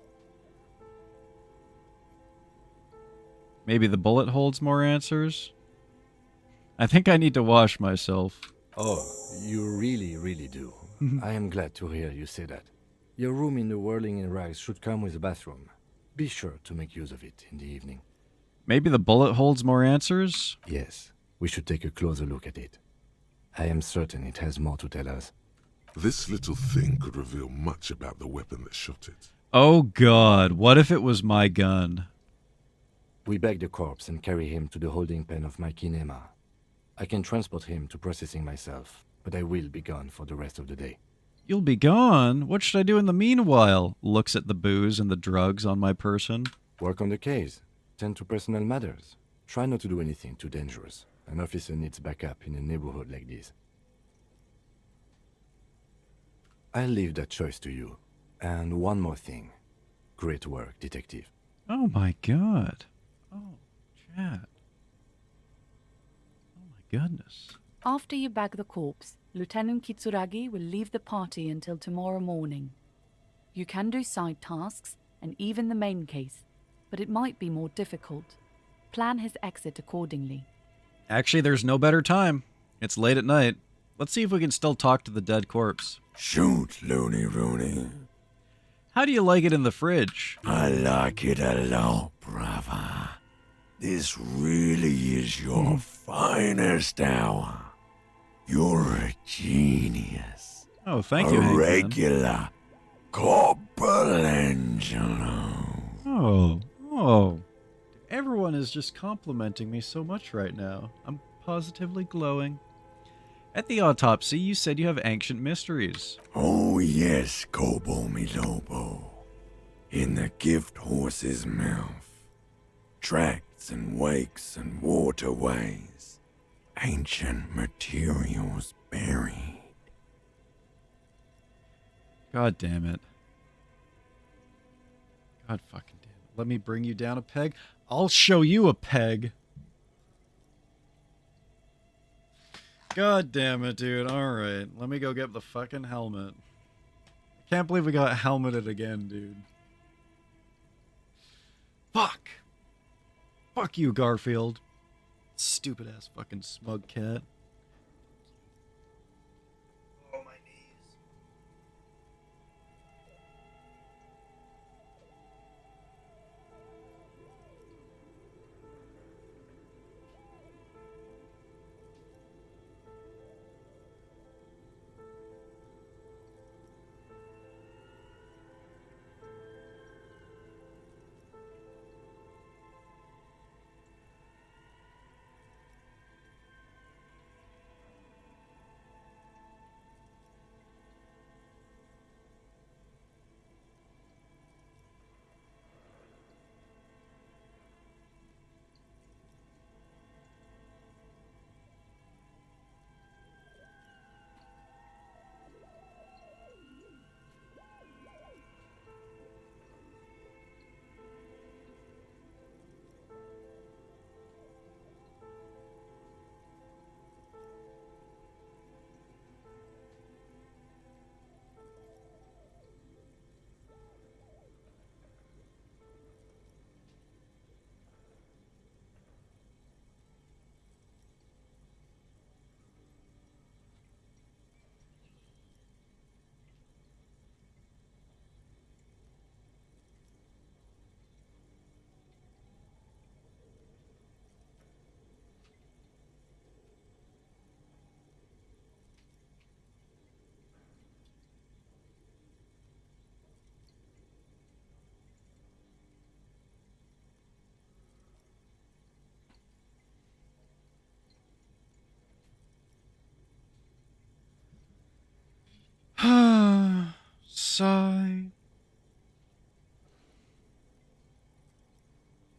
Maybe the bullet holds more answers? I think I need to wash myself. Oh, you really, really do. I am glad to hear you say that. Your room in the Whirling in Rags should come with a bathroom. Be sure to make use of it in the evening. Maybe the bullet holds more answers? Yes, we should take a closer look at it. I am certain it has more to tell us. This little thing could reveal much about the weapon that shot it. Oh god, what if it was my gun? We bag the corpse and carry him to the holding pen of my kinema. I can transport him to processing myself, but I will be gone for the rest of the day. You'll be gone? What should I do in the meanwhile? Looks at the booze and the drugs on my person. Work on the case. Tend to personal matters. Try not to do anything too dangerous. An officer needs backup in a neighborhood like this. I'll leave that choice to you. And one more thing. Great work, detective. Oh my god. Oh, chat. Oh my goodness. After you bag the corpse, Lieutenant Kitsuragi will leave the party until tomorrow morning. You can do side tasks and even the main case, but it might be more difficult. Plan his exit accordingly. Actually, there's no better time. It's late at night. Let's see if we can still talk to the dead corpse. Shoot, Looney Rooney. How do you like it in the fridge? I like it a lot, brother. This really is your finest hour. You're a genius. Oh, thank you, A Hank. regular Corporal Angelo. Oh. Everyone is just complimenting me so much right now. I'm positively glowing. At the autopsy, you said you have ancient mysteries. Oh yes, Kobo mi Lobo. In the gift horse's mouth. Tracts and wakes and waterways. Ancient materials buried. God damn it. God fucking damn it. Let me bring you down a peg. I'll show you a peg. God damn it, dude. Alright. Let me go get the fucking helmet. I can't believe we got helmeted again, dude. Fuck. Fuck you, Garfield. Stupid ass fucking smug cat. Oh, my knees.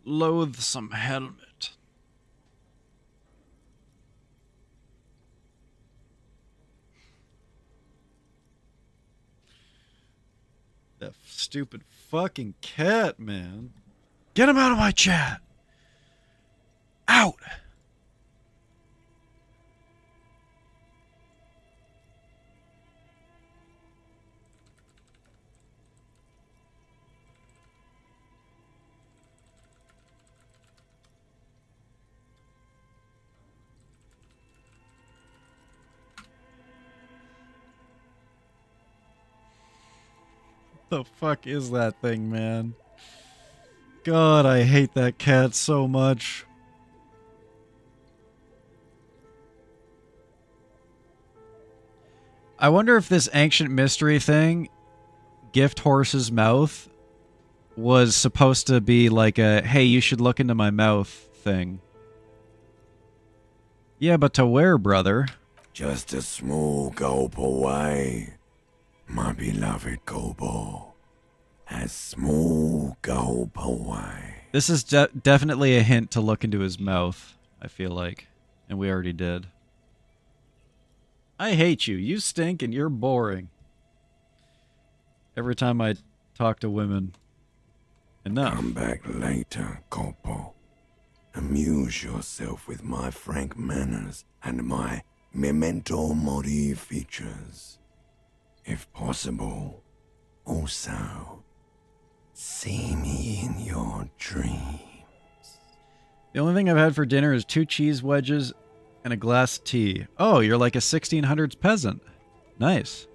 loathsome helmet. That stupid fucking cat, man. Get him out of my chat. Out. The fuck is that thing, man? God, I hate that cat so much. I wonder if this ancient mystery thing, Gift Horse's mouth, was supposed to be like a, hey, you should look into my mouth thing. Yeah, but to where, brother? Just a small gulp away, my beloved Kobo. A small gulp away. This is definitely a hint to look into his mouth, I feel like. And we already did. I hate you. You stink and you're boring. Every time I talk to women. Enough. Come back later, Kobo. Amuse yourself with my frank manners and my memento mori features. If possible, also, see me in your dreams. The only thing I've had for dinner is 2 cheese wedges and a glass of tea. Oh, you're like a 1600s peasant. Nice.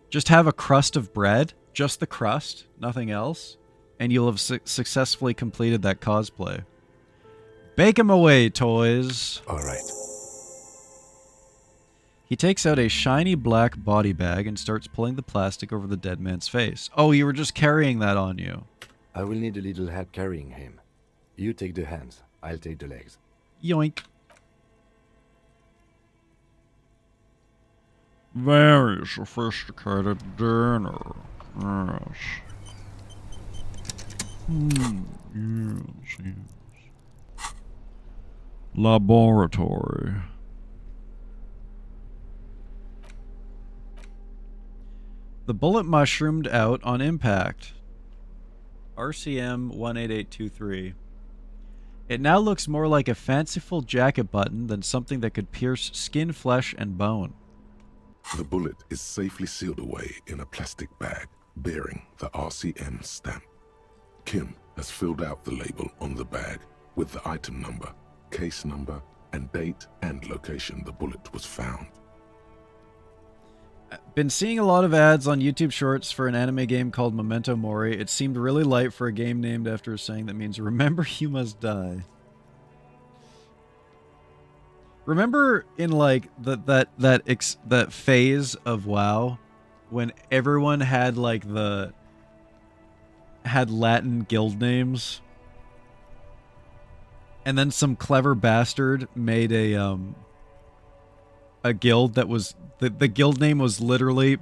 Just have a crust of bread, just the crust, nothing else, and you'll have successfully completed that cosplay. Bake 'em away, toys. All right. He takes out a shiny black body bag and starts pulling the plastic over the dead man's face. Oh, you were just carrying that on you. I will need a little help carrying him. You take the hands, I'll take the legs. Yoink. Very sophisticated dinner. Yes. Yes. Laboratory. The bullet mushroomed out on impact. RCM 18823. It now looks more like a fanciful jacket button than something that could pierce skin, flesh, and bone. The bullet is safely sealed away in a plastic bag bearing the RCM stamp. Kim has filled out the label on the bag with the item number, case number, and date and location the bullet was found. Been seeing a lot of ads on YouTube Shorts for an anime game called Memento Mori. It seemed really light for a game named after a saying that means remember you must die. Remember in like that phase of WoW when everyone had like had Latin guild names, and then some clever bastard made a guild that was the guild name was literally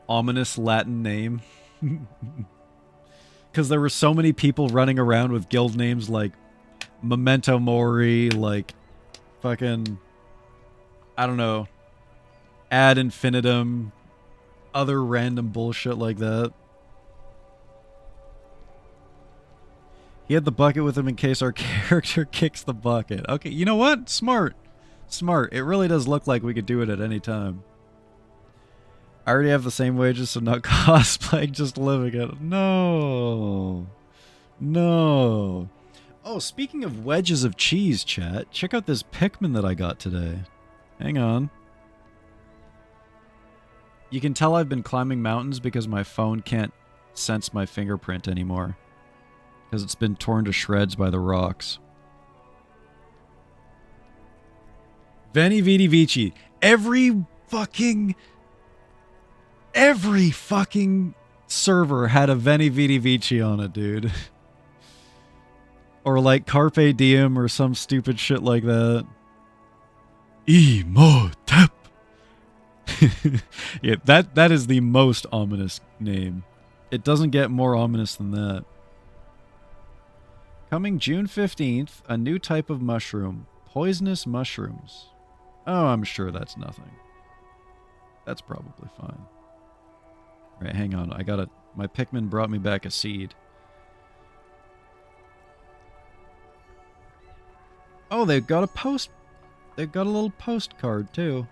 ominous Latin name. Because there were so many people running around with guild names like Memento Mori, like fucking, I don't know, Ad Infinitum, other random bullshit like that. He had the bucket with him in case our character kicks the bucket. Okay, you know what? Smart. Smart. It really does look like we could do it at any time. I already have the same wages, so not cosplaying, just living it. No. No. Oh, speaking of wedges of cheese, chat, check out this Pikmin that I got today. Hang on. You can tell I've been climbing mountains because my phone can't sense my fingerprint anymore. Because it's been torn to shreds by the rocks. Veni Vidi Vici. Every fucking server had a Veni Vidi Vici on it, dude. Or like Carpe Diem or some stupid shit like that. Imhotep. Yeah, that is the most ominous name. It doesn't get more ominous than that. Coming June 15th, a new type of mushroom. Poisonous mushrooms. Oh, I'm sure that's nothing. That's probably fine. Alright, hang on. My Pikmin brought me back a seed. Oh, they've got a little postcard, too.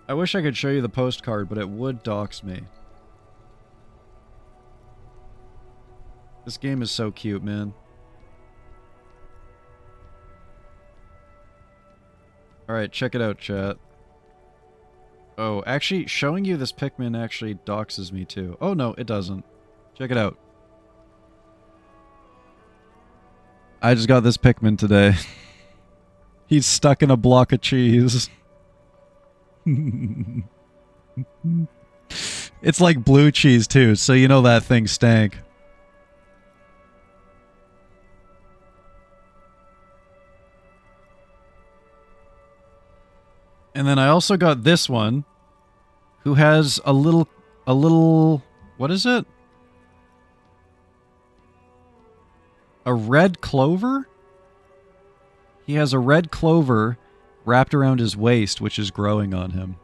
I wish I could show you the postcard, but it would dox me. This game is so cute, man. Alright, check it out, chat. Oh, actually, showing you this Pikmin actually doxes me, too. Oh, no, it doesn't. Check it out. I just got this Pikmin today. He's stuck in a block of cheese. It's like blue cheese, too, so you know that thing stank. And then I also got this one, who has a little, what is it? A red clover? He has a red clover wrapped around his waist, which is growing on him.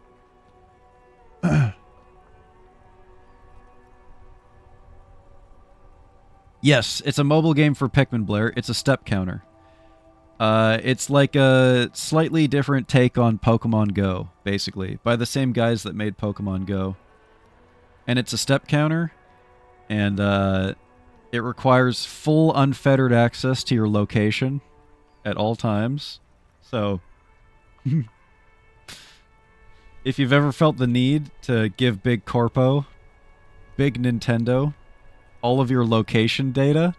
Yes, it's a mobile game for Pikmin, Blair. It's a step counter. It's like a slightly different take on Pokemon Go, basically, by the same guys that made Pokemon Go. And it's a step counter, and it requires full unfettered access to your location at all times. So, if you've ever felt the need to give Big Corpo, Big Nintendo, all of your location data,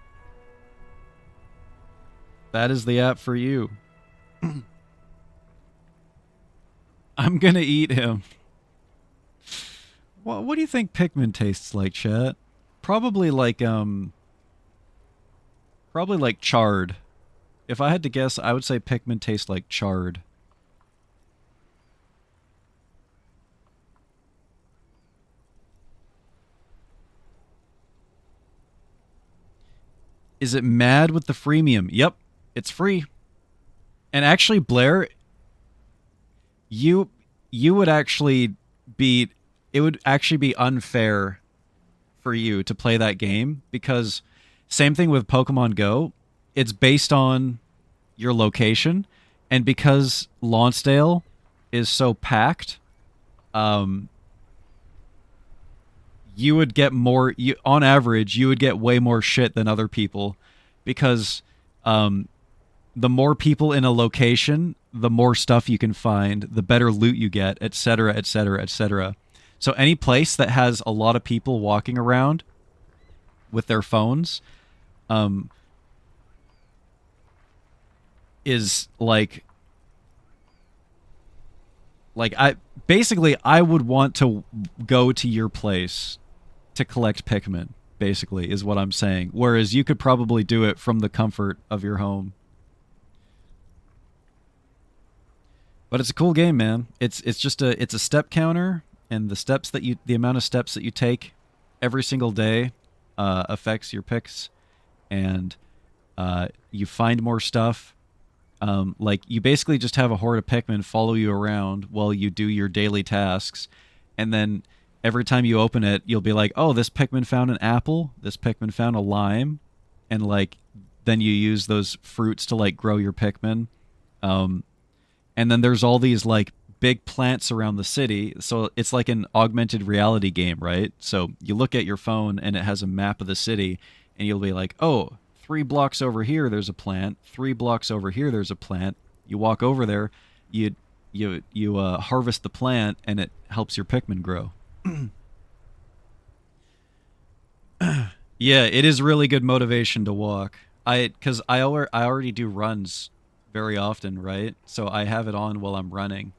that is the app for you. I'm gonna eat him. What do you think Pikmin tastes like, chat? Probably like chard. If I had to guess, I would say Pikmin tastes like chard. Is it mad with the freemium? Yep, it's free. And actually, Blair, you would actually be... It would actually be unfair for you to play that game, because same thing with Pokemon Go, it's based on your location, and because Lonsdale is so packed, you would get more, on average, you would get way more shit than other people, because the more people in a location, the more stuff you can find, the better loot you get, etc., etc., etc. So any place that has a lot of people walking around with their phones is like I would want to go to your place to collect Pikmin, basically, is what I'm saying. Whereas you could probably do it from the comfort of your home. But it's a cool game, man. It's a step counter, and the amount of steps that you take every single day affects your picks, and you find more stuff. Like, you basically just have a horde of Pikmin follow you around while you do your daily tasks, and then every time you open it, you'll be like, oh, this Pikmin found an apple, this Pikmin found a lime, and, like, then you use those fruits to, like, grow your Pikmin. And then there's all these, like, big plants around the city, so it's like an augmented reality game, right? So you look at your phone, and it has a map of the city, and you'll be like, oh, 3 blocks over here, there's a plant. 3 blocks over here, there's a plant. You walk over there, you harvest the plant, and it helps your Pikmin grow. Yeah, it is really good motivation to walk. Because I already do runs very often, right? So I have it on while I'm running.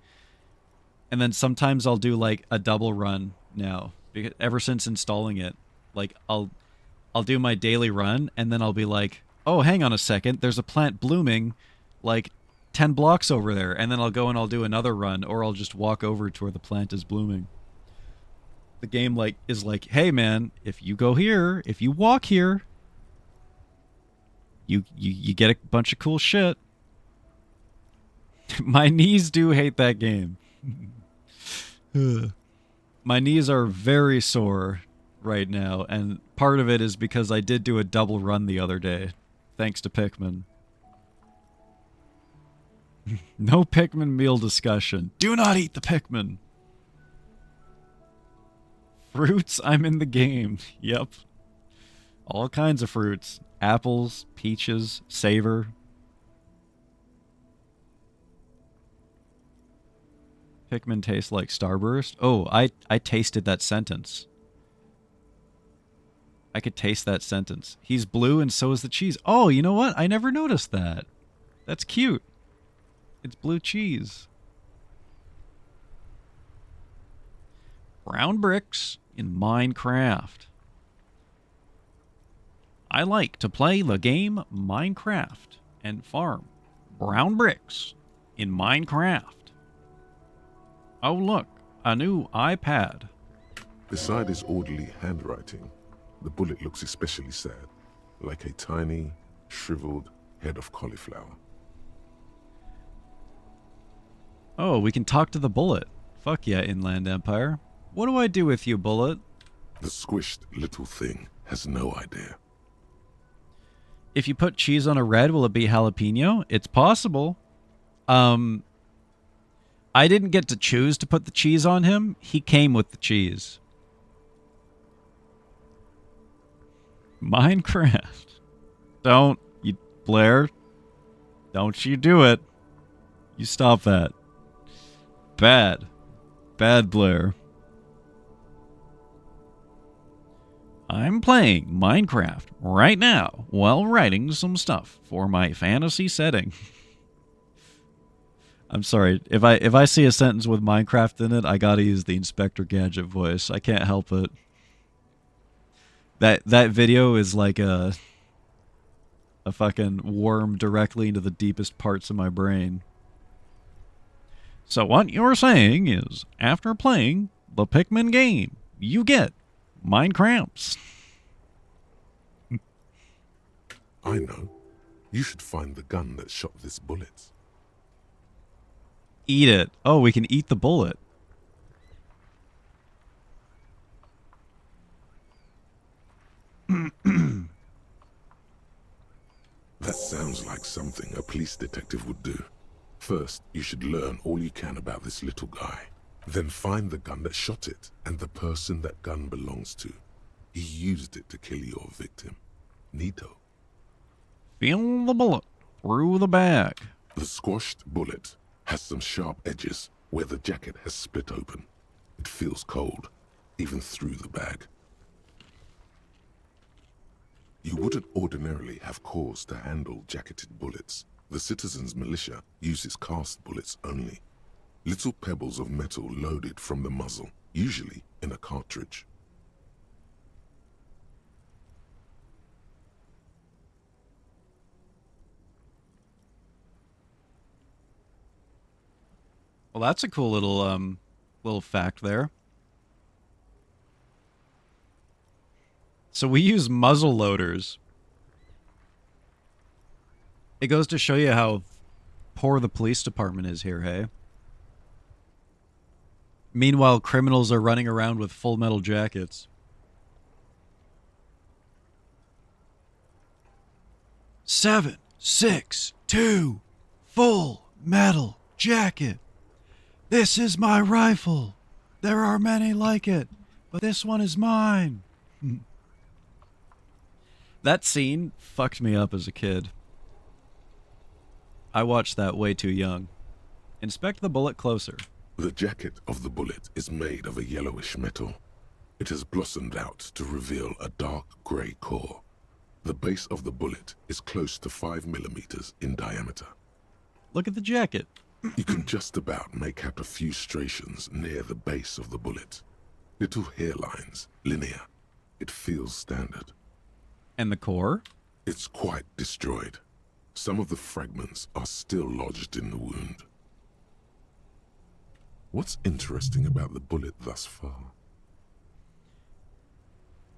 And then sometimes I'll do, like, a double run now. Because ever since installing it, like, I'll do my daily run, and then I'll be like, oh, hang on a second, there's a plant blooming, like, 10 blocks over there. And then I'll go and I'll do another run, or I'll just walk over to where the plant is blooming. The game, like, is like, hey, man, if you go here, if you walk here, You get a bunch of cool shit. My knees do hate that game. My knees are very sore right now, and part of it is because I did do a double run the other day, thanks to Pikmin. No Pikmin meal discussion. Do not eat the Pikmin. Fruits, I'm in the game. Yep. All kinds of fruits. Apples, peaches, savor. Pikmin taste like Starburst. Oh, I tasted that sentence. I could taste that sentence. He's blue and so is the cheese. Oh, you know what? I never noticed that. That's cute. It's blue cheese. Brown bricks in Minecraft. I like to play the game Minecraft and farm brown bricks in Minecraft. Oh look, a new iPad. Beside his orderly handwriting, the bullet looks especially sad, like a tiny, shriveled head of cauliflower. Oh, we can talk to the bullet. Fuck yeah, Inland Empire. What do I do with you, bullet? The squished little thing has no idea. If you put cheese on a red, will it be jalapeno? It's possible. I didn't get to choose to put the cheese on him. He came with the cheese. Minecraft. Don't, you, Blair. Don't you do it. You stop that. Bad. Bad, Blair. I'm playing Minecraft right now while writing some stuff for my fantasy setting. I'm sorry. If I see a sentence with Minecraft in it, I gotta use the Inspector Gadget voice. I can't help it. That video is like a fucking worm directly into the deepest parts of my brain. So what you're saying is, after playing the Pikmin game, you get Minecrafts. I know. You should find the gun that shot this bullet. Eat it. Oh, we can eat the bullet. That sounds like something a police detective would do. First, you should learn all you can about this little guy. Then find the gun that shot it and the person that gun belongs to. He used it to kill your victim. Neato. Feel the bullet through the bag. The squashed bullet has some sharp edges where the jacket has split open. It feels cold, even through the bag. You wouldn't ordinarily have cause to handle jacketed bullets. The citizens' militia uses cast bullets only. Little pebbles of metal loaded from the muzzle, usually in a cartridge. Well, that's a cool little fact there. So we use muzzle loaders. It goes to show you how poor the police department is here, hey? Meanwhile, criminals are running around with full metal jackets. Seven, 6, 2, full metal jacket. This is my rifle. There are many like it, but this one is mine. That scene fucked me up as a kid. I watched that way too young. Inspect the bullet closer. The jacket of the bullet is made of a yellowish metal. It has blossomed out to reveal a dark grey core. The base of the bullet is close to 5 millimeters in diameter. Look at the jacket. You can just about make out a few striations near the base of the bullet. Little hairlines, linear. It feels standard. And the core? It's quite destroyed. Some of the fragments are still lodged in the wound. What's interesting about the bullet thus far?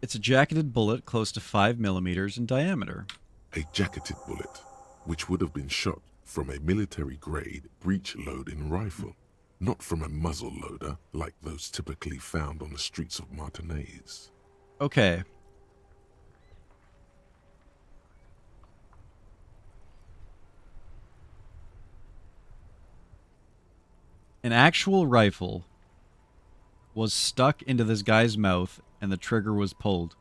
It's a jacketed bullet close to 5 millimeters in diameter. a jacketed bullet, which would have been shot from a military-grade breech-loading rifle, not from a muzzle loader like those typically found on the streets of Martinez. Okay. An actual rifle was stuck into this guy's mouth and the trigger was pulled.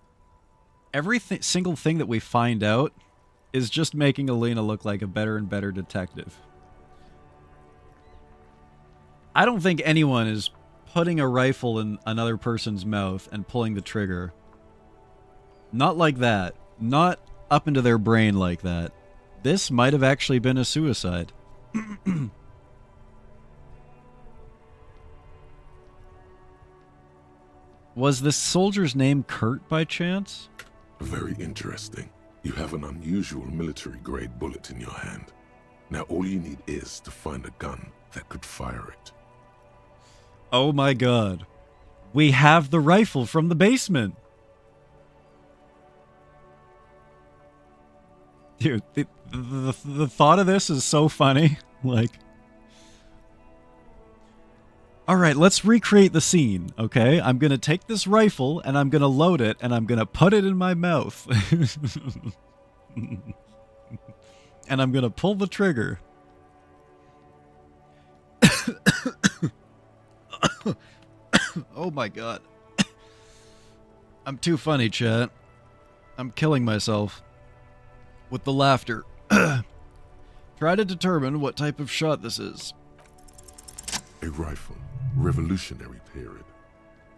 Every single thing that we find out is just making Alina look like a better and better detective. I don't think anyone is putting a rifle in another person's mouth and pulling the trigger. Not like that. Not up into their brain like that. This might have actually been a suicide. Was this soldier's name Kurt by chance? Very interesting. You have an unusual military-grade bullet in your hand. Now all you need is to find a gun that could fire it. Oh my god. We have the rifle from the basement. Dude, the thought of this is so funny. Like... Alright, let's recreate the scene, okay? I'm gonna take this rifle, and I'm gonna load it, and I'm gonna put it in my mouth. And I'm gonna pull the trigger. Oh my god. I'm too funny, chat. I'm killing myself. With the laughter. Try to determine what type of shot this is. A rifle. Revolutionary period.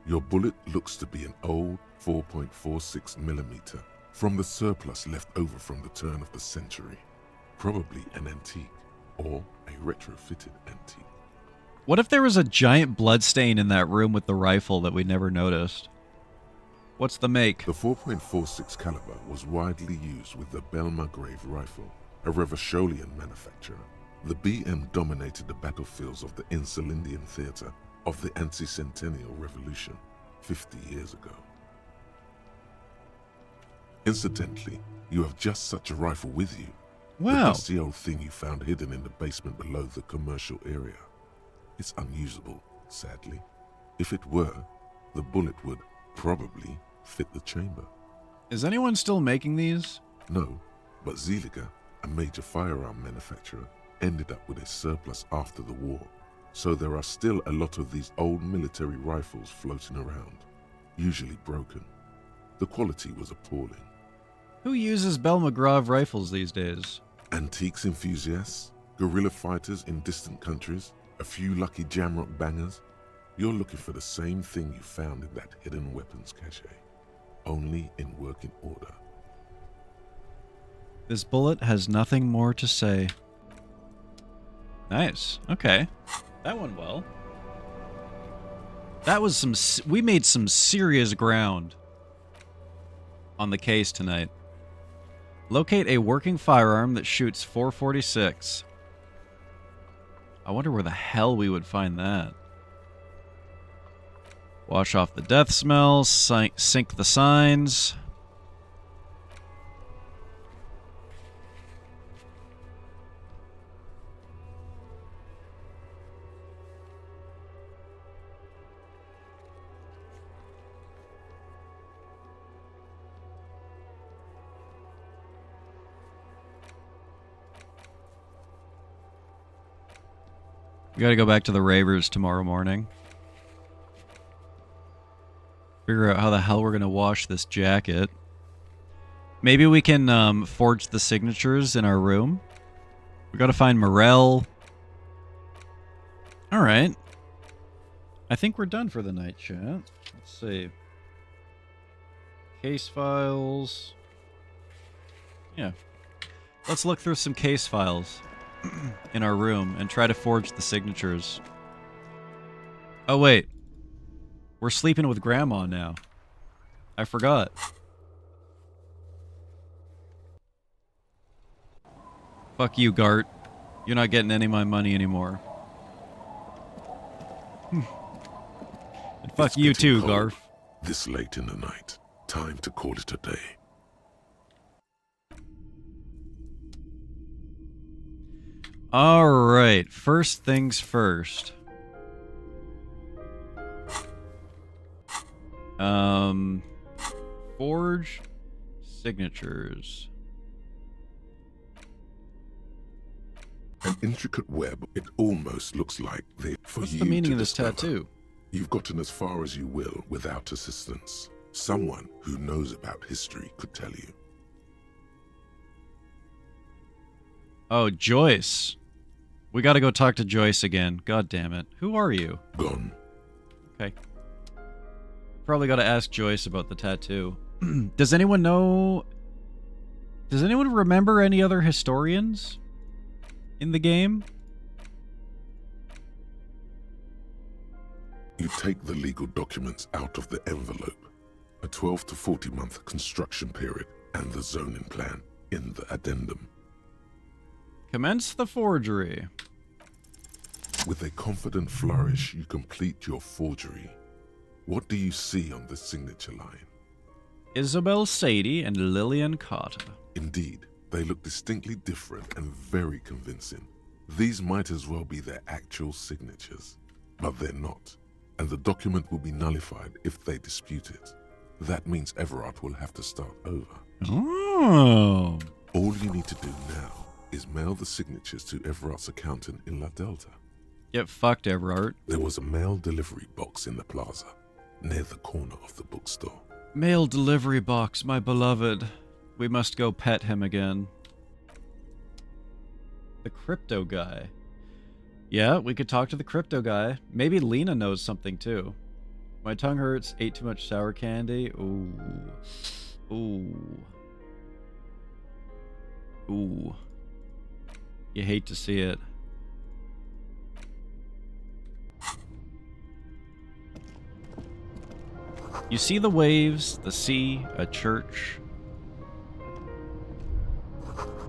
Your bullet looks to be an old 4.46 millimeter from the surplus left over from the turn of the century. Probably an antique or a retrofitted antique. What if there was a giant bloodstain in that room with the rifle that we never noticed? What's the make? The 4.46 caliber was widely used with the Belmargrave rifle, a Revacholian manufacturer. The BM dominated the battlefields of the Insulindian theater of the anti-centennial revolution 50 years ago. Incidentally, you have just such a rifle with you. Wow. The dusty old thing you found hidden in the basement below the commercial area. It's unusable, sadly. If it were, the bullet would probably fit the chamber. Is anyone still making these? No, but Zeliger, a major firearm manufacturer, ended up with a surplus after the war. So there are still a lot of these old military rifles floating around, usually broken. The quality was appalling. Who uses Belmagrave rifles these days? Antiques enthusiasts, guerrilla fighters in distant countries, a few lucky jamrock bangers. You're looking for the same thing you found in that hidden weapons cache, only in working order. This bullet has nothing more to say. Nice. Okay. That went well. That was some... We made some serious ground on the case tonight. Locate a working firearm that shoots 446. I wonder where the hell we would find that. Wash off the death smell. Sync the signs. We gotta go back to the Ravers tomorrow morning. Figure out how the hell we're gonna wash this jacket. Maybe we can forge the signatures in our room. We gotta find Morel. Alright. I think we're done for the night, chat. Let's see. Case files. Yeah. Let's look through some case files in our room and try to forge the signatures. Oh, wait. We're sleeping with Grandma now. I forgot. Fuck you, Gart. You're not getting any of my money anymore. And fuck you too, Garf. This late in the night. Time to call it a day. Alright, first things first. Forge signatures. An intricate web. It almost looks like they for What's you the meaning to of this discover. tattoo? You've gotten as far as you will without assistance. Someone who knows about history could tell you. Oh, Joyce. We gotta go talk to Joyce again. God damn it. Who are you? Gone. Okay. Probably gotta ask Joyce about the tattoo. Does anyone know... Does anyone remember any other historians in the game? You take the legal documents out of the envelope, a 12 to 40 month construction period, and the zoning plan in the addendum. Commence the forgery. With a confident flourish, you complete your forgery. What do you see on the signature line? Isabel Sadie and Lillian Carter. Indeed, they look distinctly different and very convincing. These might as well be their actual signatures, but they're not, and the document will be nullified if they dispute it. That means Everard will have to start over. Oh. All you need to do now is mail the signatures to Everard's accountant in La Delta. Get fucked, Everard. There was a mail delivery box in the plaza, near the corner of the bookstore. Mail delivery box, my beloved. We must go pet him again. The crypto guy. Yeah, we could talk to the crypto guy. Maybe Lena knows something too. My tongue hurts, ate too much sour candy. Ooh. Ooh. Ooh. You hate to see it. You see the waves, the sea, a church.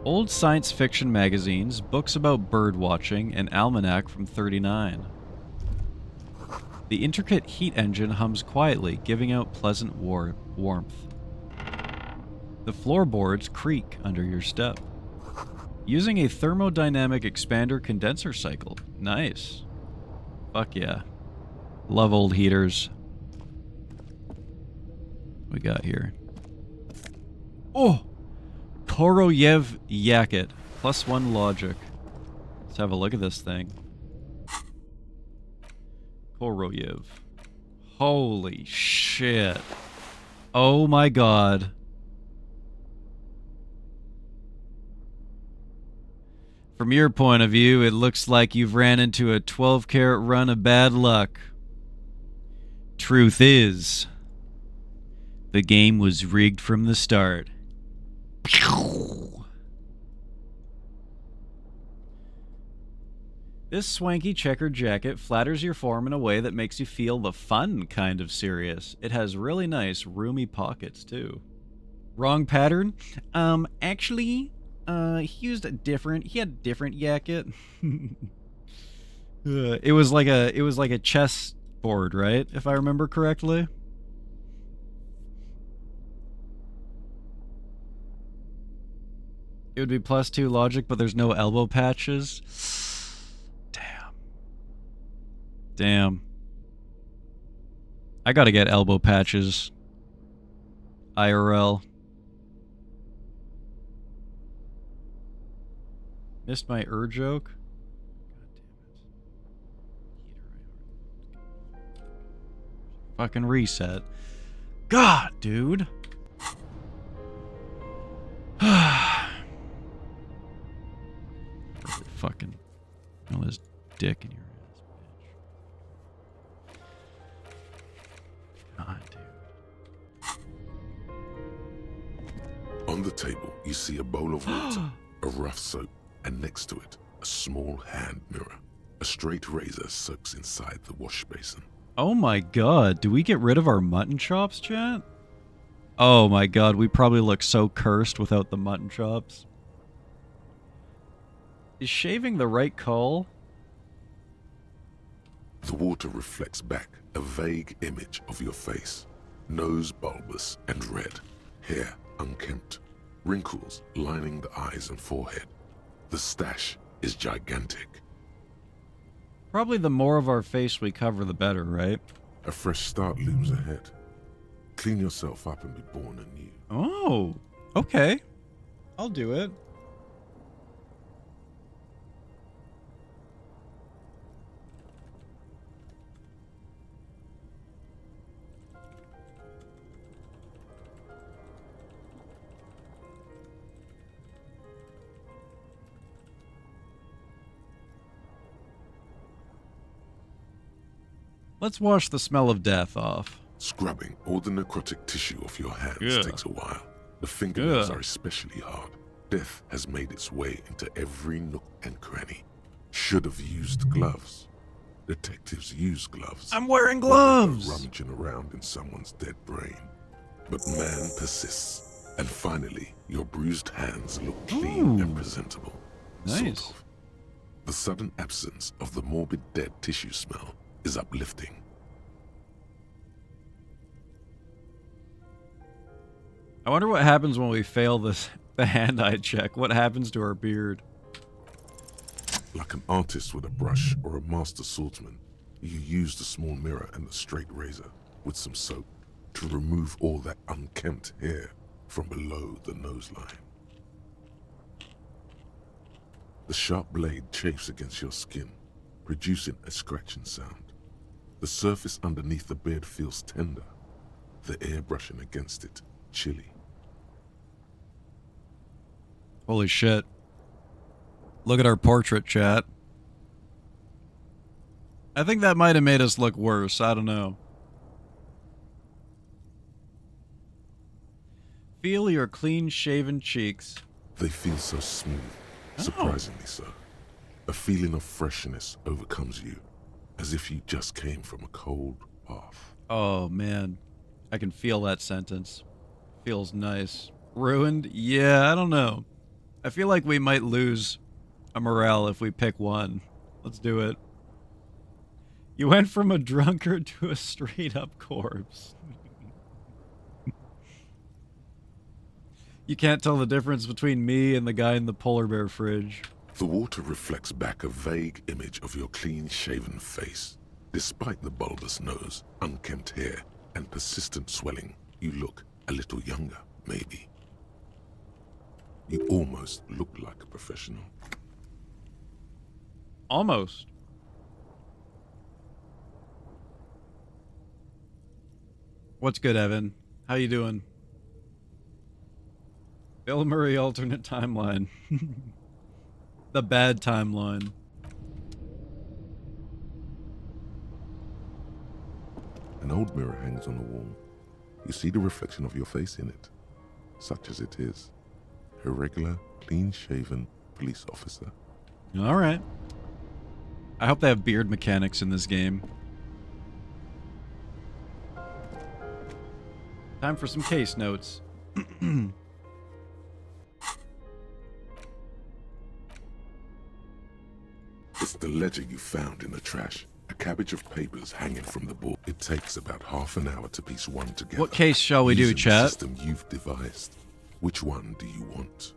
Old science fiction magazines, books about bird watching, an almanac from '39. The intricate heat engine hums quietly, giving out pleasant warmth. The floorboards creak under your step. Using a thermodynamic expander condenser cycle. Nice. Fuck yeah. Love old heaters. We got here. Oh! Koroyev Yakut. +1 logic. Let's have a look at this thing. Koroyev. Holy shit. Oh my god. From your point of view, it looks like you've ran into a 12-carat run of bad luck. Truth is, the game was rigged from the start. This swanky checkered jacket flatters your form in a way that makes you feel the fun kind of serious. It has really nice, roomy pockets, too. Wrong pattern? Actually, he used a different, he had a different jacket. It was like a chess board, right? If I remember correctly. It would be +2 logic, but there's no elbow patches. Damn. I gotta get elbow patches. IRL. Missed my joke? God damn it. Fucking reset. God, dude. Fucking all this dick in your ass, bitch. God, dude. On the table, you see a bowl of water, a rough soap, and next to it, a small hand mirror. A straight razor soaks inside the wash basin. Oh my god, do we get rid of our mutton chops, chat? Oh my god, we probably look so cursed without the mutton chops. Is shaving the right call? The water reflects back a vague image of your face. Nose bulbous and red, hair unkempt, wrinkles lining the eyes and forehead. The stash is gigantic. Probably the more of our face we cover, the better, right? A fresh start looms ahead. Clean yourself up and be born anew. Oh, okay. I'll do it. Let's wash the smell of death off. Scrubbing all the necrotic tissue off your hands Yeah. takes a while. The fingernails Yeah. are especially hard. Death has made its way into every nook and cranny. Should have used gloves. Detectives use gloves. I'm wearing when they go gloves! rummaging around in someone's dead brain. But man persists. And finally, your bruised hands look clean and presentable. Nice. Sort of. The sudden absence of the morbid dead tissue smell is uplifting. I wonder what happens when we fail the hand-eye check. What happens to our beard? Like an artist with a brush or a master swordsman, you use the small mirror and the straight razor with some soap to remove all that unkempt hair from below the noseline. The sharp blade chafes against your skin, producing a scratching sound. The surface underneath the beard feels tender, the air brushing against it chilly. Holy shit. Look at our portrait, chat. I think that might have made us look worse. I don't know. Feel your clean-shaven cheeks. They feel so smooth, surprisingly so. A feeling of freshness overcomes you, as if you just came from a cold bath. Oh, man. I can feel that sentence. Feels nice. Ruined? Yeah, I don't know. I feel like we might lose a morale if we pick one. Let's do it. You went from a drunkard to a straight-up corpse. You can't tell the difference between me and the guy in the polar bear fridge. The water reflects back a vague image of your clean-shaven face. Despite the bulbous nose, unkempt hair, and persistent swelling, you look a little younger, maybe. You almost look like a professional. Almost. What's good, Evan? How you doing? Bill Murray alternate timeline. The bad timeline. An old mirror hangs on the wall. You see the reflection of your face in it, such as it is. A regular, clean-shaven police officer. All right. I hope they have beard mechanics in this game. Time for some case notes. It's the ledger you found in the trash. A cabbage of papers hanging from the board. It takes about half an hour to piece one together. What case shall we do, using the chat? system you've devised. Which one do you want?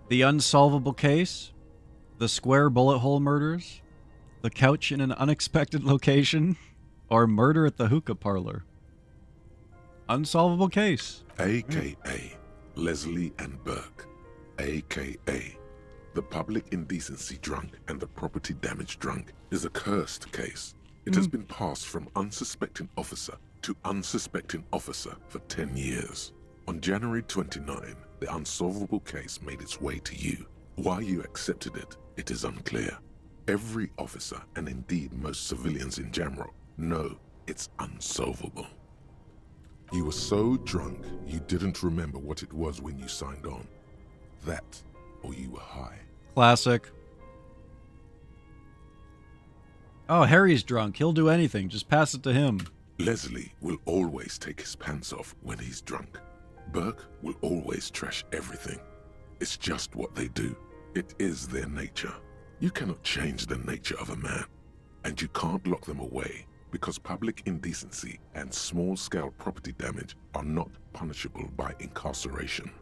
The unsolvable case? The square bullet hole murders? The couch in an unexpected location? Or murder at the hookah parlor? Unsolvable case. AKA Leslie and Burke. AKA the public indecency drunk and the property damage drunk is a cursed case. It has been passed from unsuspecting officer to unsuspecting officer for 10 years. On January 29, the unsolvable case made its way to you. Why you accepted it, it is unclear. Every officer, and indeed most civilians in general, know it's unsolvable. You were so drunk, you didn't remember what it was when you signed on. That, or you were high. Classic. Oh, Harry's drunk. He'll do anything. Just pass it to him. Leslie will always take his pants off when he's drunk. Burke will always trash everything. It's just what they do. It is their nature. You cannot change the nature of a man. And you can't lock them away because public indecency and small-scale property damage are not punishable by incarceration.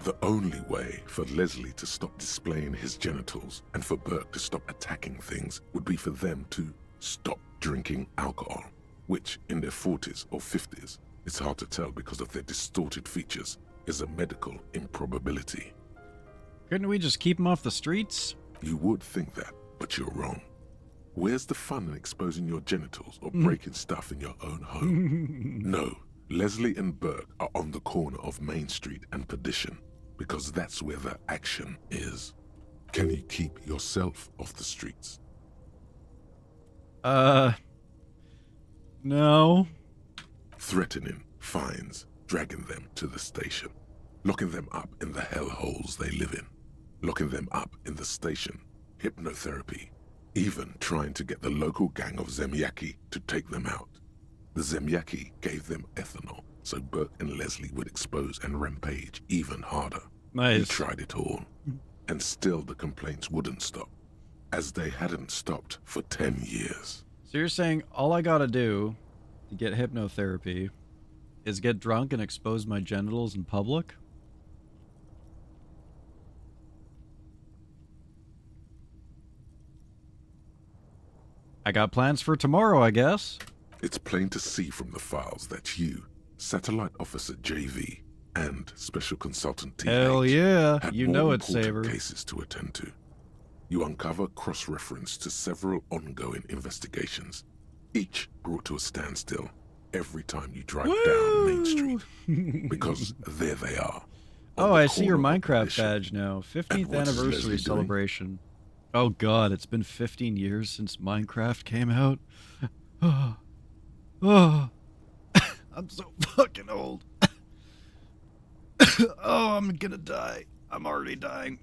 The only way for Leslie to stop displaying his genitals and for Burke to stop attacking things would be for them to stop drinking alcohol, which in their 40s or 50s, it's hard to tell because of their distorted features, is a medical improbability. Couldn't we just keep him off the streets? You would think that, but you're wrong. Where's the fun in exposing your genitals or breaking stuff in your own home? No, Leslie and Burke are on the corner of Main Street and Perdition, because that's where the action is. Can you keep yourself off the streets? No. Threatening, fines, dragging them to the station, locking them up in the hellholes they live in, locking them up in the station, hypnotherapy, even trying to get the local gang of Zemyaki to take them out. The Zemyaki gave them ethanol, so Burke and Leslie would expose and rampage even harder. Nice. We tried it all, and still the complaints wouldn't stop, as they hadn't stopped for 10 years. So you're saying all I gotta do to get hypnotherapy is get drunk and expose my genitals in public? I got plans for tomorrow, I guess. It's plain to see from the files that you, Satellite Officer JV, and Special Consultant TH Hell yeah, had you more know it, important Saber. cases to attend to. You uncover cross-reference to several ongoing investigations, each brought to a standstill every time you drive down Main Street, because there they are. Oh, I see your Minecraft badge now. 15th what is Leslie anniversary doing? celebration. Oh god, it's been 15 years since Minecraft came out. Oh, I'm so fucking old. Oh, I'm gonna die. I'm already dying.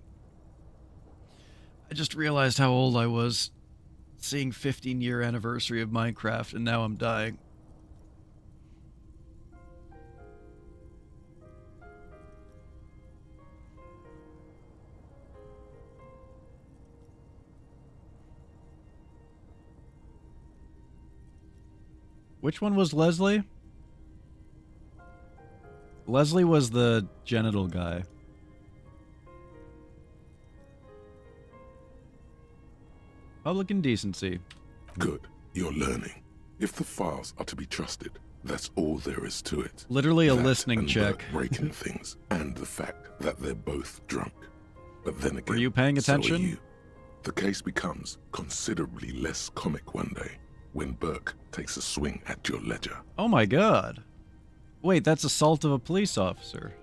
I just realized how old I was seeing 15-year anniversary of Minecraft, and now I'm dying. Which one was Leslie? Leslie was the genital guy. Public indecency. Good, you're learning. If the files are to be trusted, that's all there is to it. Literally a That listening and check. Burke breaking things, and the fact that they're both drunk. But then again, Were you paying so are attention? you. The case becomes considerably less comic one day when Burke takes a swing at your ledger. Oh my god. Wait, that's assault of a police officer.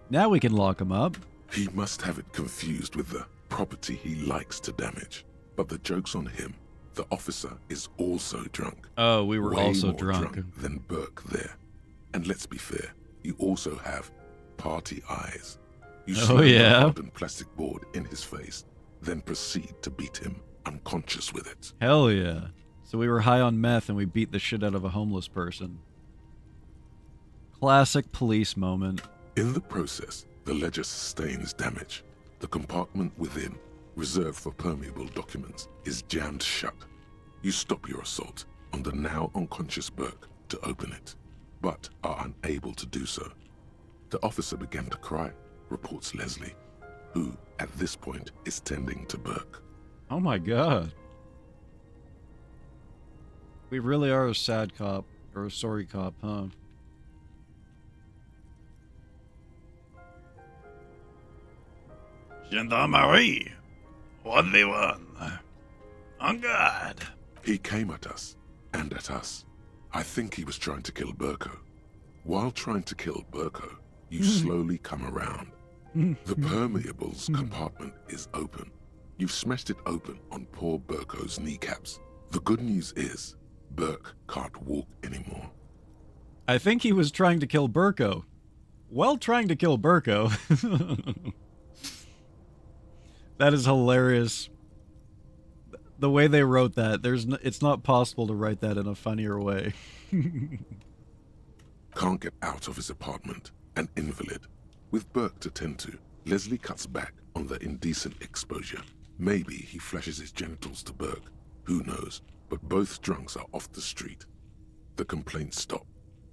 Now we can lock him up. He must have it confused with the property he likes to damage. But the joke's on him. The officer is also drunk. Oh, we were Way also more drunk. than Burke there. And let's be fair, you also have party eyes. You Oh, slam yeah. the hardened plastic board in his face, then proceed to beat him unconscious with it. Hell yeah. So we were high on meth and we beat the shit out of a homeless person. Classic police moment. In the process, the ledger sustains damage. The compartment within, reserved for permeable documents, is jammed shut. You stop your assault on the now unconscious Burke to open it, but are unable to do so. The officer began to cry, reports Leslie, who, at this point, is tending to Burke. Oh my god. We really are a sad cop, or a sorry cop, huh? Gendarmerie! What we want? On guard! He came at us, and at us. I think he was trying to kill Burko. While trying to kill Burko, you slowly come around. The permeables compartment is open. You've smashed it open on poor Burko's kneecaps. The good news is, Burke can't walk anymore. I think he was trying to kill Burko. While trying to kill Burko. That is hilarious. The way they wrote that, it's not possible to write that in a funnier way. Can't get out of his apartment, an invalid. With Burke to tend to, Leslie cuts back on the indecent exposure. Maybe he flashes his genitals to Burke. Who knows? But both drunks are off the street. The complaints stop.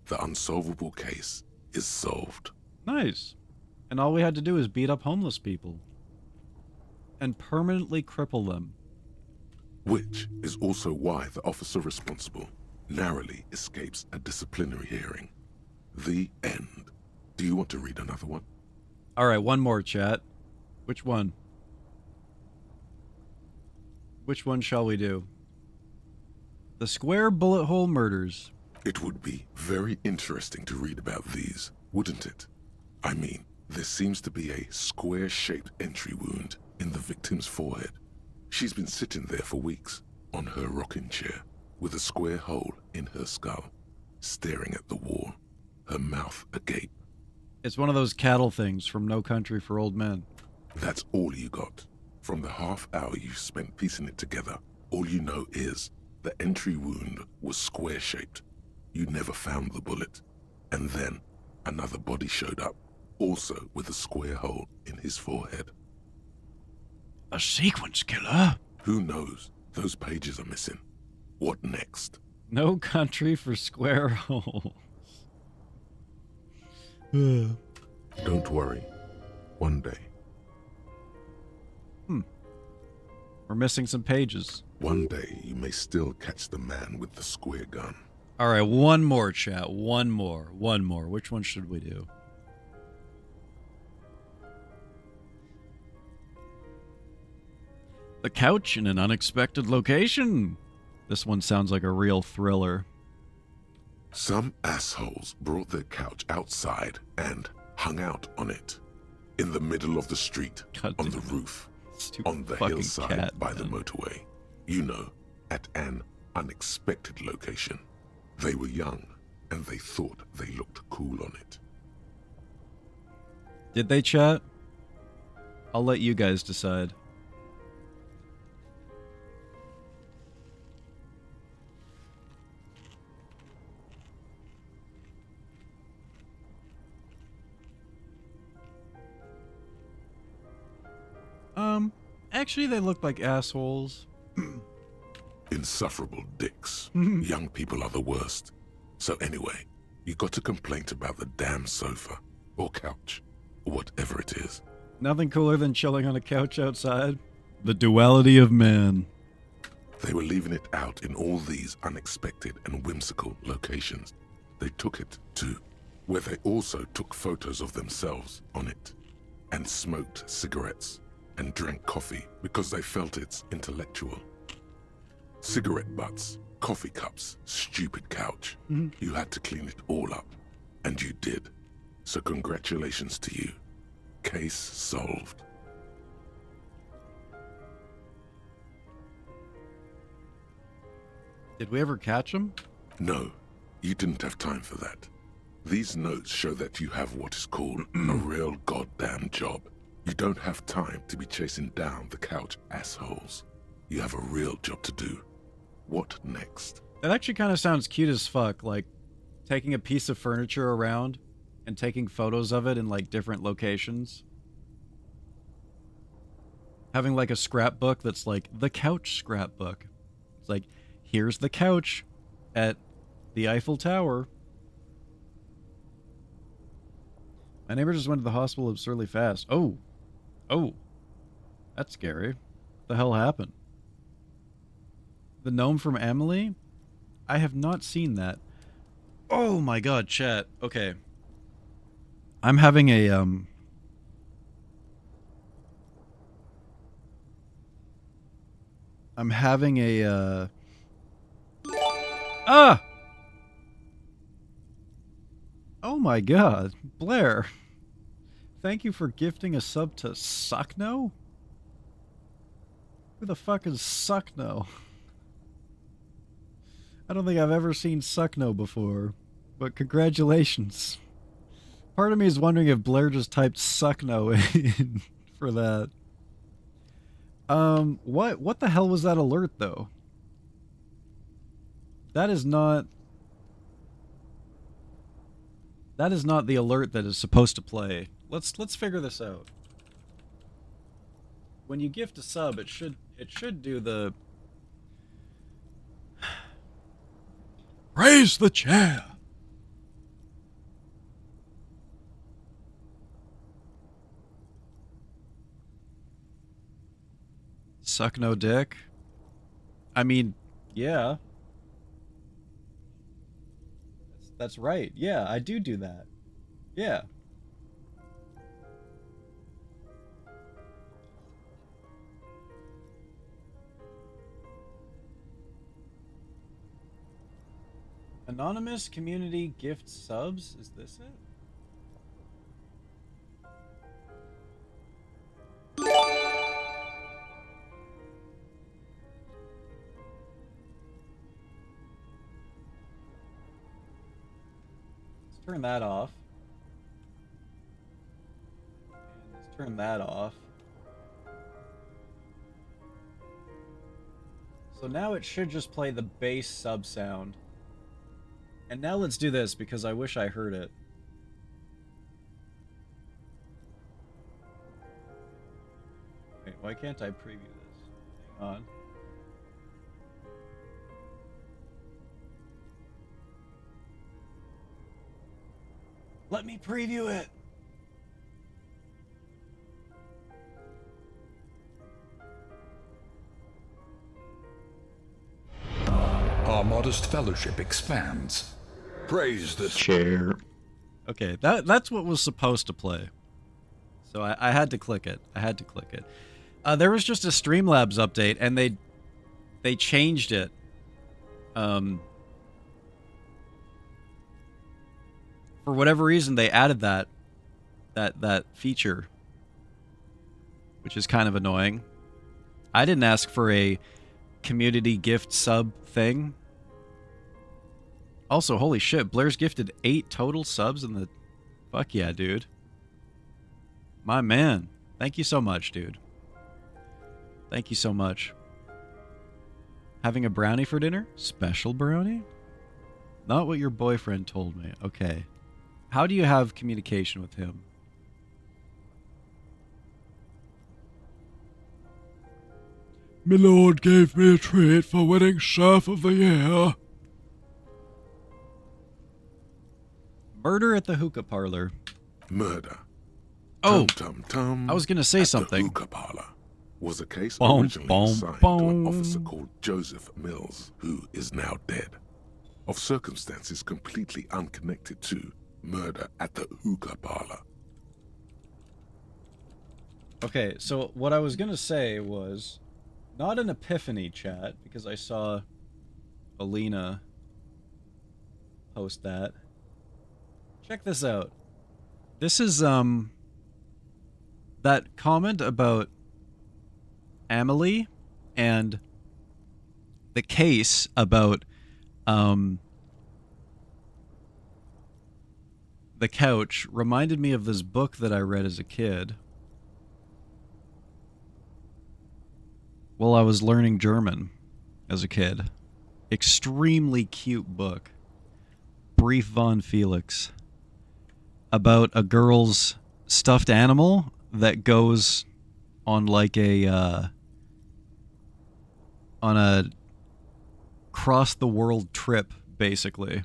The unsolvable case is solved. Nice. And all we had to do is beat up homeless people. And permanently cripple them. Which is also why the officer responsible narrowly escapes a disciplinary hearing. The end. Do you want to read another one? Alright, one more, chat. Which one? Which one shall we do? The Square Bullet Hole Murders. It would be very interesting to read about these, wouldn't it? I mean, there seems to be a square-shaped entry wound in the victim's forehead. She's been sitting there for weeks, on her rocking chair, with a square hole in her skull, staring at the wall, her mouth agape. It's one of those cattle things from No Country for Old Men. That's all you got. From the half hour you spent piecing it together, all you know is the entry wound was square-shaped. You never found the bullet. And then another body showed up, also with a square hole in his forehead. A sequence killer? Who knows? Those pages are missing. What next? No Country for Square Holes. Don't worry. One day. We're missing some pages. One day you may still catch the man with the square gun. Alright, one more, chat. One more. Which one should we do? The couch in an unexpected location. This one sounds like a real thriller. Some assholes brought their couch outside and hung out on it. In the middle of the street, on the roof, on the hillside by the motorway. You know, at an unexpected location. They were young, and they thought they looked cool on it. Did they, chat? I'll let you guys decide. Actually, they look like assholes. Insufferable dicks. Young people are the worst. So anyway, you got a complaint about the damn sofa, or couch, or whatever it is. Nothing cooler than chilling on a couch outside. The duality of man. They were leaving it out in all these unexpected and whimsical locations. They took it to where they also took photos of themselves on it, and smoked cigarettes, and drank coffee because they felt it's intellectual. Cigarette butts, coffee cups, stupid couch. You had to clean it all up, and you did. So congratulations to you. Case solved. Did we ever catch him? No, you didn't have time for that. These notes show that you have what is called a real goddamn job. You don't have time to be chasing down the couch assholes. You have a real job to do. What next? That actually kind of sounds cute as fuck, like taking a piece of furniture around and taking photos of it in like different locations. Having like a scrapbook that's like the couch scrapbook. It's like, here's the couch at the Eiffel Tower. My neighbor just went to the hospital absurdly fast. Oh, that's scary. What the hell happened? The gnome from Emily? I have not seen that. Oh my god, chat. Okay. I'm having a, Ah! Oh my god. Blair. Thank you for gifting a sub to Suckno? Who the fuck is Suckno? I don't think I've ever seen Suckno before, but congratulations. Part of me is wondering if Blair just typed Suckno in for that. What the hell was that alert though? That is not the alert that is supposed to play. Let's figure this out. When you gift a sub, it should do the raise the chair. Suck no dick. I mean, yeah. That's right. Yeah, I do that. Yeah. Anonymous community gift subs? Is this it? Let's turn that off. And let's turn that off. So now it should just play the bass sub sound. And now let's do this because I wish I heard it. Wait, why can't I preview this? Hang on. Let me preview it! Our modest fellowship expands. Praise the chair. Okay, that's what was supposed to play. So I had to click it. There was just a Streamlabs update, and they changed it. For whatever reason, they added that feature, which is kind of annoying. I didn't ask for a community gift sub thing. Also, holy shit, Blair's gifted 8 total subs in the... Fuck yeah, dude. My man. Thank you so much, dude. Thank you so much. Having a brownie for dinner? Special brownie? Not what your boyfriend told me. Okay. How do you have communication with him? My lord gave me a treat for winning Chef of the Year. Murder at the hookah parlor. Murder. Oh, Tum-tum-tum I was gonna say at something. The hookah parlor was a case Boom, originally boom, assigned to an officer called Joseph Mills, who is now dead, of circumstances completely unconnected to murder at the hookah parlor. Okay, so what I was gonna say was not an epiphany chat, because I saw Alina post that. Check this out. This is that comment about Amelie and the case about the couch reminded me of this book that I read as a kid while I was learning German as a kid. Extremely cute book. Brief von Felix. About a girl's stuffed animal that goes on like a cross the world trip, basically.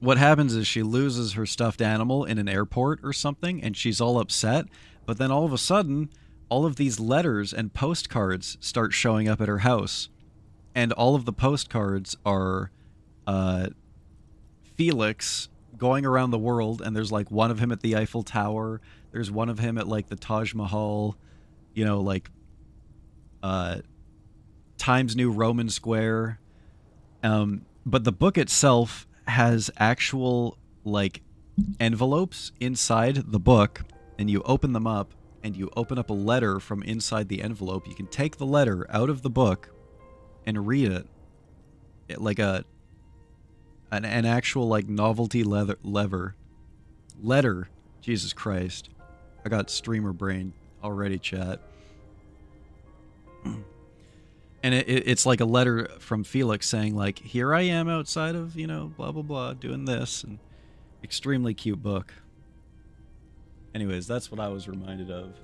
What happens is she loses her stuffed animal in an airport or something, and she's all upset, but then all of a sudden all of these letters and postcards start showing up at her house, and all of the postcards are Felix going around the world, and there's like one of him at the Eiffel Tower, there's one of him at like the Taj Mahal, you know, like Times New Roman Square. But the book itself has actual like envelopes inside the book, and you open them up and you open up a letter from inside the envelope. You can take the letter out of the book and read it like an actual like novelty letter. Jesus Christ. I got streamer brain already, chat. And it's like a letter from Felix saying like, here I am outside of, you know, blah, blah, blah, doing this. And extremely cute book. Anyways, that's what I was reminded of.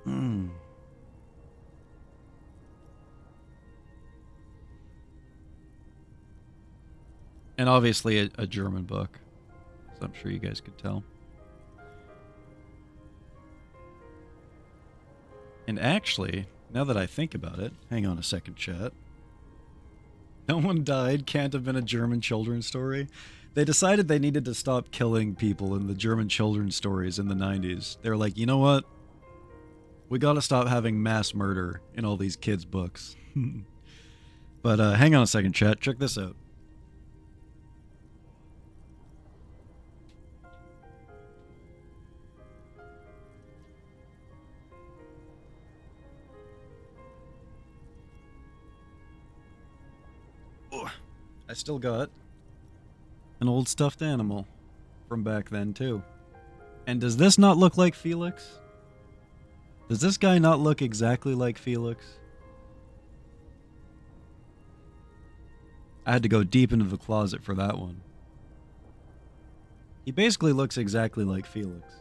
And obviously a German book, so I'm sure you guys could tell. And actually, now that I think about it, hang on a second, chat. No one died can't have been a German children's story. They decided they needed to stop killing people in the German children's stories in the 90s. They were like, you know what? We gotta stop having mass murder in all these kids' books. But hang on a second, chat. Check this out. I still got an old stuffed animal from back then, too. And does this not look like Felix? Does this guy not look exactly like Felix? I had to go deep into the closet for that one. He basically looks exactly like Felix.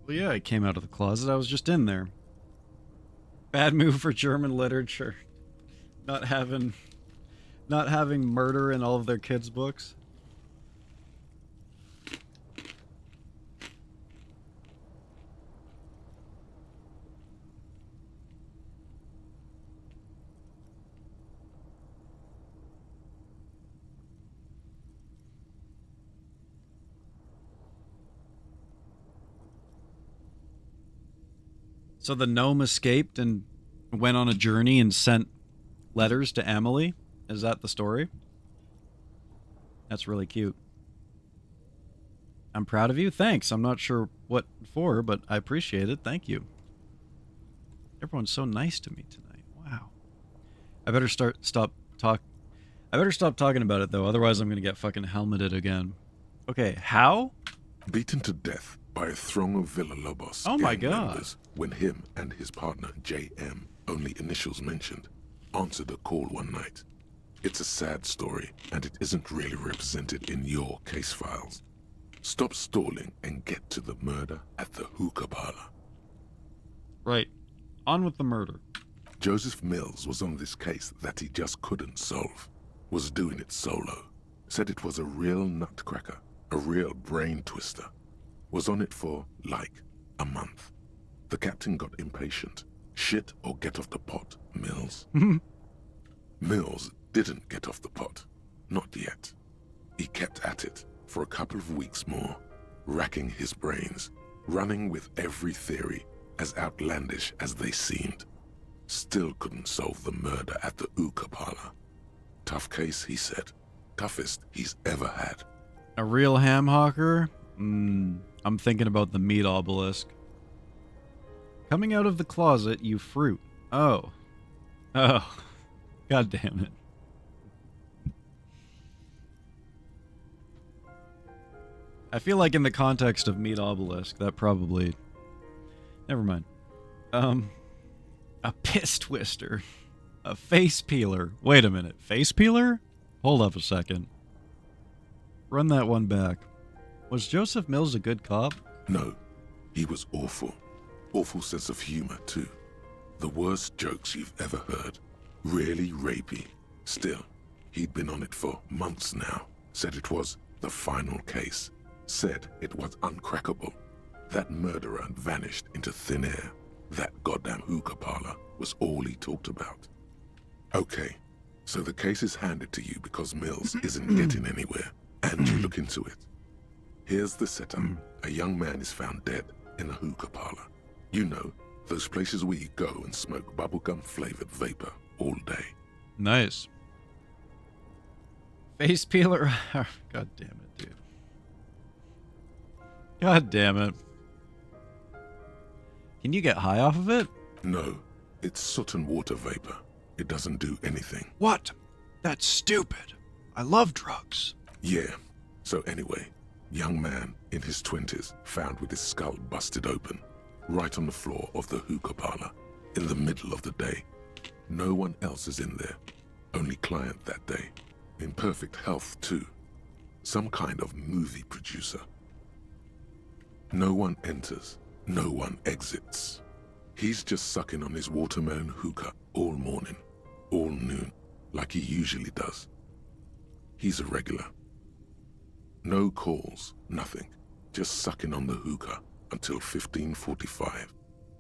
Well, yeah, I came out of the closet. I was just in there. Bad move for German literature. Not having murder in all of their kids' books. So the gnome escaped and went on a journey and sent letters to Emily? Is that the story? That's really cute. I'm proud of you. Thanks. I'm not sure what for, but I appreciate it. Thank you. Everyone's so nice to me tonight. Wow. I better stop talking about it though, otherwise I'm gonna get fucking helmeted again. Okay, how? Beaten to death by a throng of Villalobos Oh my gang God. members when him and his partner JM, only initials mentioned, answered a call one night. It's a sad story, and it isn't really represented in your case files. Stop stalling and get to the murder at the hookah parlor. Right. On with the murder. Joseph Mills was on this case that he just couldn't solve. Was doing it solo. Said it was a real nutcracker, a real brain twister. Was on it for, like, a month. The captain got impatient. Shit or get off the pot, Mills. Mills didn't get off the pot. Not yet. He kept at it for a couple of weeks more, racking his brains, running with every theory, as outlandish as they seemed. Still couldn't solve the murder at the hookah parlor. Tough case, he said. Toughest he's ever had. A real ham hawker? I'm thinking about the meat obelisk. Coming out of the closet, you fruit. Oh. Oh. God damn it. I feel like in the context of meat obelisk, that probably... Never mind. A piss twister. A face peeler. Wait a minute. Face peeler? Hold up a second. Run that one back. Was Joseph Mills a good cop? No. He was awful. Awful sense of humor, too. The worst jokes you've ever heard. Really rapey. Still, he'd been on it for months now. Said it was the final case. Said it was uncrackable. That murderer vanished into thin air. That goddamn hookah parlor was all he talked about. Okay, so the case is handed to you because Mills isn't getting anywhere, and you look into it. Here's the setup. A young man is found dead in a hookah parlor. You know, those places where you go and smoke bubblegum-flavored vapor all day. Nice. Face peeler. God damn it, dude. God damn it. Can you get high off of it? No, it's soot and water vapor. It doesn't do anything. What? That's stupid. I love drugs. Yeah. So anyway, young man in his 20s found with his skull busted open. right on the floor of the hookah parlor, in the middle of the day. No one else is in there, only client that day. In perfect health, too. Some kind of movie producer. No one enters, no one exits. He's just sucking on his watermelon hookah all morning, all noon, like he usually does. He's a regular. No calls, nothing. Just sucking on the hookah until 15:45.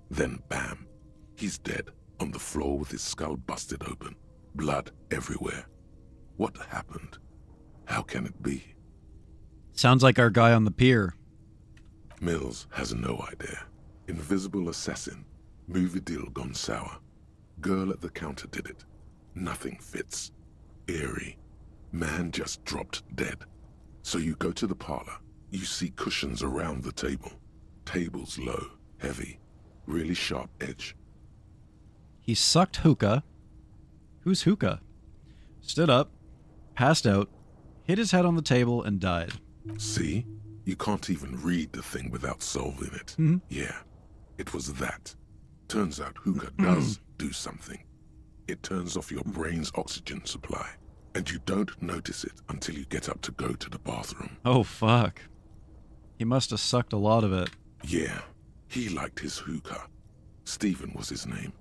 Then bam, he's dead on the floor with his skull busted open, blood everywhere. What happened? How can it be? Sounds like our guy on the pier. Mills has no idea. Invisible assassin. Movie deal gone sour. Girl at the counter did it. Nothing fits. Eerie. Man just dropped dead. So you go to the parlor. You see cushions around the table. Table's low, heavy, really sharp edge. He sucked hookah. Who's hookah? Stood up, passed out, hit his head on the table, and died. See? You can't even read the thing without solving it. Mm-hmm. Yeah, it was that. Turns out hookah does do something. It turns off your brain's oxygen supply, and you don't notice it until you get up to go to the bathroom. Oh, fuck. He must have sucked a lot of it. Yeah, he liked his hookah. Stephen was his name.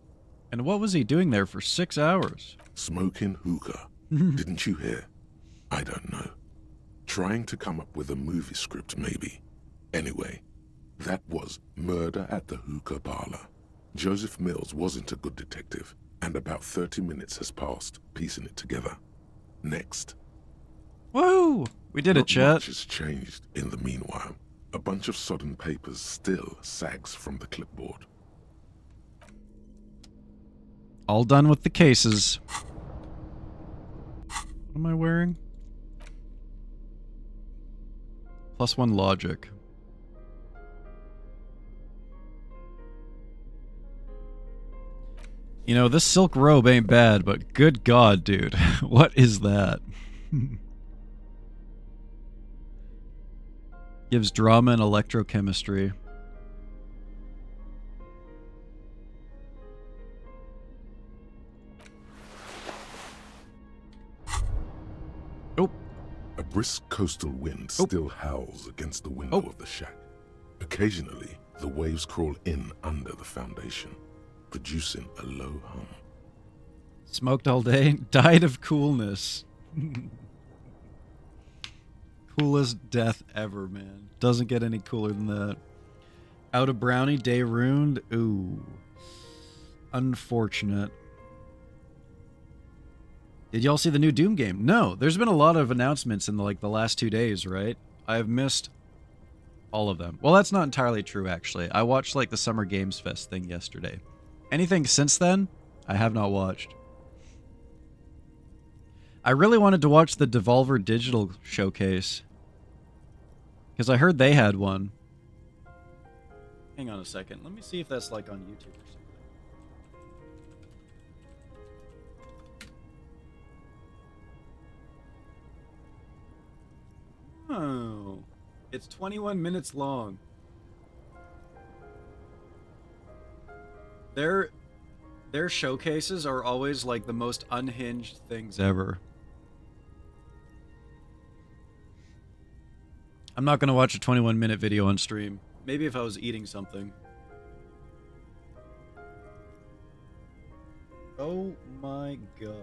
And what was he doing there for 6 hours? Smoking hookah. Didn't you hear? I don't know. Trying to come up with a movie script, maybe. Anyway, that was Murder at the Hookah Parlor. Joseph Mills wasn't a good detective, and about 30 minutes has passed, piecing it together. Next. Woo! We did it, chat. Not much has changed in the meanwhile. A bunch of sodden papers still sags from the clipboard. All done with the cases. What am I wearing? +1 logic. You know, this silk robe ain't bad, but good God, dude. What is that? Gives drama and electrochemistry. Oh. A brisk coastal wind still howls against the window of the shack. Occasionally, the waves crawl in under the foundation, producing a low hum. Smoked all day, died of coolness. Coolest death ever, man. Doesn't get any cooler than that. Out of brownie, day ruined. Ooh. Unfortunate. Did y'all see the new Doom game? No, there's been a lot of announcements in the last 2 days, right? I've missed all of them. Well, that's not entirely true, actually. I watched the Summer Games Fest thing yesterday. Anything since then, I have not watched. I really wanted to watch the Devolver Digital showcase, because I heard they had one. Hang on a second. Let me see if that's on YouTube or something. Oh, it's 21 minutes long. Their showcases are always the most unhinged things ever. I'm not gonna watch a 21-minute video on stream. Maybe if I was eating something. Oh my god.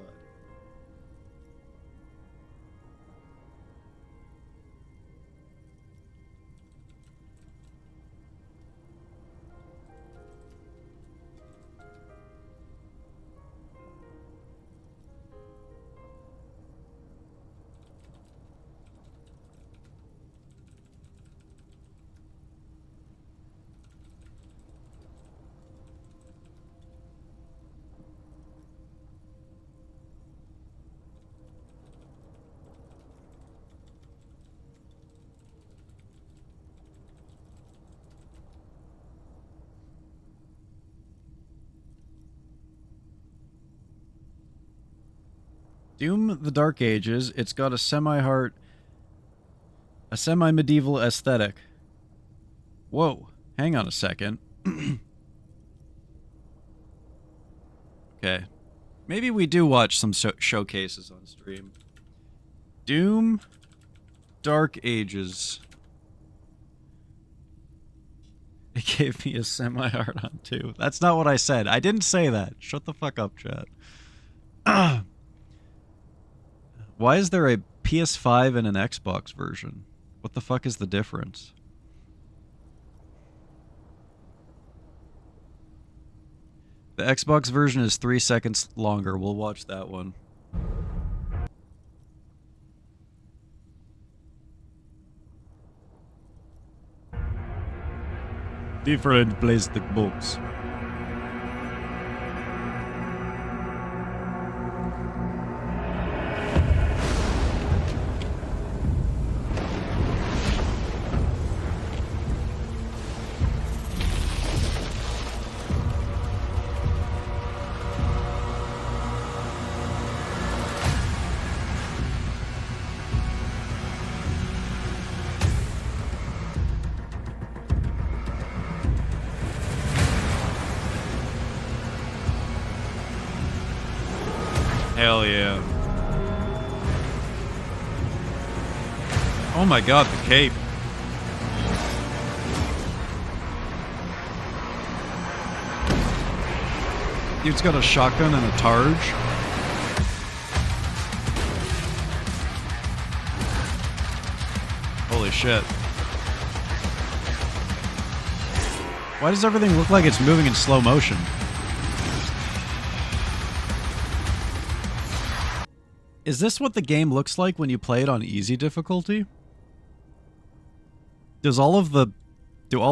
Doom the Dark Ages, it's got a semi-medieval aesthetic. Whoa, hang on a second. Okay. Maybe we do watch some showcases on stream. Doom Dark Ages. It gave me a semi-hard on too. That's not what I said. I didn't say that. Shut the fuck up, chat. Why is there a PS5 and an Xbox version? What the fuck is the difference? The Xbox version is 3 seconds longer. We'll watch that one. Different plastic box. Hell yeah. Oh my god, the cape. Dude's got a shotgun and a targe. Holy shit. Why does everything look like it's moving in slow motion? Is this what the game looks like when you play it on easy difficulty? Do all the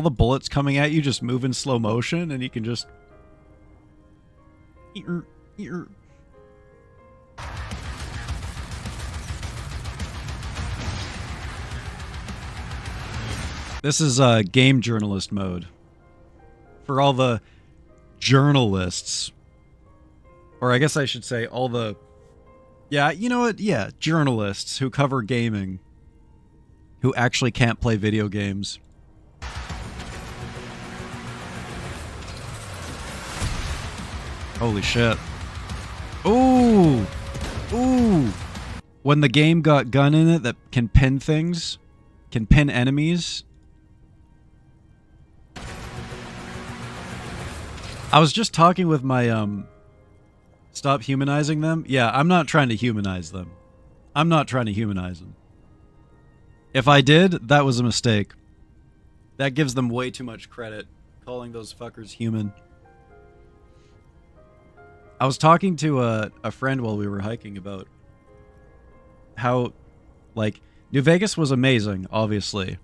bullets coming at you just move in slow motion and you can just... This is game journalist mode. For all the journalists. Or I guess I should say all the... Yeah, you know what? Yeah, journalists who cover gaming. Who actually can't play video games. Holy shit. Ooh! Ooh! When the game got gun in it that can pin things, can pin enemies. I was just talking with my, stop humanizing them? Yeah, I'm not trying to humanize them. I'm not trying to humanize them. If I did, that was a mistake. That gives them way too much credit, calling those fuckers human. I was talking to a friend while we were hiking about how, like, New Vegas was amazing, obviously.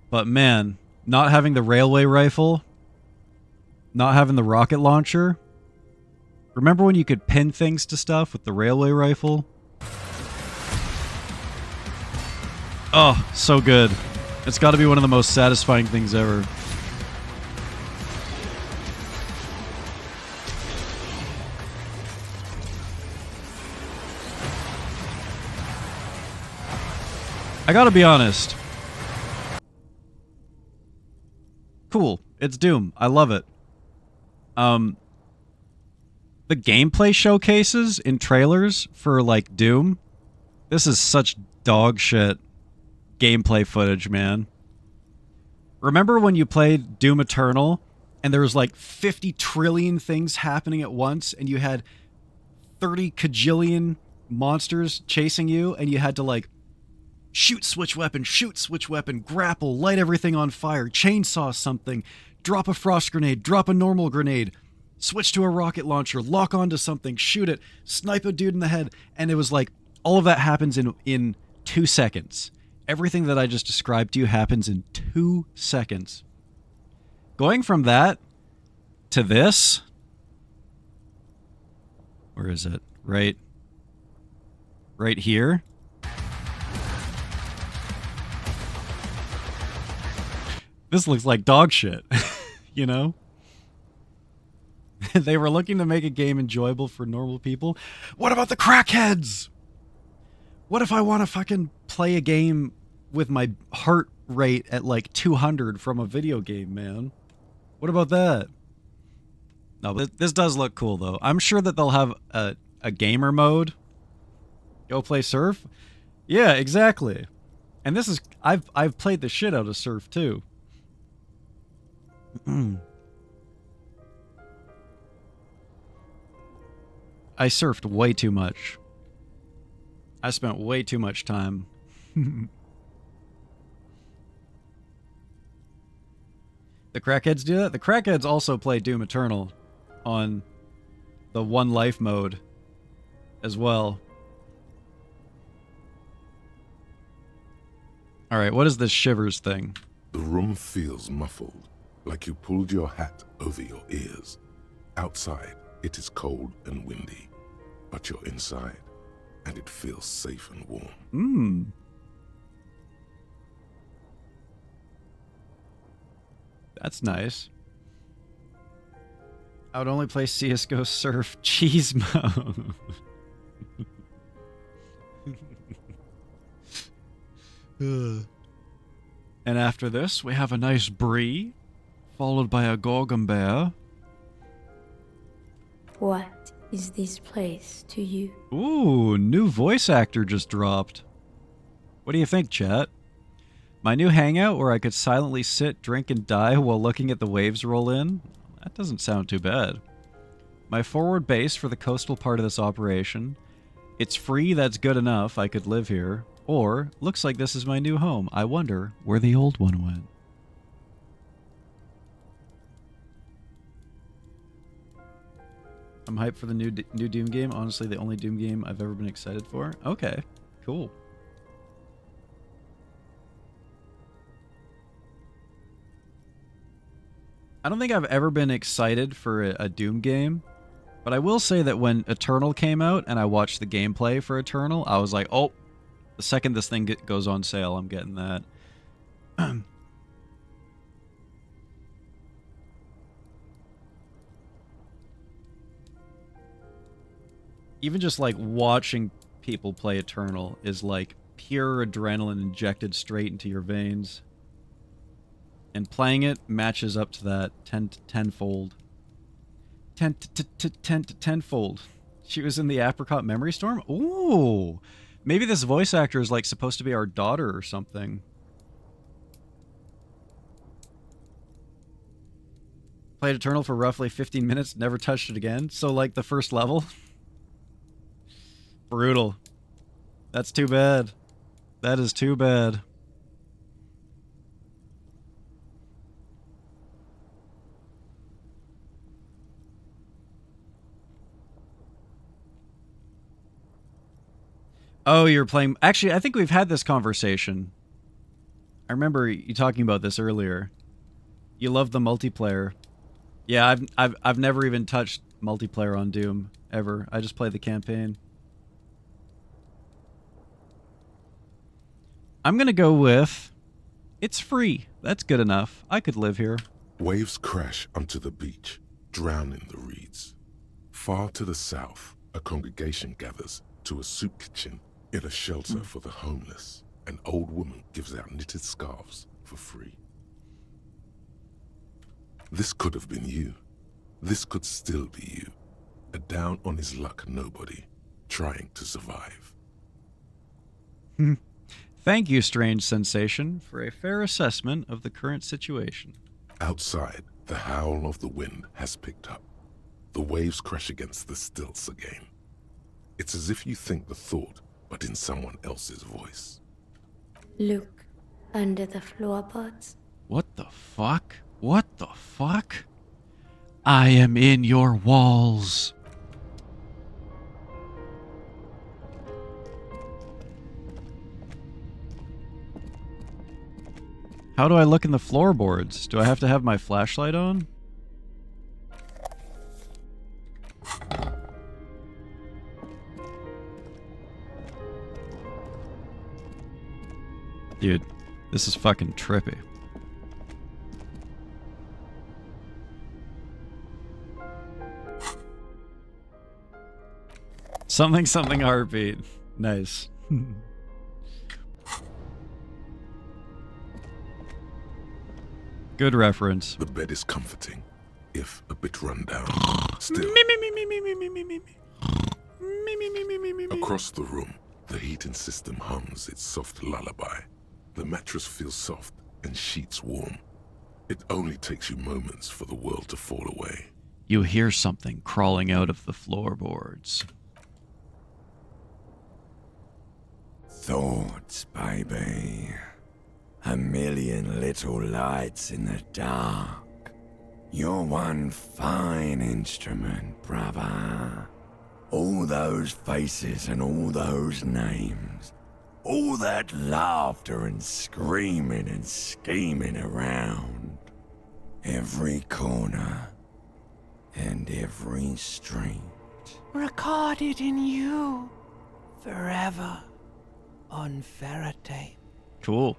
But man, not having the railway rifle, not having the rocket launcher. Remember when you could pin things to stuff with the railway rifle? Oh, so good. It's got to be one of the most satisfying things ever. I gotta be honest. Cool. It's Doom. I love it. The gameplay showcases in trailers for, like, Doom. This is such dog shit gameplay footage, man. Remember when you played Doom Eternal and there was, like, 50 trillion things happening at once and you had 30 kajillion monsters chasing you and you had to, like, shoot, switch weapon, grapple, light everything on fire, chainsaw something, drop a frost grenade, drop a normal grenade, switch to a rocket launcher, lock onto something, shoot it, snipe a dude in the head, and it was like, all of that happens in 2 seconds. Everything that I just described to you happens in 2 seconds. Going from that to this, where is it? Right here. This looks like dog shit, you know? They were looking to make a game enjoyable for normal people. What about the crackheads? What if I want to fucking play a game with my heart rate at like 200 from a video game, man? What about that? No, but this does look cool, though. I'm sure that they'll have a gamer mode. Go play Surf? Yeah, exactly. And this is... I've played the shit out of Surf, too. I surfed way too much. I spent way too much time. The crackheads do that? The crackheads also play Doom Eternal on the One Life mode as well. Alright, what is this shivers thing? The room feels muffled, like you pulled your hat over your ears. Outside, it is cold and windy, but you're inside, and it feels safe and warm. That's nice. I would only play CSGO Surf Cheese Mode. And after this, we have a nice brie, followed by a gorgon bear. What is this place to you? Ooh, new voice actor just dropped. What do you think, chat? My new hangout where I could silently sit, drink, and die while looking at the waves roll in? That doesn't sound too bad. My forward base for the coastal part of this operation. It's free, that's good enough, I could live here. Or, looks like this is my new home. I wonder where the old one went. I'm hyped for the new Doom game. Honestly, the only Doom game I've ever been excited for. Okay, cool. I don't think I've ever been excited for a Doom game, but I will say that when Eternal came out and I watched the gameplay for Eternal, I was like, oh, the second this thing goes on sale, I'm getting that. Even just like watching people play Eternal is like pure adrenaline injected straight into your veins. And playing it matches up to that tenfold. Tenfold. She was in the Apricot Memory Storm? Ooh! Maybe this voice actor is like supposed to be our daughter or something. Played Eternal for roughly 15 minutes, never touched it again. So like the first level? Brutal. That's too bad. That is too bad. Oh, you're playing... Actually, I think we've had this conversation. I remember you talking about this earlier. You love the multiplayer. Yeah, I've never even touched multiplayer on Doom, ever. I just play the campaign. I'm gonna go with... It's free. That's good enough. I could live here. Waves crash onto the beach, drowning the reeds. Far to the south, a congregation gathers to a soup kitchen in a shelter for the homeless. An old woman gives out knitted scarves for free. This could have been you. This could still be you. A down on his luck nobody, trying to survive. Thank you, Strange Sensation, for a fair assessment of the current situation. Outside, the howl of the wind has picked up. The waves crash against the stilts again. It's as if you think the thought, but in someone else's voice. Look under the floorboards. What the fuck? What the fuck? I am in your walls. How do I look in the floorboards? Do I have to have my flashlight on? Dude, this is fucking trippy. Something something heartbeat. Nice. Good reference. The bed is comforting, if a bit run down. Still. Across the room, the heating system hums its soft lullaby. The mattress feels soft and sheets warm. It only takes you moments for the world to fall away. You hear something crawling out of the floorboards. Thoughts, baby. A million little lights in the dark. You're one fine instrument, brother. All those faces and all those names. All that laughter and screaming and scheming around. Every corner and every street. Recorded in you. Forever. On Faraday. Cool.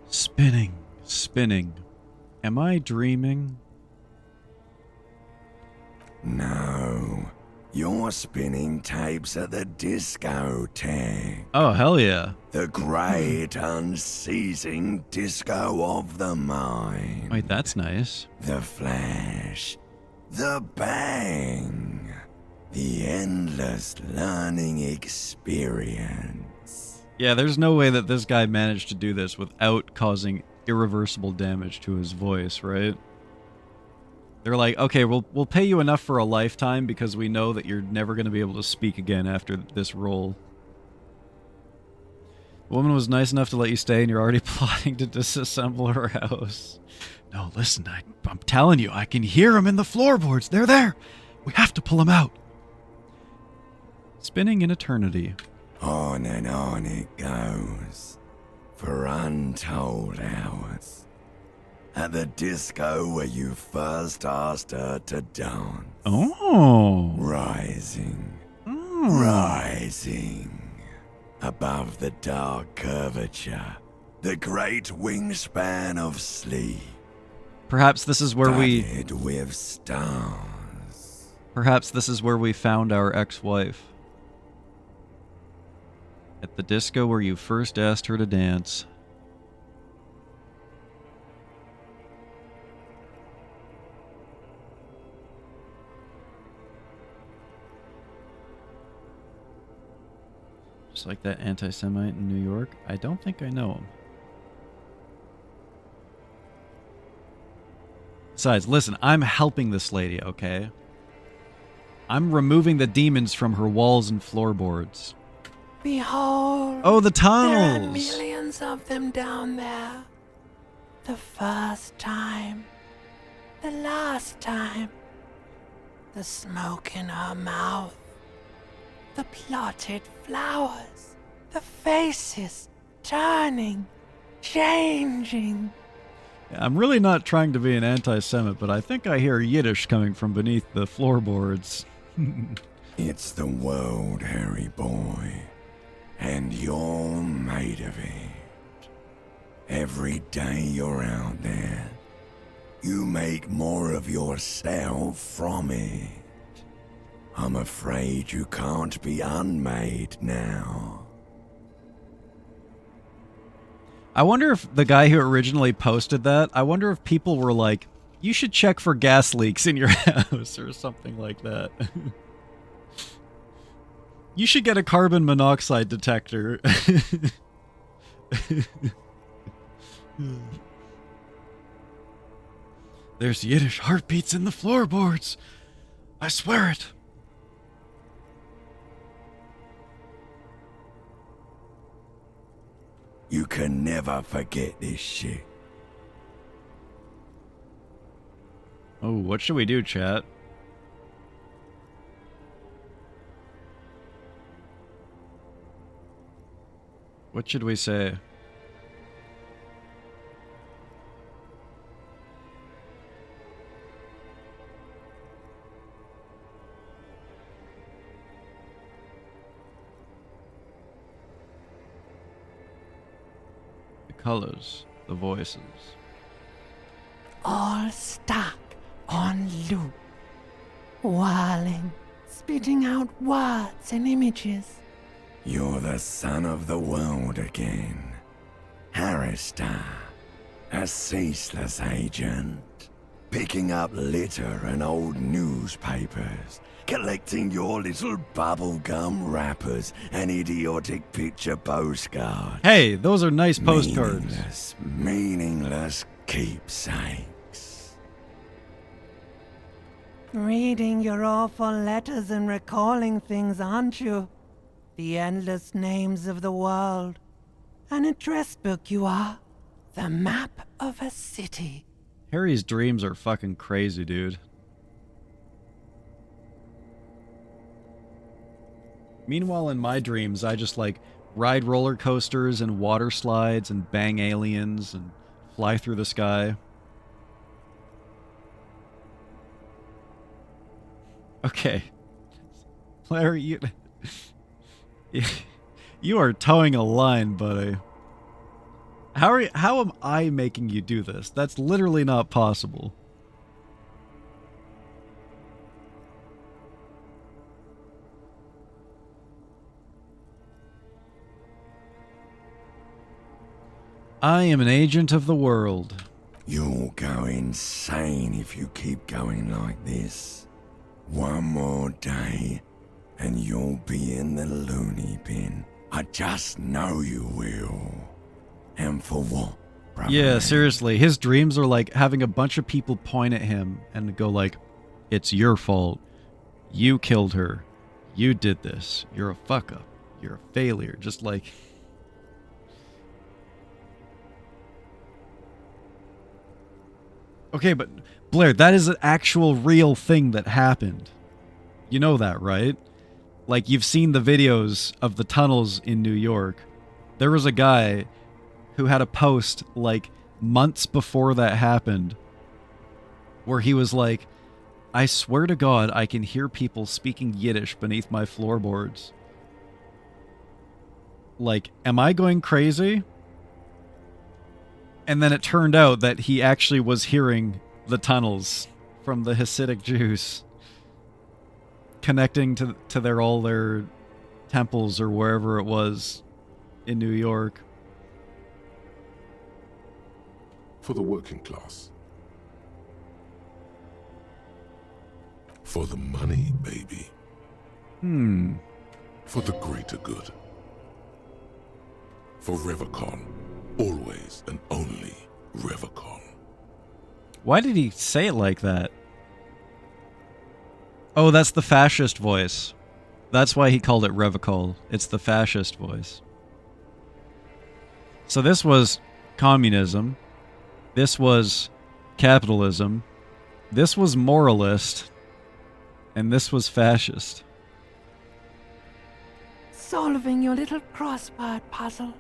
Spinning, spinning. Am I dreaming? No. You're spinning tapes at the discotheque. Oh, hell yeah. The great unceasing disco of the mind. Wait, that's nice. The flash. The bang. The endless learning experience. Yeah, there's no way that this guy managed to do this without causing irreversible damage to his voice, right? They're like, okay, we'll pay you enough for a lifetime because we know that you're never going to be able to speak again after this role. The woman was nice enough to let you stay and you're already plotting to disassemble her house. No, listen, I'm telling you, I can hear them in the floorboards. They're there. We have to pull them out. Spinning in eternity. On and on it goes. For untold hours. At the disco where you first asked her to dance. Oh. Rising. Rising. Above the dark curvature. The great wingspan of sleep. Perhaps this is where we... Studded with stars. Perhaps this is where we found our ex-wife. At the disco where you first asked her to dance. Just like that anti-Semite in New York. I don't think I know him. Besides, listen, I'm helping this lady, okay? I'm removing the demons from her walls and floorboards. Behold. Oh, the tunnels. There are millions of them down there. The first time. The last time. The smoke in her mouth. The plotted flowers. The faces turning. Changing. I'm really not trying to be an anti-Semite, but I think I hear Yiddish coming from beneath the floorboards. It's the world, Harry boy. And you're made of it. Every day you're out there, you make more of yourself from it. I'm afraid you can't be unmade now. I wonder if the guy who originally posted that, I wonder if people were like, you should check for gas leaks in your house or something like that. You should get a carbon monoxide detector. There's Yiddish heartbeats in the floorboards. I swear it. You can never forget this shit. Oh, what should we do, chat? What should we say? The colors, the voices. All stuck on loop. Whirling, spitting out words and images. You're the son of the world again. Harrister, a ceaseless agent, picking up litter and old newspapers, collecting your little bubblegum wrappers and idiotic picture postcards. Hey, those are nice postcards. Meaningless keepsakes. Reading your awful letters and recalling things, aren't you? The endless names of the world. An address book you are. The map of a city. Harry's dreams are fucking crazy, dude. Meanwhile, in my dreams, I just like ride roller coasters and water slides and bang aliens and fly through the sky. Okay. Larry, you are towing a line, buddy. How am I making you do this? That's literally not possible. I am an agent of the world. You'll go insane if you keep going like this. One more day, and you'll be in the loony bin. I just know you will. And for what, brother? Yeah, seriously. His dreams are like having a bunch of people point at him and go like, it's your fault. You killed her. You did this. You're a fuck up. You're a failure. Just like... Okay, but Blair, that is an actual real thing that happened. You know that, right? Like, you've seen the videos of the tunnels in New York. There was a guy who had a post, like, months before that happened, where he was like, I swear to God, I can hear people speaking Yiddish beneath my floorboards. Like, am I going crazy? And then it turned out that he actually was hearing the tunnels from the Hasidic Jews connecting to all their temples or wherever it was in New York. For the working class. For the money, baby. For the greater good. For Revacon. Always and only Revacon. Why did he say it like that? Oh, that's the fascist voice. That's why he called it Revacol. It's the fascist voice. So this was communism. This was capitalism. This was moralist. And this was fascist. Solving your little crossword puzzles.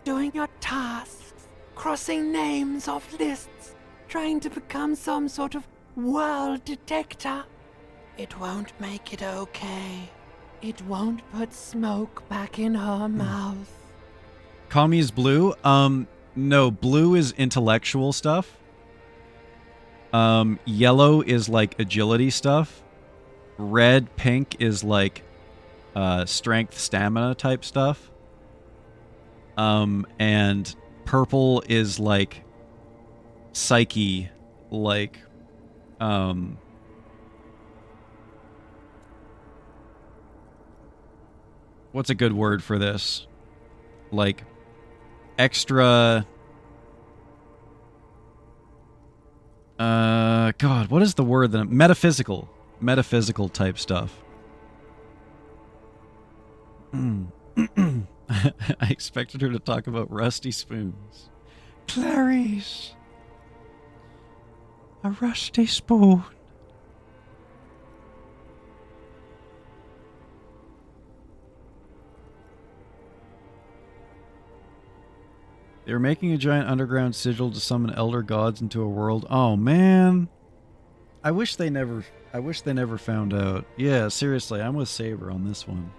Doing your tasks. Crossing names off lists. Trying to become some sort of world detector. It won't make it okay. It won't put smoke back in her mouth. Commies blue? No, blue is intellectual stuff. Yellow is like agility stuff. Red, pink is like strength, stamina type stuff. And purple is like psyche, like what's a good word for this? Like extra God, what is the word that metaphysical type stuff. I expected her to talk about rusty spoons. Clarice, a rusty spoon. They were making a giant underground sigil to summon elder gods into a world. Oh man, I wish they never found out. Yeah, seriously, I'm with Saber on this one.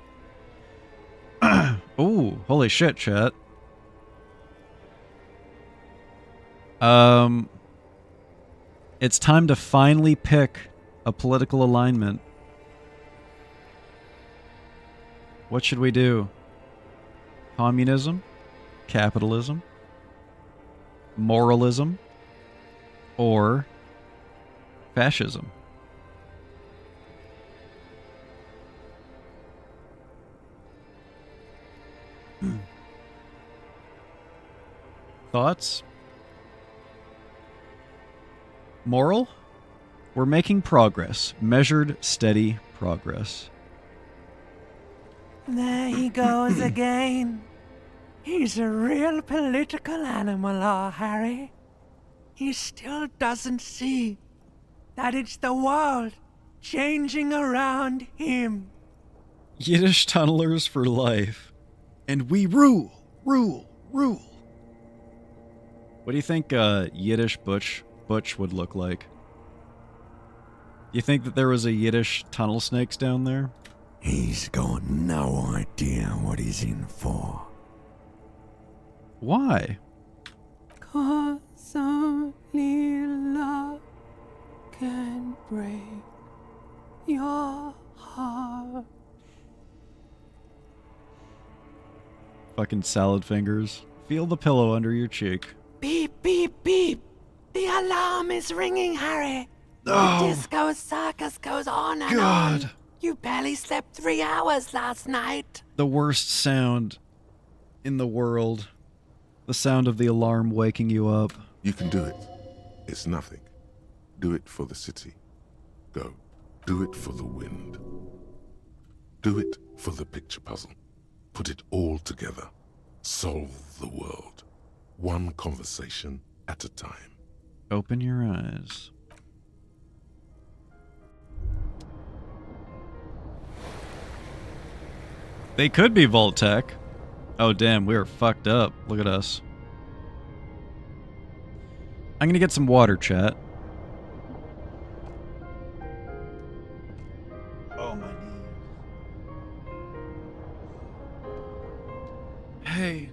Ooh, holy shit, chat. It's time to finally pick a political alignment. What should we do? Communism? Capitalism? moralism, or fascism? Thoughts? Moral? We're making progress. Measured, steady progress. There he goes again. He's a real political animal, our Harry. He still doesn't see that it's the world changing around him. Yiddish tunnelers for life. And we rule, rule, rule. What do you think Yiddish Butch would look like? You think that there was a Yiddish tunnel snakes down there? He's got no idea what he's in for. Why? 'Cause only love can break your heart. Fucking salad fingers. Feel the pillow under your cheek. Beep, beep, beep. The alarm is ringing, Harry. Oh. The disco circus goes on and God. on. You barely slept 3 hours last night. The worst sound in the world. The sound of the alarm waking you up. You can do it. It's nothing. Do it for the city. Go. Do it for the wind. Do it for the picture puzzle. Put it all together. Solve the world. One conversation at a time. Open your eyes. They could be Vault-Tec. Oh damn, we are fucked up. Look at us. I'm gonna get some water, chat. Oh, my knees. Hey.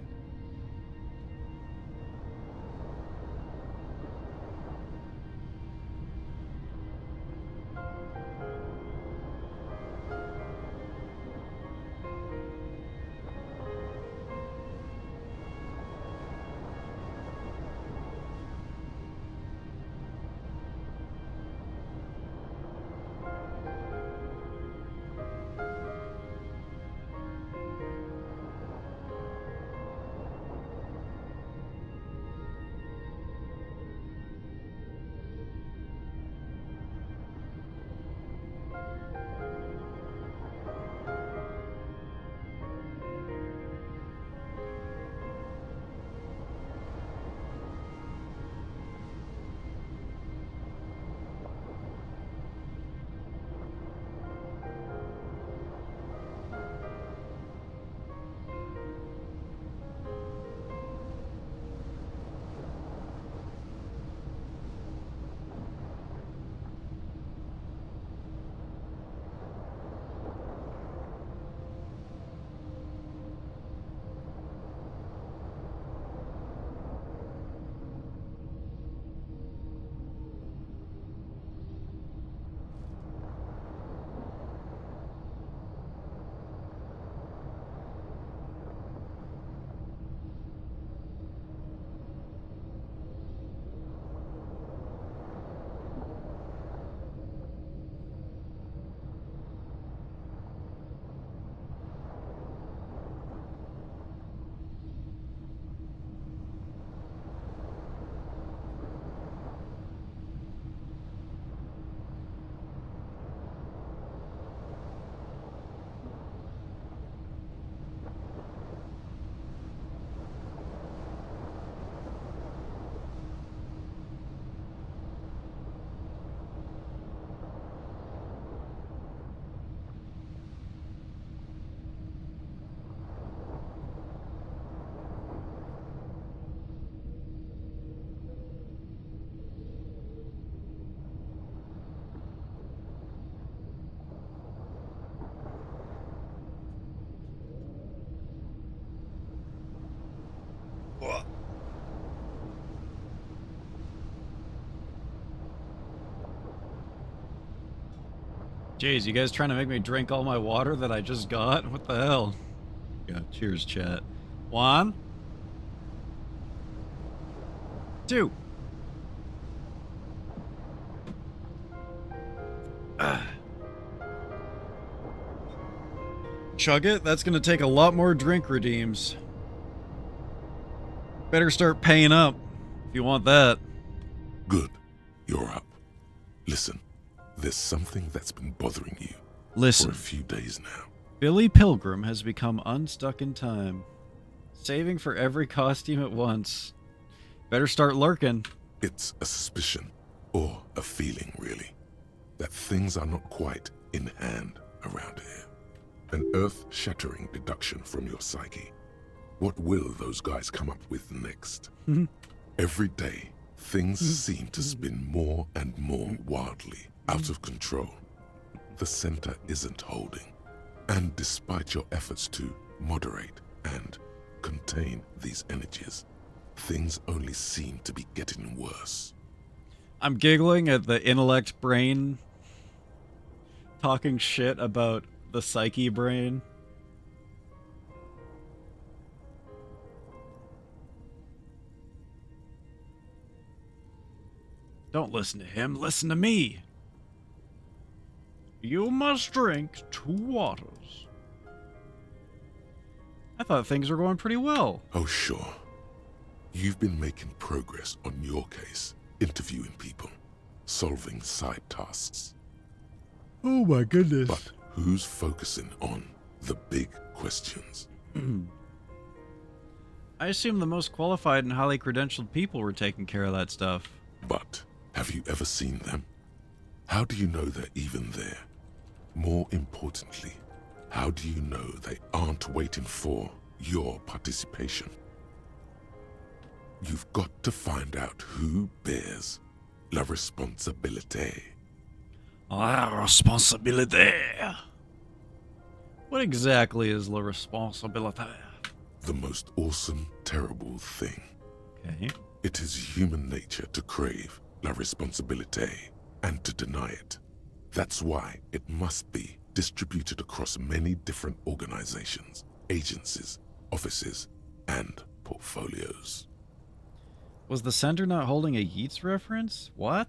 Jeez, you guys trying to make me drink all my water that I just got? What the hell? Yeah, cheers, chat. Juan? 2. Chug it? That's gonna take a lot more drink redeems. Better start paying up if you want that. Good. You're up. Listen, there's something that's been bothering you Listen. for a few days now. Billy Pilgrim has become unstuck in time. Saving for every costume at once. Better start lurking. It's a suspicion, or a feeling really, that things are not quite in hand around here. An earth-shattering deduction from your psyche. What will those guys come up with next? Every day, things seem to spin more and more wildly, out of control. The center isn't holding. And despite your efforts to moderate and contain these energies, things only seem to be getting worse. I'm giggling at the intellect brain talking shit about the psyche brain. Don't listen to him, listen to me. You must drink 2 waters. I thought things were going pretty well. Oh, sure. You've been making progress on your case, interviewing people, solving side tasks. Oh my goodness. But who's focusing on the big questions? I assume the most qualified and highly credentialed people were taking care of that stuff. But have you ever seen them? How do you know they're even there? More importantly, how do you know they aren't waiting for your participation? You've got to find out who bears la responsabilité. La responsabilité. What exactly is la responsabilité? The most awesome, terrible thing. Okay. It is human nature to crave la responsabilité and to deny it. That's why it must be distributed across many different organizations, agencies, offices, and portfolios. Was the center not holding a Yeats reference? What?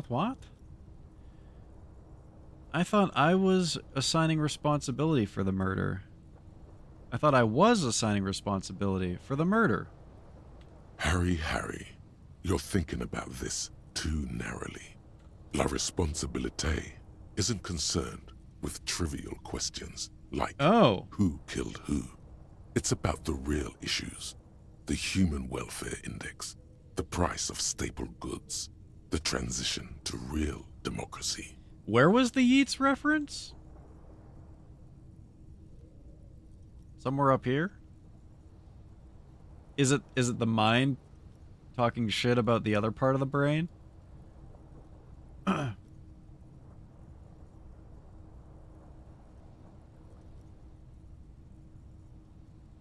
What? I thought I was assigning responsibility for the murder. I thought I was assigning responsibility for the murder. Harry, you're thinking about this too narrowly. La responsabilité isn't concerned with trivial questions like who killed who. It's about the real issues. The Human Welfare Index, the price of staple goods, the transition to real democracy. Where was the Yeats reference? Somewhere up here? Is it the mind talking shit about the other part of the brain?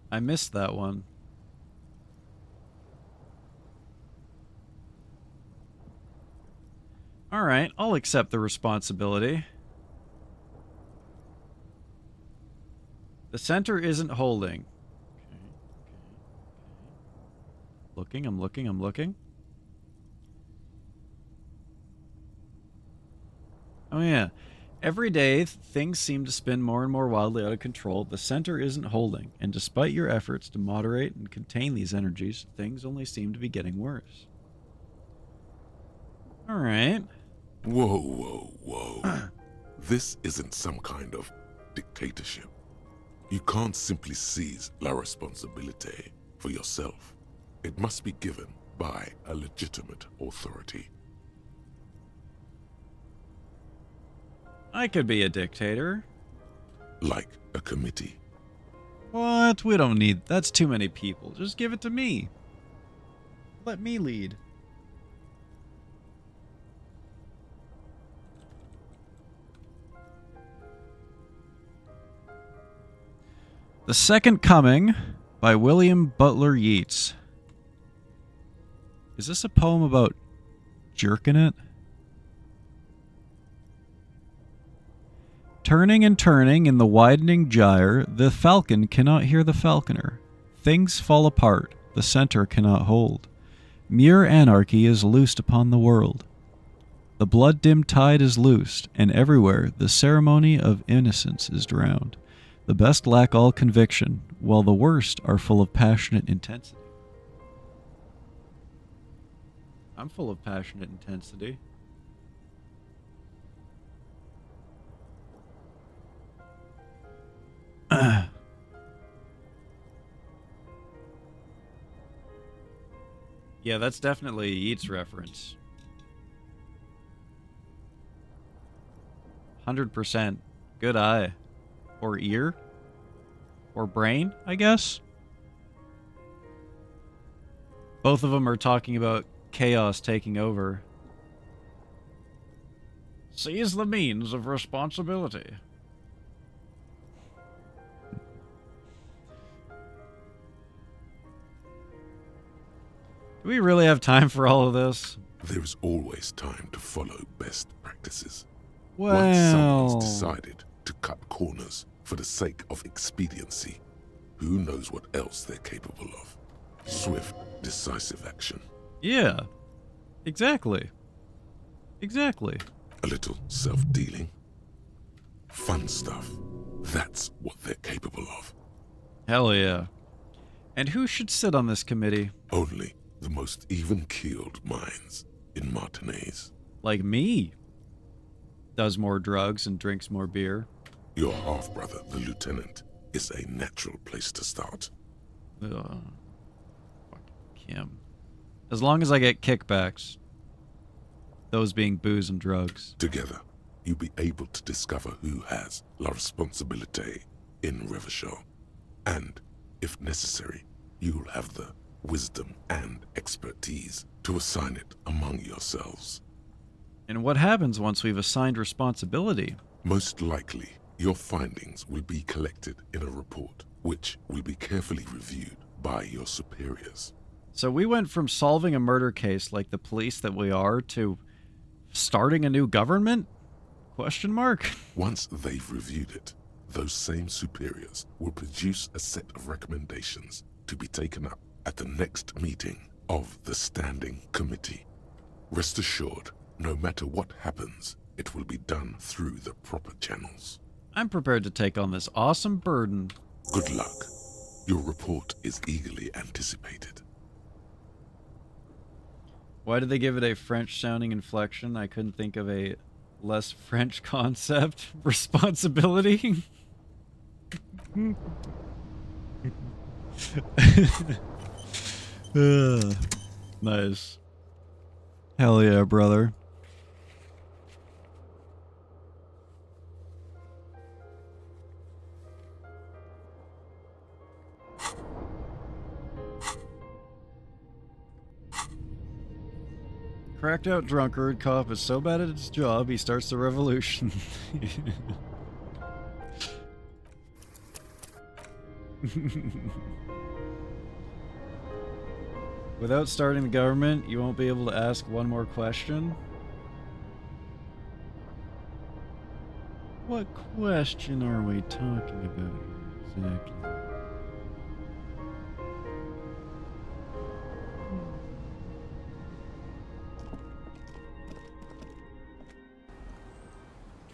I missed that one. All right, I'll accept the responsibility. The center isn't holding. Okay. I'm looking. Oh yeah. Every day, things seem to spin more and more wildly out of control. The center isn't holding, and despite your efforts to moderate and contain these energies, things only seem to be getting worse. All right. Whoa. This isn't some kind of dictatorship. You can't simply seize la responsabilité for yourself. It must be given by a legitimate authority. I could be a dictator. Like a committee. What? We don't need... That's too many people. Just give it to me. Let me lead. The Second Coming by William Butler Yeats. Is this a poem about jerking it? Turning and turning in the widening gyre, the falcon cannot hear the falconer. Things fall apart, the center cannot hold. mere anarchy is loosed upon the world. The blood-dimmed tide is loosed, and everywhere the ceremony of innocence is drowned. The best lack all conviction, while the worst are full of passionate intensity. I'm full of passionate intensity. Yeah, that's definitely a Yeats reference. 100%. Good eye. Or ear? Or brain, I guess? Both of them are talking about chaos taking over. Seize the means of responsibility. Do we really have time for all of this? There is always time to follow best practices. Well... Once someone's decided to cut corners for the sake of expediency, who knows what else they're capable of? Swift, decisive action. Yeah. Exactly. Exactly. A little self-dealing. Fun stuff. That's what they're capable of. Hell yeah. And who should sit on this committee? Only the most even-keeled minds in Martinez. Like me. Does more drugs and drinks more beer. Your half-brother, the lieutenant, is a natural place to start. Fuck Kim. As long as I get kickbacks. Those being booze and drugs. Together, you'll be able to discover who has la responsabilité in Revachol. And, if necessary, you'll have the wisdom and expertise to assign it among yourselves. And what happens once we've assigned responsibility? Most likely, your findings will be collected in a report, which will be carefully reviewed by your superiors. So we went from solving a murder case like the police that we are to starting a new government? Question mark? Once they've reviewed it, those same superiors will produce a set of recommendations to be taken up at the next meeting of the Standing Committee. Rest assured, no matter what happens, it will be done through the proper channels. I'm prepared to take on this awesome burden. Good luck. Your report is eagerly anticipated. Why did they give it a French-sounding inflection? I couldn't think of a less French concept. Responsibility? Nice. Hell yeah, brother. Cracked out drunkard cop is so bad at his job, he starts the revolution. Without starting the government, you won't be able to ask one more question? What question are we talking about exactly?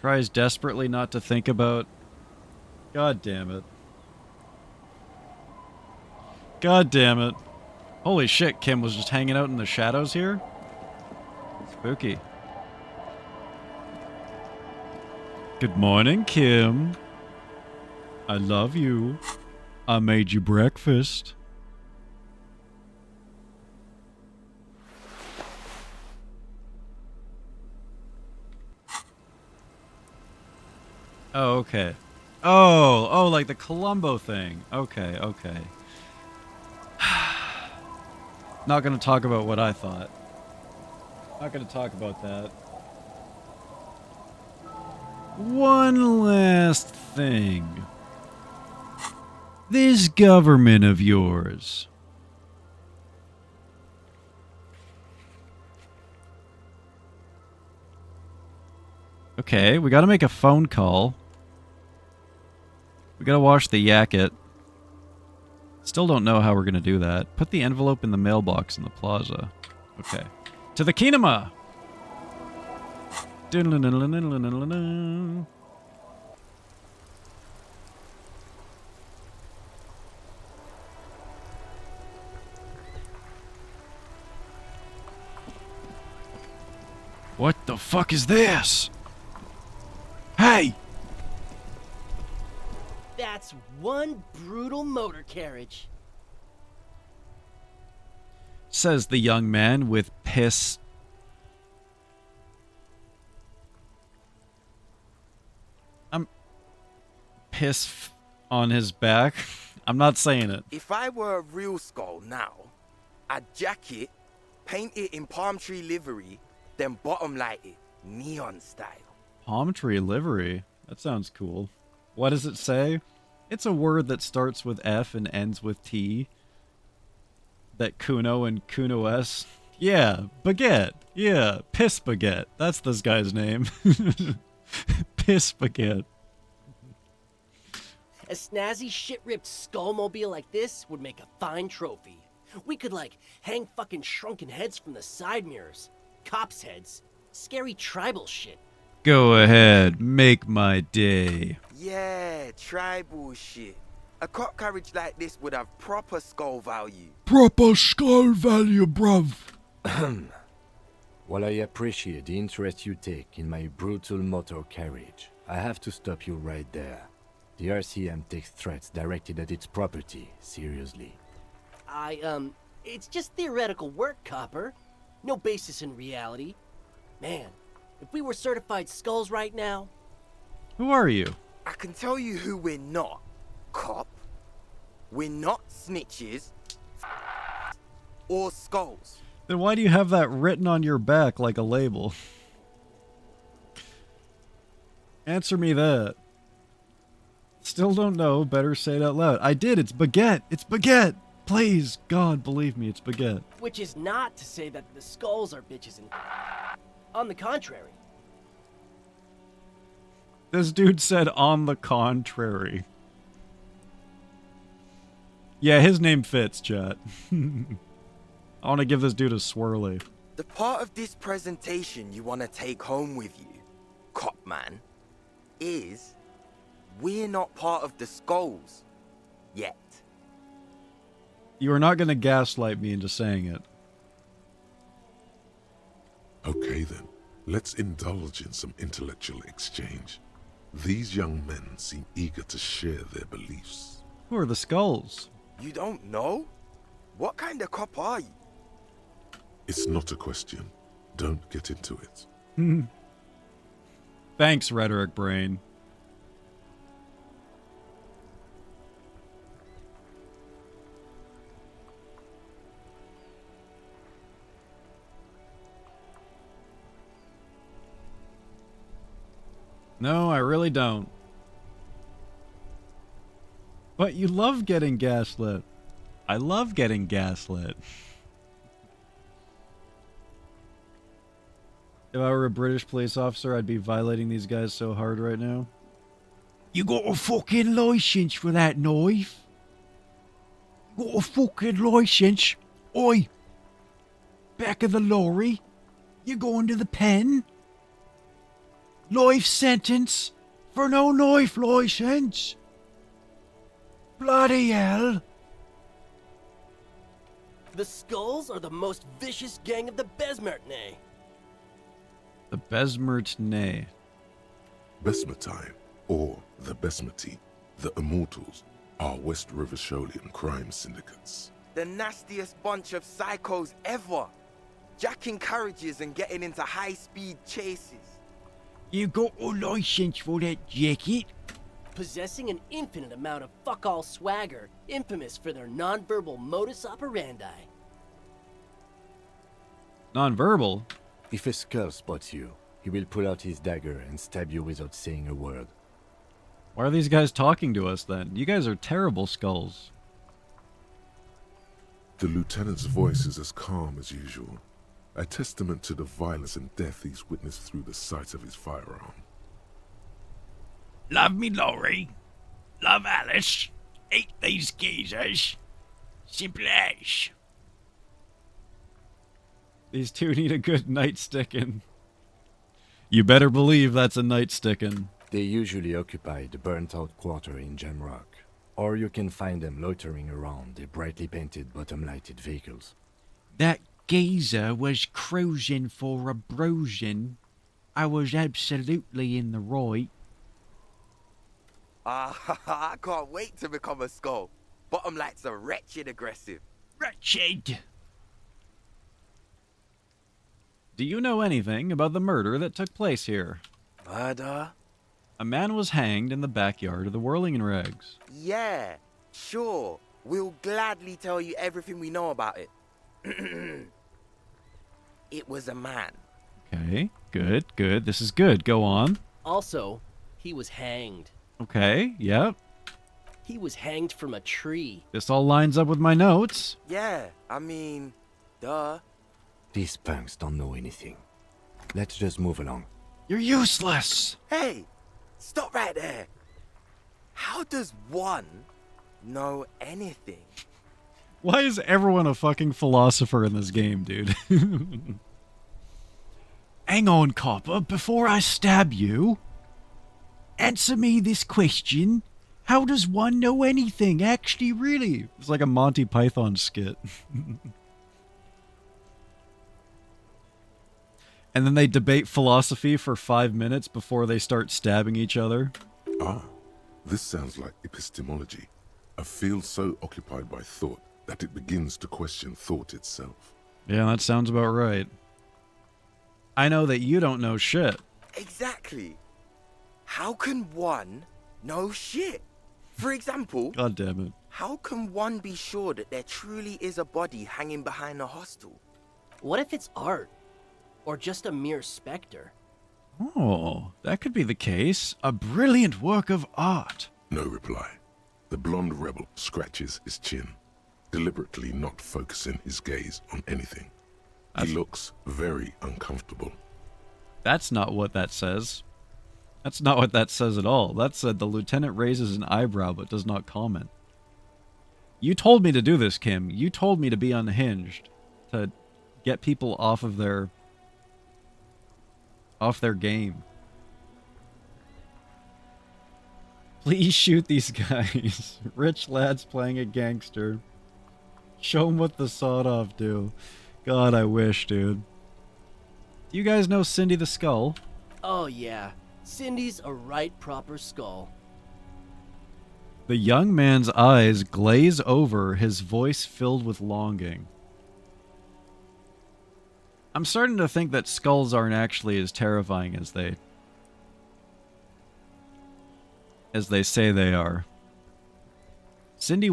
Tries desperately not to think about... God damn it. God damn it. Holy shit, Kim was just hanging out in the shadows here? Spooky. Good morning, Kim. I love you. I made you breakfast. Oh, okay. Oh, like the Columbo thing. Okay, okay. Not gonna talk about what I thought. Not gonna talk about that. One last thing. This government of yours. Okay, we gotta make a phone call. We gotta wash the yakket. Still don't know how we're gonna do that. Put the envelope in the mailbox in the plaza. Okay. To the kinema! What the fuck is this? Hey! That's one brutal motor carriage. Says the young man with piss. Piss on his back. I'm not saying it. If I were a real skull now, I'd jack it, paint it in palm tree livery, then bottom light it, neon style. Palm tree livery? That sounds cool. What does it say? It's a word that starts with F and ends with T. That Kuno and Kuno S. Yeah, baguette. Yeah, piss baguette. That's this guy's name. Piss baguette. A snazzy shit-ripped skullmobile like this would make a fine trophy. We could, like, hang fucking shrunken heads from the side mirrors. Cops' heads. Scary tribal shit. Go ahead, make my day. Yeah, tribal shit. A cop carriage like this would have proper skull value. Proper skull value, bruv. While I appreciate the interest you take in my brutal motor carriage, I have to stop you right there. The RCM takes threats directed at its property seriously. It's just theoretical work, Copper. No basis in reality. Man, if we were certified skulls right now... Who are you? I can tell you who we're not, cop. We're not snitches or skulls. Then why do you have that written on your back like a label? Answer me that. Still don't know, better say it out loud. I did, it's baguette! It's baguette! Please, God, believe me, it's baguette. Which is not to say that the skulls are bitches and... On the contrary. This dude said on the contrary. Yeah, his name fits, chat. I want to give this dude a swirly. The part of this presentation you want to take home with you, cop man, is we're not part of the skulls yet. You are not going to gaslight me into saying it. Okay then, let's indulge in some intellectual exchange. These young men seem eager to share their beliefs. Who are the skulls? You don't know? What kind of cop are you? It's not a question. Don't get into it. Thanks, rhetoric brain. No, I really don't. But you love getting gaslit. I love getting gaslit. If I were a British police officer, I'd be violating these guys so hard right now. You got a fucking license for that knife? You got a fucking license? Oi! Back of the lorry? You going to the pen? Life sentence for no knife license? Bloody hell. The skulls are the most vicious gang of the Besmertne. The Besmertne. Besmertine, or the Besmeti, the Immortals, are West River Sholian crime syndicates. The nastiest bunch of psychos ever. Jacking carriages and getting into high-speed chases. You got a license for that jacket? Possessing an infinite amount of fuck-all swagger, infamous for their non-verbal modus operandi. Non-verbal? If a skull spots you, he will pull out his dagger and stab you without saying a word. Why are these guys talking to us then? You guys are terrible skulls. The lieutenant's voice is as calm as usual, a testament to the violence and death he's witnessed through the sight of his firearm. Love me, Laurie. Love Alice. Hate these geezers. Simple as. These two need a good night sticking. You better believe that's a night sticking. They usually occupy the burnt-out quarter in Jamrock, or you can find them loitering around the brightly painted bottom-lighted vehicles. That geezer was cruising for a bruising. I was absolutely in the right. I can't wait to become a skull. Bottom lights are wretched aggressive. Wretched. Do you know anything about the murder that took place here? Murder? A man was hanged in the backyard of the Whirling and Rags. Yeah, sure. We'll gladly tell you everything we know about it. It was a man. Okay, good, good. This is good. Go on. Also, he was hanged. Okay, yep. He was hanged from a tree. This all lines up with my notes. Yeah, I mean, duh. These punks don't know anything. Let's just move along. You're useless! Hey, stop right there. How does one know anything? Why is everyone a fucking philosopher in this game, dude? Hang on, copper, before I stab you. Answer me this question. How does one know anything, actually, really? It's like a Monty Python skit. And then they debate philosophy for 5 minutes before they start stabbing each other. Ah, this sounds like epistemology. A field so occupied by thought that it begins to question thought itself. Yeah, that sounds about right. I know that you don't know shit. Exactly. How can one know shit? For example, God damn it. How can one be sure that there truly is a body hanging behind a hostel? What if it's art? Or just a mere specter? Oh, that could be the case. A brilliant work of art. No reply. The blonde rebel scratches his chin, deliberately not focusing his gaze on anything. He looks very uncomfortable. That's not what that says. That's not what that says at all. That said the lieutenant raises an eyebrow but does not comment. You told me to do this, Kim. You told me to be unhinged. To get people off their game. Please shoot these guys. Rich lads playing a gangster. Show them what the sawed-off do. God, I wish, dude. Do you guys know Cindy the Skull? Oh yeah, Cindy's a right proper skull. The young man's eyes glaze over, his voice filled with longing. I'm starting to think that skulls aren't actually as terrifying as they say they are. Cindy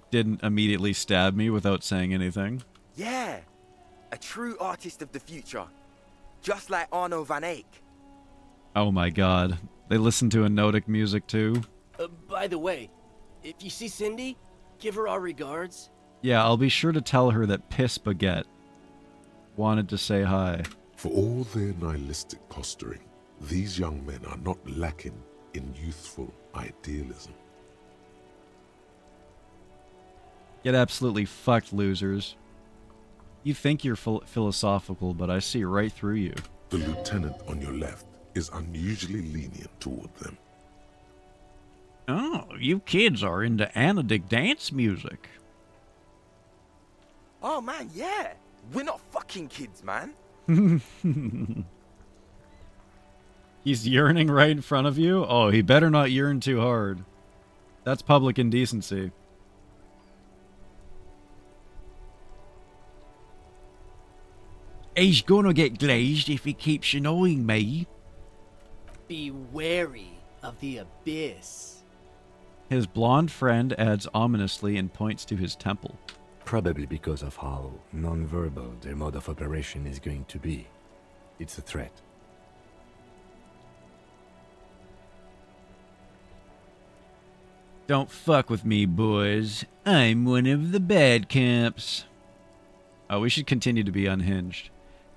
didn't immediately stab me without saying anything. Yeah, a true artist of the future. Just like Arno van Eyck. Oh my god. They listen to Enotic music too? By the way, if you see Cindy, give her our regards. Yeah, I'll be sure to tell her that Piss Baguette wanted to say hi. For all their nihilistic posturing, these young men are not lacking in youthful idealism. Get absolutely fucked, losers. You think you're philosophical, but I see right through you. The lieutenant on your left is unusually lenient toward them. Oh, you kids are into anodic dance music. Oh man, yeah. We're not fucking kids, man. He's yearning right in front of you? Oh, he better not yearn too hard. That's public indecency. He's gonna get glazed if he keeps annoying me. Be wary of the abyss. His blonde friend adds ominously and points to his temple. Probably because of how non-verbal their mode of operation is going to be. It's a threat. Don't fuck with me, boys. I'm one of the bad camps. Oh, we should continue to be unhinged.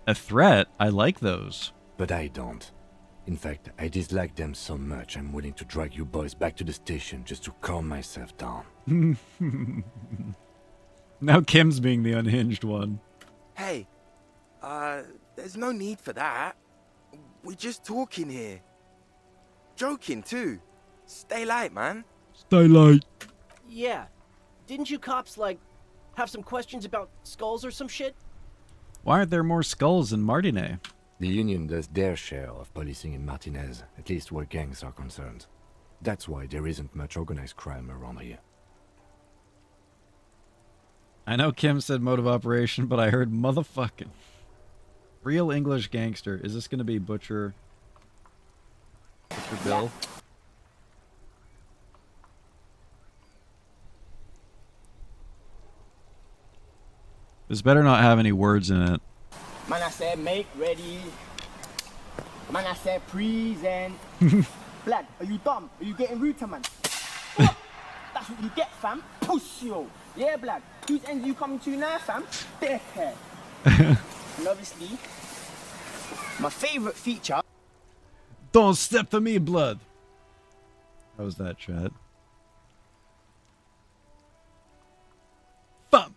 A threat? I like those. But I don't. In fact, I dislike them so much I'm willing to drag you boys back to the station just to calm myself down. Now Kim's being the unhinged one. Hey, there's no need for that. We're just talking here. Joking, too. Stay light, man. Stay light. Yeah. Didn't you cops, like, have some questions about skulls or some shit? Why aren't there more skulls in Martinez? The Union does their share of policing in Martinez, at least where gangs are concerned. That's why there isn't much organized crime around here. I know Kim said mode of operation, but I heard motherfucking. Real English gangster. Is this going to be Butcher Bill? This better not have any words in it. Man, I said make ready. Man, I said present. Blood, are you dumb? Are you getting rude to man? What? That's what you get, fam. Push you. Yeah, blood. Whose end are you coming to now, fam? Dickhead. And obviously, my favorite feature. Don't step to me, blood. How was that, chat? Bum.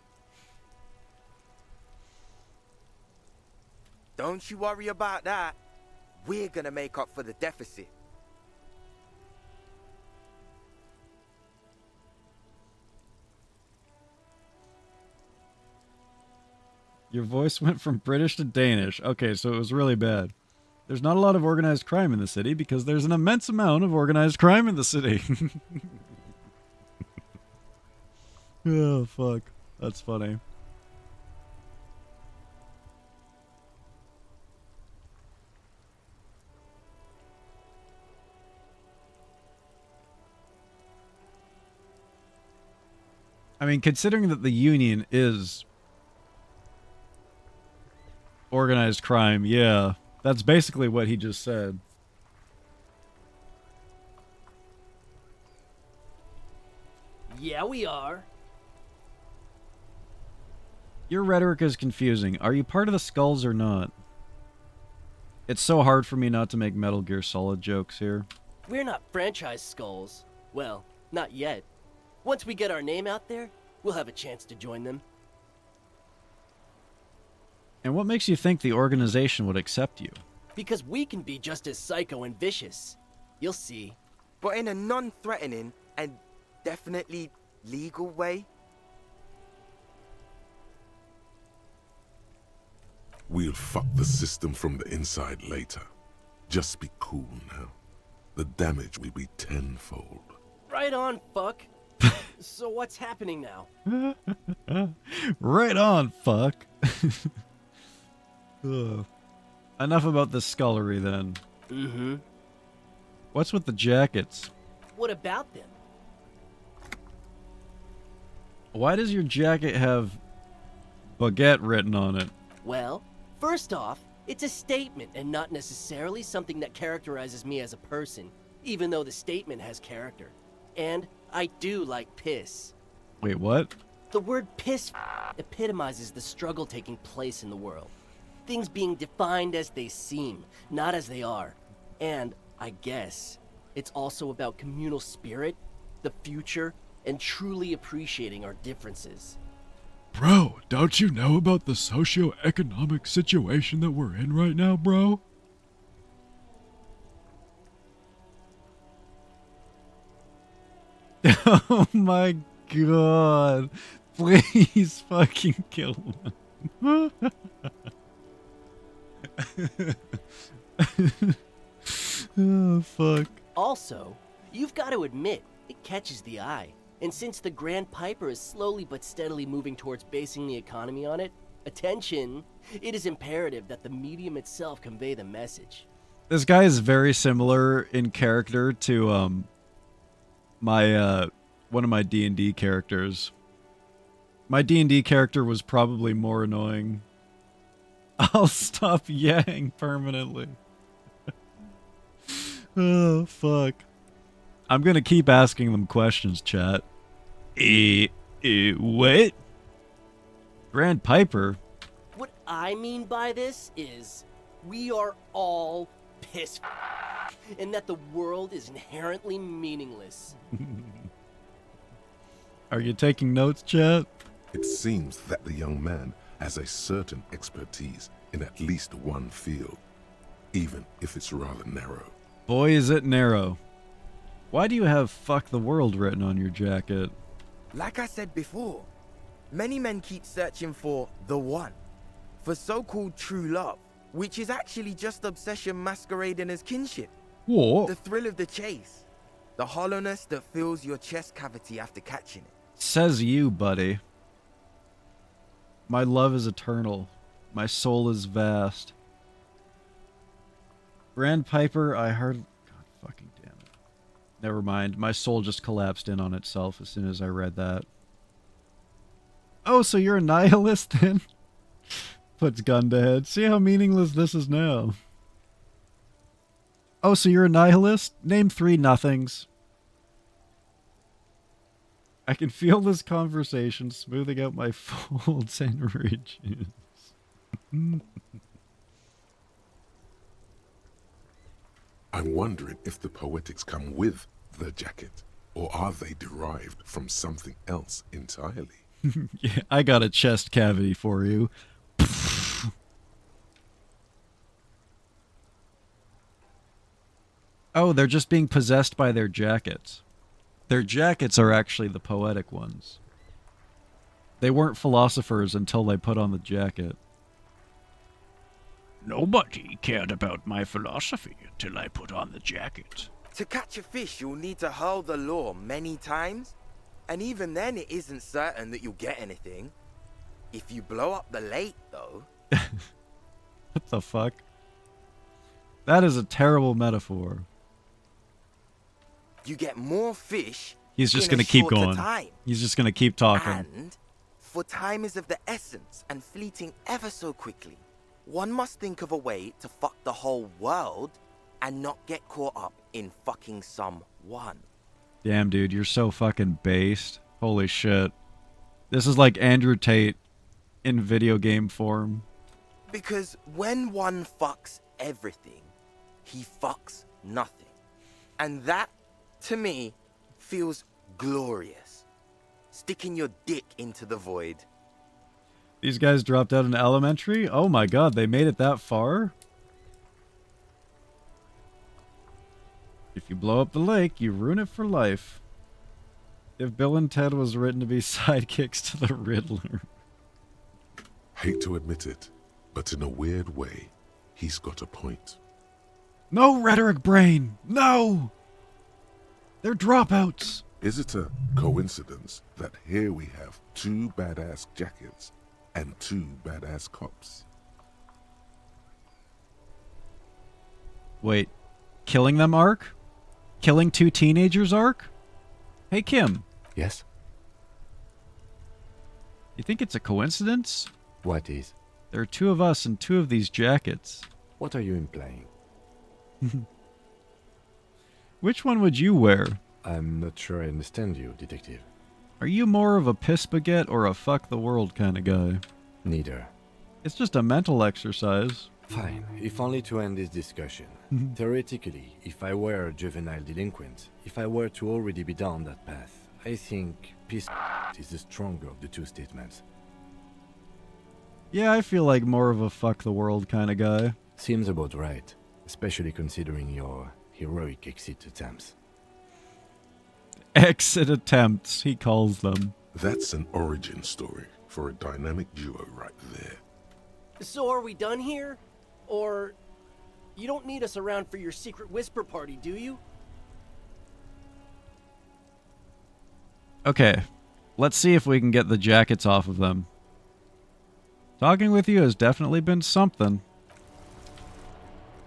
Don't you worry about that. We're gonna make up for the deficit. Your voice went from British to Danish. Okay, so it was really bad. There's not a lot of organized crime in the city because there's an immense amount of organized crime in the city. Oh, fuck. That's funny. I mean, considering that the Union is organized crime, yeah. That's basically what he just said. Yeah, we are. Your rhetoric is confusing. Are you part of the Skulls or not? It's so hard for me not to make Metal Gear Solid jokes here. We're not franchise skulls. Well, not yet. Once we get our name out there, we'll have a chance to join them. And what makes you think the organization would accept you? Because we can be just as psycho and vicious. You'll see. But in a non-threatening and definitely legal way. We'll fuck the system from the inside later. Just be cool now. The damage will be tenfold. Right on, fuck. So what's happening now? Right on, fuck. Ugh. Enough about the scullery then. Mm-hmm. What's with the jackets? What about them? Why does your jacket have baguette written on it? Well, first off, it's a statement and not necessarily something that characterizes me as a person, even though the statement has character. And I do like piss. Wait, what? The word piss epitomizes the struggle taking place in the world. Things being defined as they seem, not as they are. And, I guess, it's also about communal spirit, the future, and truly appreciating our differences. Bro, don't you know about the socio-economic situation that we're in right now, bro? Oh my god. Please fucking kill him. Oh, fuck. Also, you've got to admit, it catches the eye. And since the Grand Piper is slowly but steadily moving towards basing the economy on it, attention, it is imperative that the medium itself convey the message. This guy is very similar in character to my one of my D&D characters. My D&D character was probably more annoying. I'll stop yang permanently. Oh, fuck. I'm gonna keep asking them questions, chat. What? Grand Piper? What I mean by this is, we are all pissed, and that the world is inherently meaningless. Are you taking notes, chat? It seems that the young man has a certain expertise in at least one field, even if it's rather narrow. Boy, is it narrow. Why do you have "fuck the world" written on your jacket? Like I said before, many men keep searching for the one, for so-called true love, which is actually just obsession masquerading as kinship. What? The thrill of the chase, the hollowness that fills your chest cavity after catching it. Says you, buddy. My love is eternal. My soul is vast. Grand Piper, I heard... God fucking damn it. Never mind. My soul just collapsed in on itself as soon as I read that. Oh, so you're a nihilist then? Puts gun to head. See how meaningless this is now. Oh, so you're a nihilist? Name 3 nothings. I can feel this conversation smoothing out my folds and ridges. I'm wondering if the poetics come with the jacket, or are they derived from something else entirely? Yeah, I got a chest cavity for you. Oh, they're just being possessed by their jackets. Their jackets are actually the poetic ones. They weren't philosophers until they put on the jacket. Nobody cared about my philosophy until I put on the jacket. To catch a fish, you'll need to hurl the lure many times, and even then it isn't certain that you'll get anything. If you blow up the lake, though... What the fuck? That is a terrible metaphor. You get more fish. He's just going to keep going. He's just going to keep talking. And for time is of the essence and fleeting ever so quickly. One must think of a way to fuck the whole world and not get caught up in fucking someone. Damn, dude, you're so fucking based. Holy shit. This is like Andrew Tate in video game form. Because when one fucks everything, he fucks nothing. And that, to me, feels glorious. Sticking your dick into the void. These guys dropped out in elementary? Oh my god, they made it that far? If you blow up the lake, you ruin it for life. If Bill and Ted was written to be sidekicks to the Riddler. Hate to admit it, but in a weird way, he's got a point. No rhetoric brain! No! They're dropouts! Is it a coincidence that here we have 2 badass jackets and 2 badass cops? Wait, killing them arc? Killing 2 teenagers arc? Hey Kim. Yes? You think it's a coincidence? What is? There are 2 of us and 2 of these jackets. What are you implying? Which one would you wear? I'm not sure I understand you, detective. Are you more of a piss baguette or a fuck the world kind of guy? Neither. It's just a mental exercise. Fine, if only to end this discussion. Theoretically, if I were a juvenile delinquent, if I were to already be down that path, I think piss is the stronger of the 2 statements. Yeah, I feel like more of a fuck the world kind of guy. Seems about right, especially considering your heroic exit attempts. Exit attempts, he calls them. That's an origin story for a dynamic duo right there. So are we done here? Or you don't need us around for your secret whisper party, do you? Okay, let's see if we can get the jackets off of them. Talking with you has definitely been something.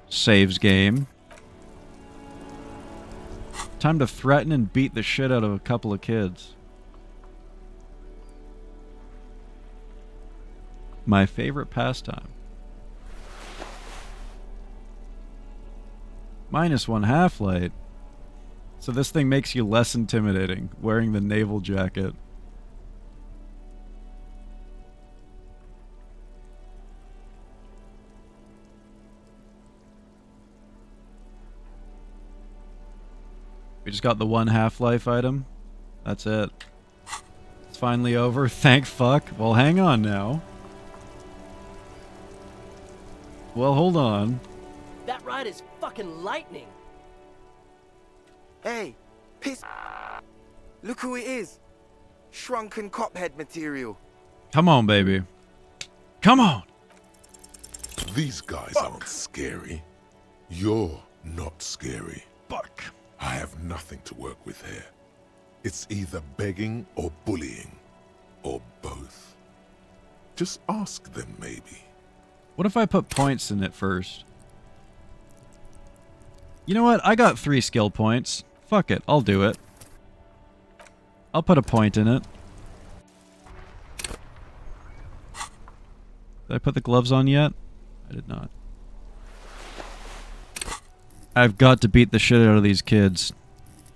Saves game. Time to threaten and beat the shit out of a couple of kids. My favorite pastime. -1 half-light. So this thing makes you less intimidating, wearing the naval jacket. We just got the 1 half-life item. That's it. It's finally over. Thank fuck. Well, hang on now. Well, hold on. That ride is fucking lightning. Hey, piss. Look who it is. Shrunken cophead material. Come on, baby. Come on. These guys aren't scary. You're not scary. Fuck. I have nothing to work with here. It's either begging or bullying, or both. Just ask them, maybe. What if I put points in it first? You know what? I got 3 skill points. Fuck it. I'll do it. I'll put a point in it. Did I put the gloves on yet? I did not. I've got to beat the shit out of these kids.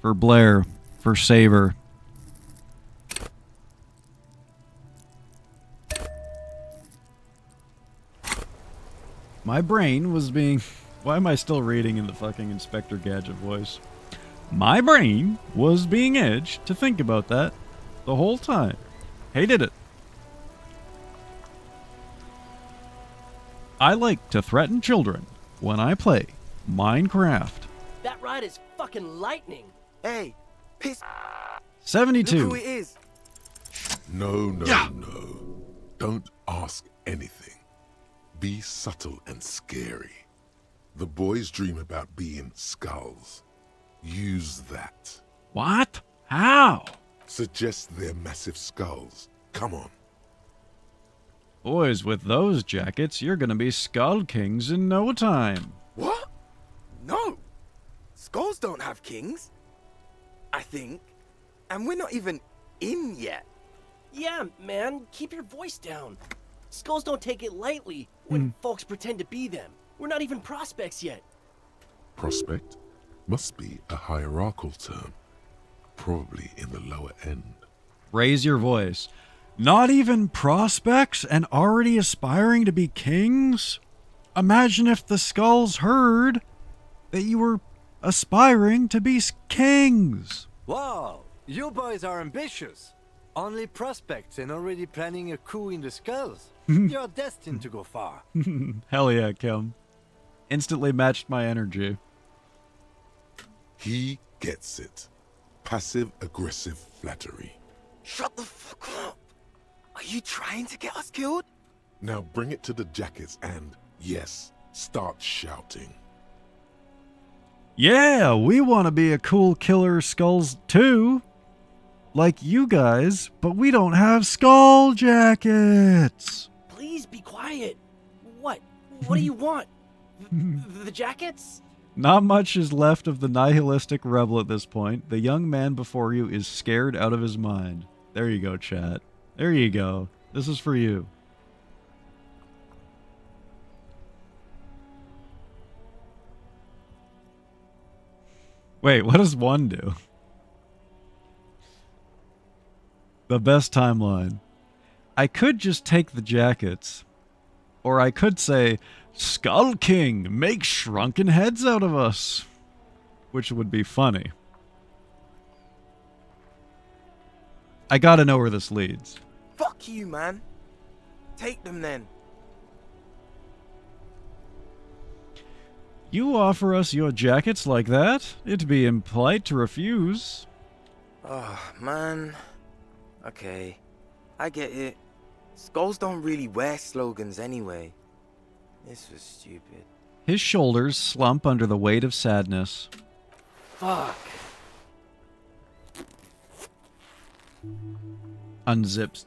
For Blair. For Saber. My brain was being... Why am I still reading in the fucking Inspector Gadget voice? My brain was being edged to think about that the whole time. Hated it. I like to threaten children when I play Minecraft. That ride is fucking lightning. Hey, piss. 72. Look who it is. No, no. Don't ask anything. Be subtle and scary. The boys dream about being skulls. Use that. What? How? Suggest they're massive skulls. Come on. Boys, with those jackets, you're gonna be Skull Kings in no time. What? No. Skulls don't have kings. I think. And we're not even in yet. Yeah, man, keep your voice down. Skulls don't take it lightly when folks pretend to be them. We're not even prospects yet. Prospect must be a hierarchical term. Probably in the lower end. Raise your voice. Not even prospects and already aspiring to be kings? Imagine if the skulls heard that you were aspiring to be kings. Wow, you boys are ambitious. Only prospects and already planning a coup in the skulls. You're destined to go far. Hell yeah, Kim. Instantly matched my energy. He gets it. Passive-aggressive flattery. Shut the fuck up. Are you trying to get us killed? Now bring it to the jackets and, yes, start shouting. Yeah, we want to be a cool killer skulls too. Like you guys, but we don't have skull jackets. Please be quiet. What? What do you want? The jackets? Not much is left of the nihilistic rebel at this point. The young man before you is scared out of his mind. There you go, chat. There you go. This is for you. Wait, what does 1 do? The best timeline. I could just take the jackets. Or I could say, Skull King, make shrunken heads out of us. Which would be funny. I gotta know where this leads. Fuck you, man. Take them then. You offer us your jackets like that? It'd be impolite to refuse. Oh, man. Okay. I get it. Skulls don't really wear slogans anyway. This was stupid. His shoulders slump under the weight of sadness. Fuck. Unzips.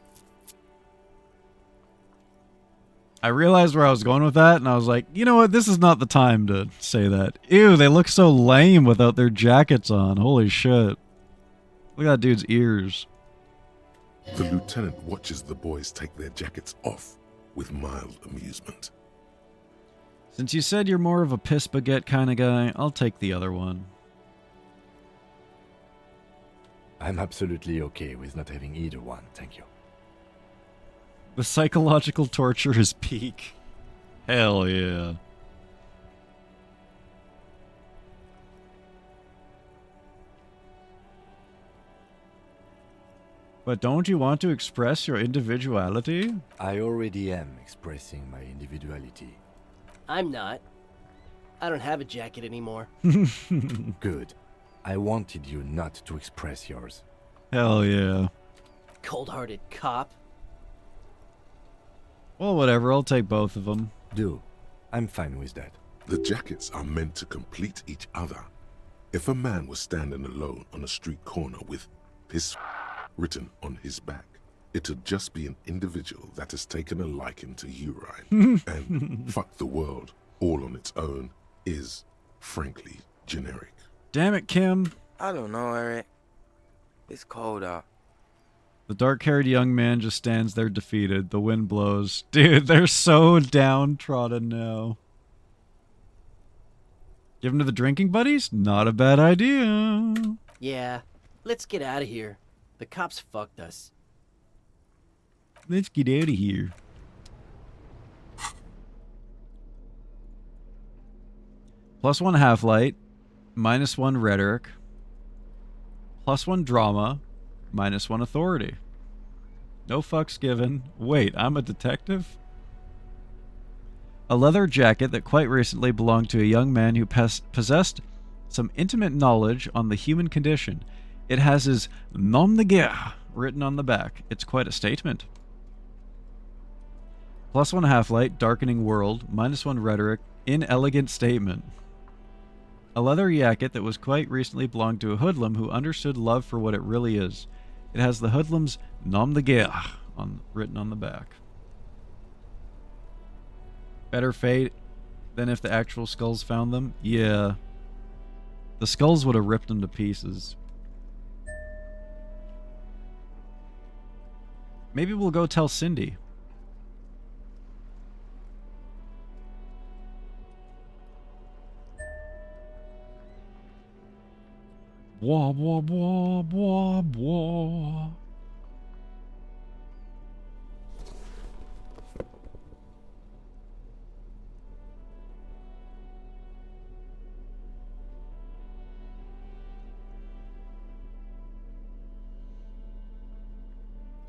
I realized where I was going with that, and I was like, you know what? This is not the time to say that. Ew, they look so lame without their jackets on. Holy shit. Look at that dude's ears. The lieutenant watches the boys take their jackets off with mild amusement. Since you said you're more of a piss baguette kind of guy, I'll take the other one. I'm absolutely okay with not having either one, thank you. The psychological torture is peak. Hell yeah. But don't you want to express your individuality? I already am expressing my individuality. I'm not. I don't have a jacket anymore. Good. I wanted you not to express yours. Hell yeah. Cold-hearted cop. Well, whatever. I'll take both of them. Do. I'm fine with that. The jackets are meant to complete each other. If a man was standing alone on a street corner with his written on his back, it'd just be an individual that has taken a liking to urine. And fuck the world, all on its own, is, frankly, generic. Damn it, Kim. I don't know, Eric. It's cold out. The dark-haired young man just stands there defeated. The wind blows. Dude, they're so downtrodden now. Give them to the drinking buddies? Not a bad idea. Yeah, let's get out of here. The cops fucked us. Let's get out of here. +1 half-light, -1 rhetoric, +1 drama, -1 authority. No fucks given. Wait, I'm a detective? A leather jacket that quite recently belonged to a young man who possessed some intimate knowledge on the human condition. It has his nom de guerre written on the back. It's quite a statement. +1 half-light, darkening world, -1 rhetoric, inelegant statement. A leather jacket that was quite recently belonged to a hoodlum who understood love for what it really is. It has the hoodlum's nom de guerre written on the back. Better fate than if the actual skulls found them? Yeah. The skulls would have ripped them to pieces. Maybe we'll go tell Cindy. Blah, blah, blah, blah, blah.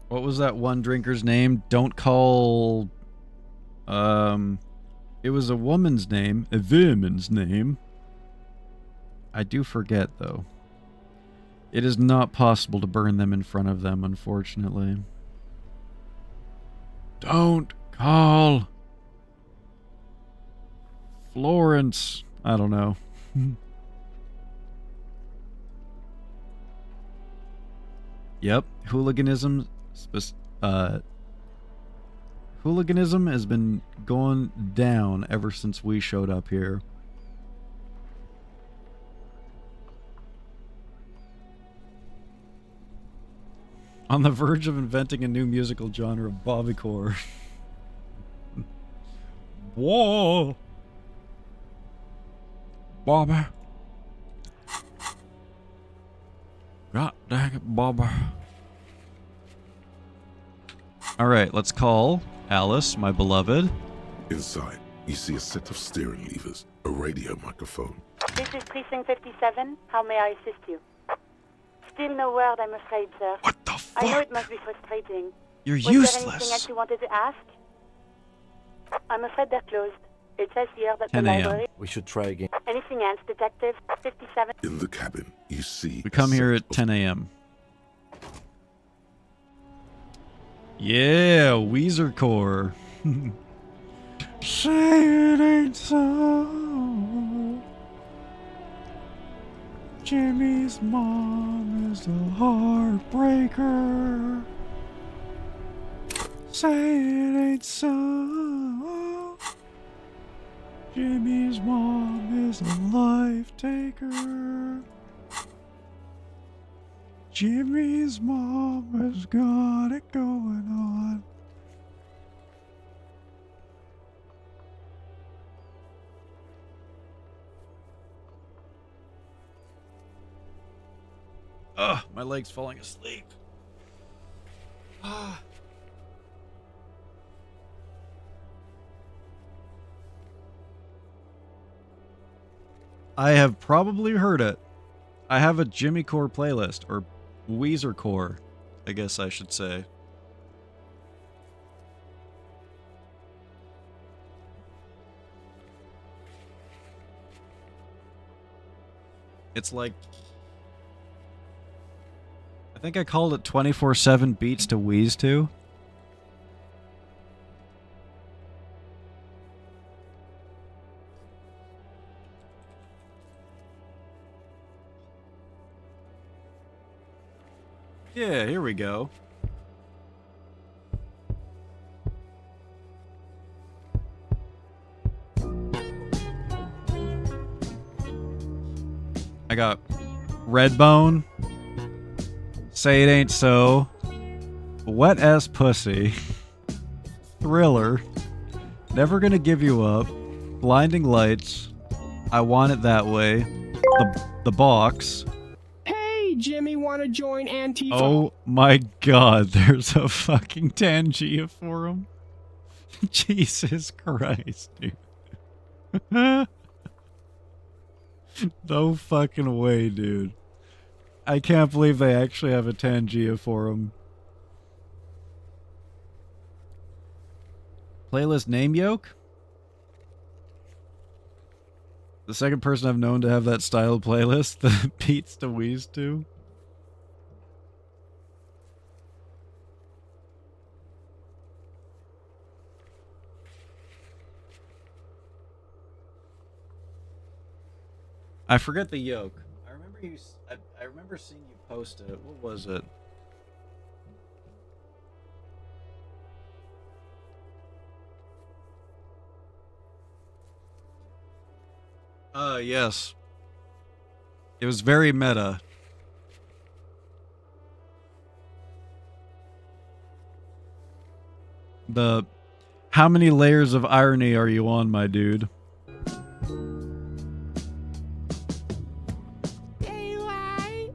What was that one drinker's name? Don't call... It was a woman's name. A woman's name. I do forget, though. It is not possible to burn them in front of them, unfortunately. Don't call... Florence. I don't know. Yep. Hooliganism has been going down ever since we showed up here. On the verge of inventing a new musical genre, bobbycore. Whoa! Bobby. God dang it, Bobby. Alright, let's call Alice, my beloved. Inside, you see a set of steering levers, a radio microphone. This is Precinct 57. How may I assist you? Still no word, I'm afraid, sir. What the fuck? I know it must be frustrating. You're Was useless. there anything else you wanted to ask? I'm afraid they're closed. It says here that 10 the a.m. library... We should try again. Anything else, Detective? 57? In the cabin, you see... We come here at 10 a.m. Yeah, Weezer core. Say it ain't so. Jimmy's mom is a heartbreaker. Say it ain't so. Jimmy's mom is a life taker. Jimmy's mom has got it going on. Ugh, my leg's falling asleep. Ah. I have probably heard it. I have a Jimmy Core playlist, or Weezer Core, I guess I should say. It's like, I think I called it 24/7 beats to wheeze to. Yeah, here we go. I got Redbone, Say It Ain't So, Wet Ass Pussy, Thriller, Never Gonna Give You Up, Blinding Lights, I Want It That Way, The Box. Hey, Jimmy, wanna join Antifa? Oh my god, there's a fucking Tangia forum. Jesus Christ, dude. No fucking way, dude. I can't believe they actually have a Tangia forum. Playlist name yoke? The second person I've known to have that style playlist, the beats to wheeze to. I forget the yoke. I remember you. I remember seeing you post it. What was it? Yes. It was very meta. The how many layers of irony are you on, my dude? Daylight.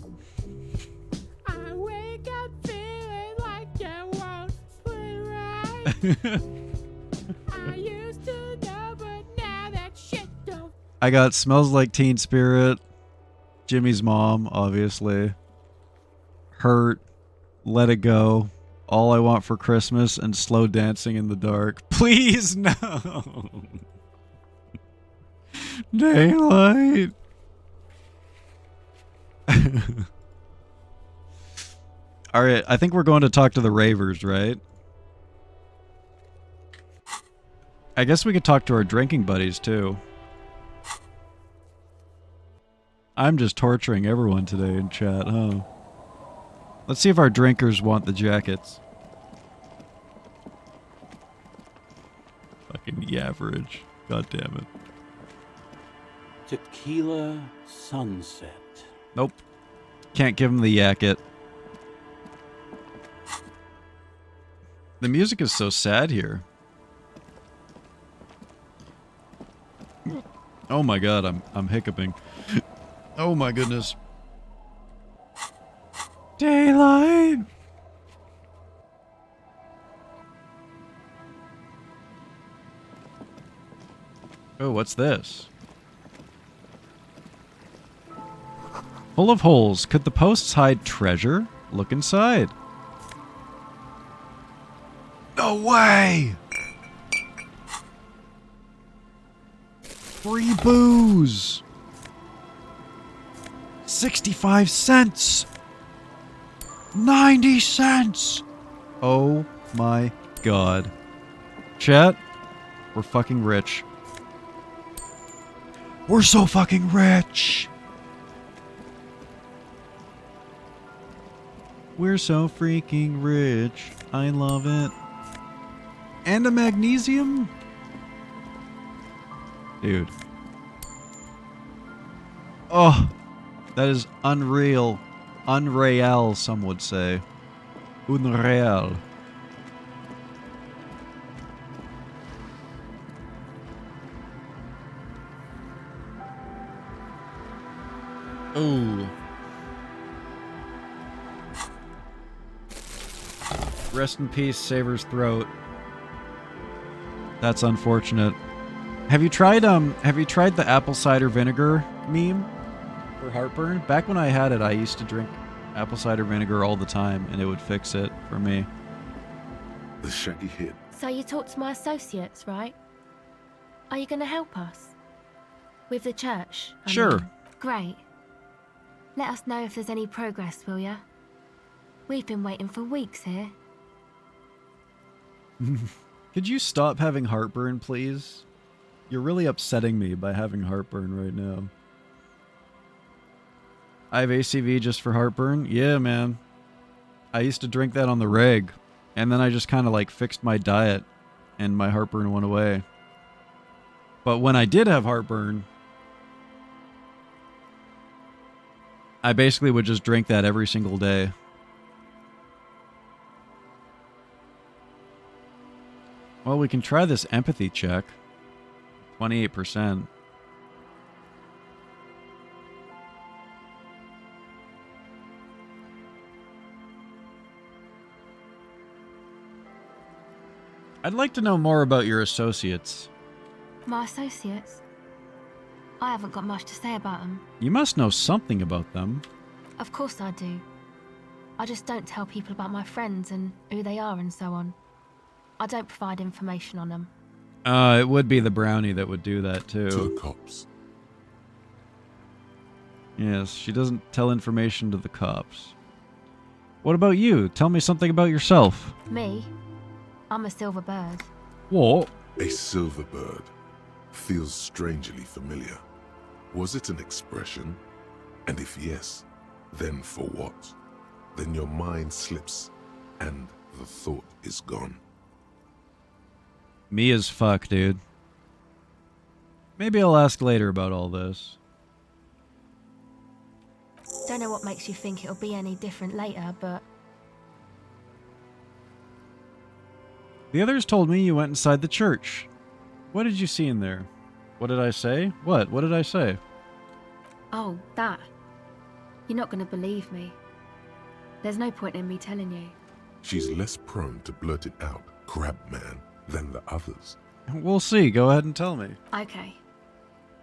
I wake up feeling like you won't play right. I used to know, but now that shit don't. I got Smells Like Teen Spirit, Jimmy's Mom, obviously, Hurt, Let It Go, All I Want for Christmas, and Slow Dancing in the Dark. Please, no! Daylight! Alright, I think we're going to talk to the ravers, right? I guess we could talk to our drinking buddies, too. I'm just torturing everyone today in chat, huh? Let's see if our drinkers want the jackets. Fucking average. God damn it. Tequila Sunset. Nope. Can't give them the jacket. The music is so sad here. Oh my god, I'm hiccuping. Oh my goodness. Daylight! Oh, what's this? Full of holes. Could the posts hide treasure? Look inside. No way! Free booze! 65 cents! 90 cents! Oh my god. Chat, we're fucking rich. We're so fucking rich! We're so freaking rich. I love it. And a magnesium? Dude. Oh, that is unreal. Unreal, some would say. Unreal. Ooh. Rest in peace, Saber's throat. That's unfortunate. Have you tried the apple cider vinegar meme for heartburn? Back when I had it, I used to drink apple cider vinegar all the time, and it would fix it for me. The shaggy hit. So you talked to my associates, right? Are you going to help us? With the church? I Sure. mean. Great. Let us know if there's any progress, will ya? We've been waiting for weeks here. Could you stop having heartburn, please? You're really upsetting me by having heartburn right now. I have ACV just for heartburn? Yeah, man. I used to drink that on the reg, and then I just kind of like fixed my diet, and my heartburn went away. But when I did have heartburn, I basically would just drink that every single day. Well, we can try this empathy check. 28%. I'd like to know more about your associates. My associates? I haven't got much to say about them. You must know something about them. Of course I do. I just don't tell people about my friends and who they are and so on. I don't provide information on them. It would be the brownie that would do that too. To the cops. Yes, she doesn't tell information to the cops. What about you? Tell me something about yourself. Me? I'm a silver bird. What? A silver bird. Feels strangely familiar. Was it an expression? And if yes, then for what? Then your mind slips and the thought is gone. Me as fuck, dude. Maybe I'll ask later about all this. Don't know what makes you think it'll be any different later, but The others told me you went inside the church. What did you see in there? What did I say? What? What did I say? oh, that. You're not going to believe me. There's no point in me telling you. She's less prone to blurt it out, crab man, than the others. We'll see. Go ahead and tell me. Okay.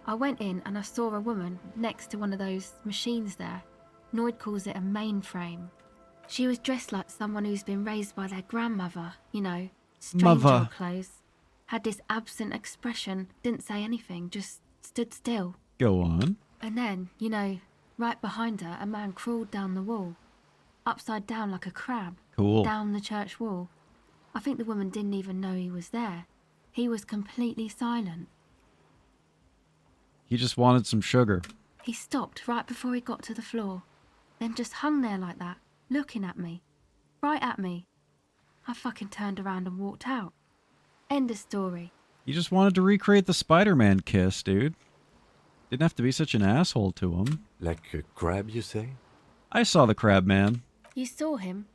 I went in and I saw a woman next to one of those machines there. Noid calls it a mainframe. She was dressed like someone who's been raised by their grandmother, you know, strange old clothes. Had this absent expression, didn't say anything, just stood still. Go on. And then, you know, right behind her, a man crawled down the wall. Upside down like a crab. Cool. Down the church wall. I think the woman didn't even know he was there. He was completely silent. He just wanted some sugar. He stopped right before he got to the floor. Then just hung there like that, looking at me. Right at me. I fucking turned around and walked out. End of story. You just wanted to recreate the Spider-Man kiss, dude. Didn't have to be such an asshole to him. Like a crab, you say? I saw the crab man. You saw him?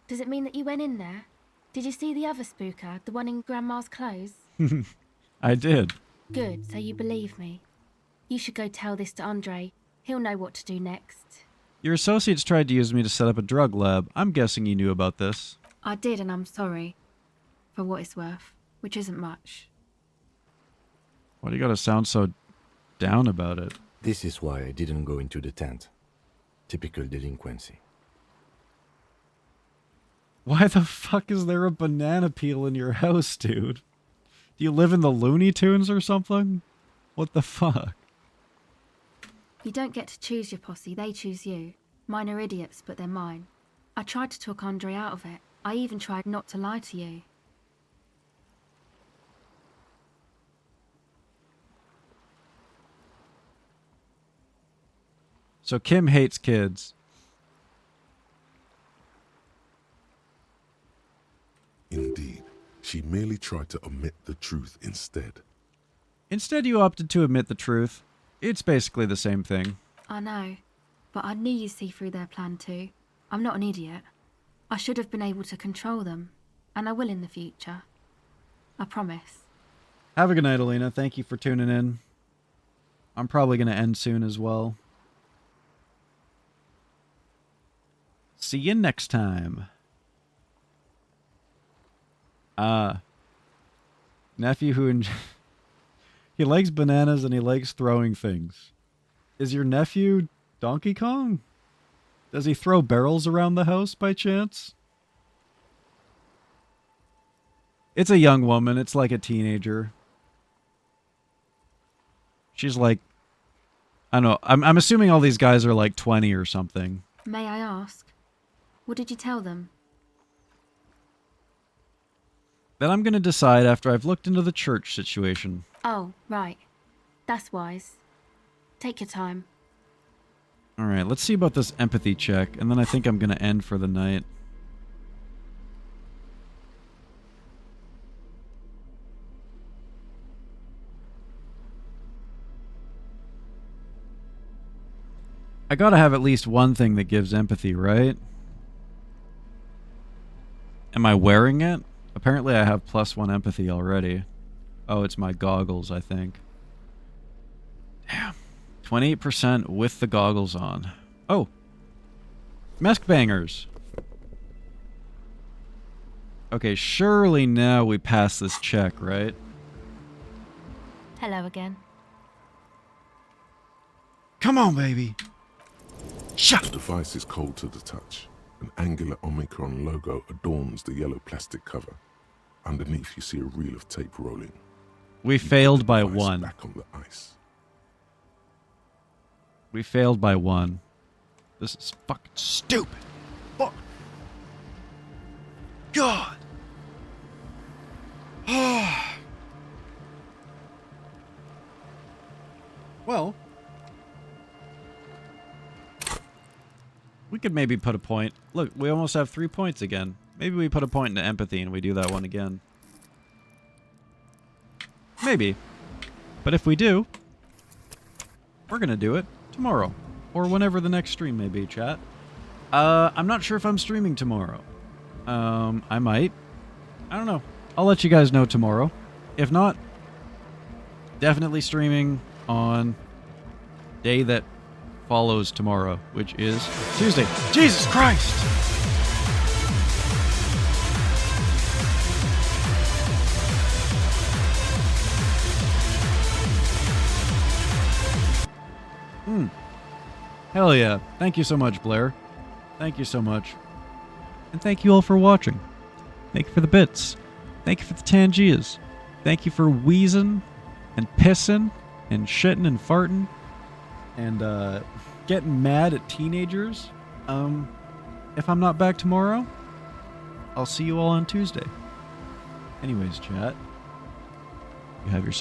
Does it mean that you went in there? Did you see the other spooker, the one in Grandma's clothes? I did. Good, so you believe me. You should go tell this to Andre. He'll know what to do next. Your associates tried to use me to set up a drug lab. I'm guessing you knew about this. I did, and I'm sorry. For what it's worth, which isn't much. Why do you gotta sound so down about it? This is why I didn't go into the tent. Typical delinquency. Why the fuck is there a banana peel in your house, dude? Do you live in the Looney Tunes or something? What the fuck? You don't get to choose your posse, they choose you. Mine are idiots, but they're mine. I tried to talk Andre out of it. I even tried not to lie to you. So Kim hates kids. Indeed, she merely tried to omit the truth instead. Instead, you opted to admit the truth. It's basically the same thing. I know, but I knew you'd see through their plan too. I'm not an idiot. I should have been able to control them, and I will in the future. I promise. Have a good night, Alina. Thank you for tuning in. I'm probably going to end soon as well. See you next time. Nephew who he likes bananas and he likes throwing things. Is your nephew Donkey Kong? Does he throw barrels around the house by chance? It's a young woman. It's like a teenager. She's like I don't know. I'm assuming all these guys are like 20 or something. May I ask? What did you tell them? Then I'm going to decide after I've looked into the church situation. Oh, right. That's wise. Take your time. Alright, let's see about this empathy check, and then I think I'm going to end for the night. I gotta have at least one thing that gives empathy, right? Am I wearing it? Apparently I have +1 empathy already. Oh, it's my goggles, I think. Damn. 28% with the goggles on. Oh. Mask bangers. Okay, surely now we pass this check, right? Hello again. Come on, baby. The device is cold to the touch. An angular Omicron logo adorns the yellow plastic cover. Underneath you see a reel of tape rolling. We failed by 1. Back on the ice. We failed by 1. This is fucking stupid. Fuck. God. Well, we could maybe put a point. Look, we almost have 3 points again. Maybe we put a point into empathy and we do that one again. Maybe. But if we do, we're gonna do it tomorrow. Or whenever the next stream may be, chat. I'm not sure if I'm streaming tomorrow. I might. I don't know. I'll let you guys know tomorrow. If not, definitely streaming on day that follows tomorrow, which is Tuesday. Jesus Christ! Hell yeah. Thank you so much, Blair. Thank you so much. And thank you all for watching. Thank you for the bits. Thank you for the Tangias. Thank you for wheezing and pissing and shitting and farting and getting mad at teenagers. If I'm not back tomorrow, I'll see you all on Tuesday. Anyways, chat, you have yourself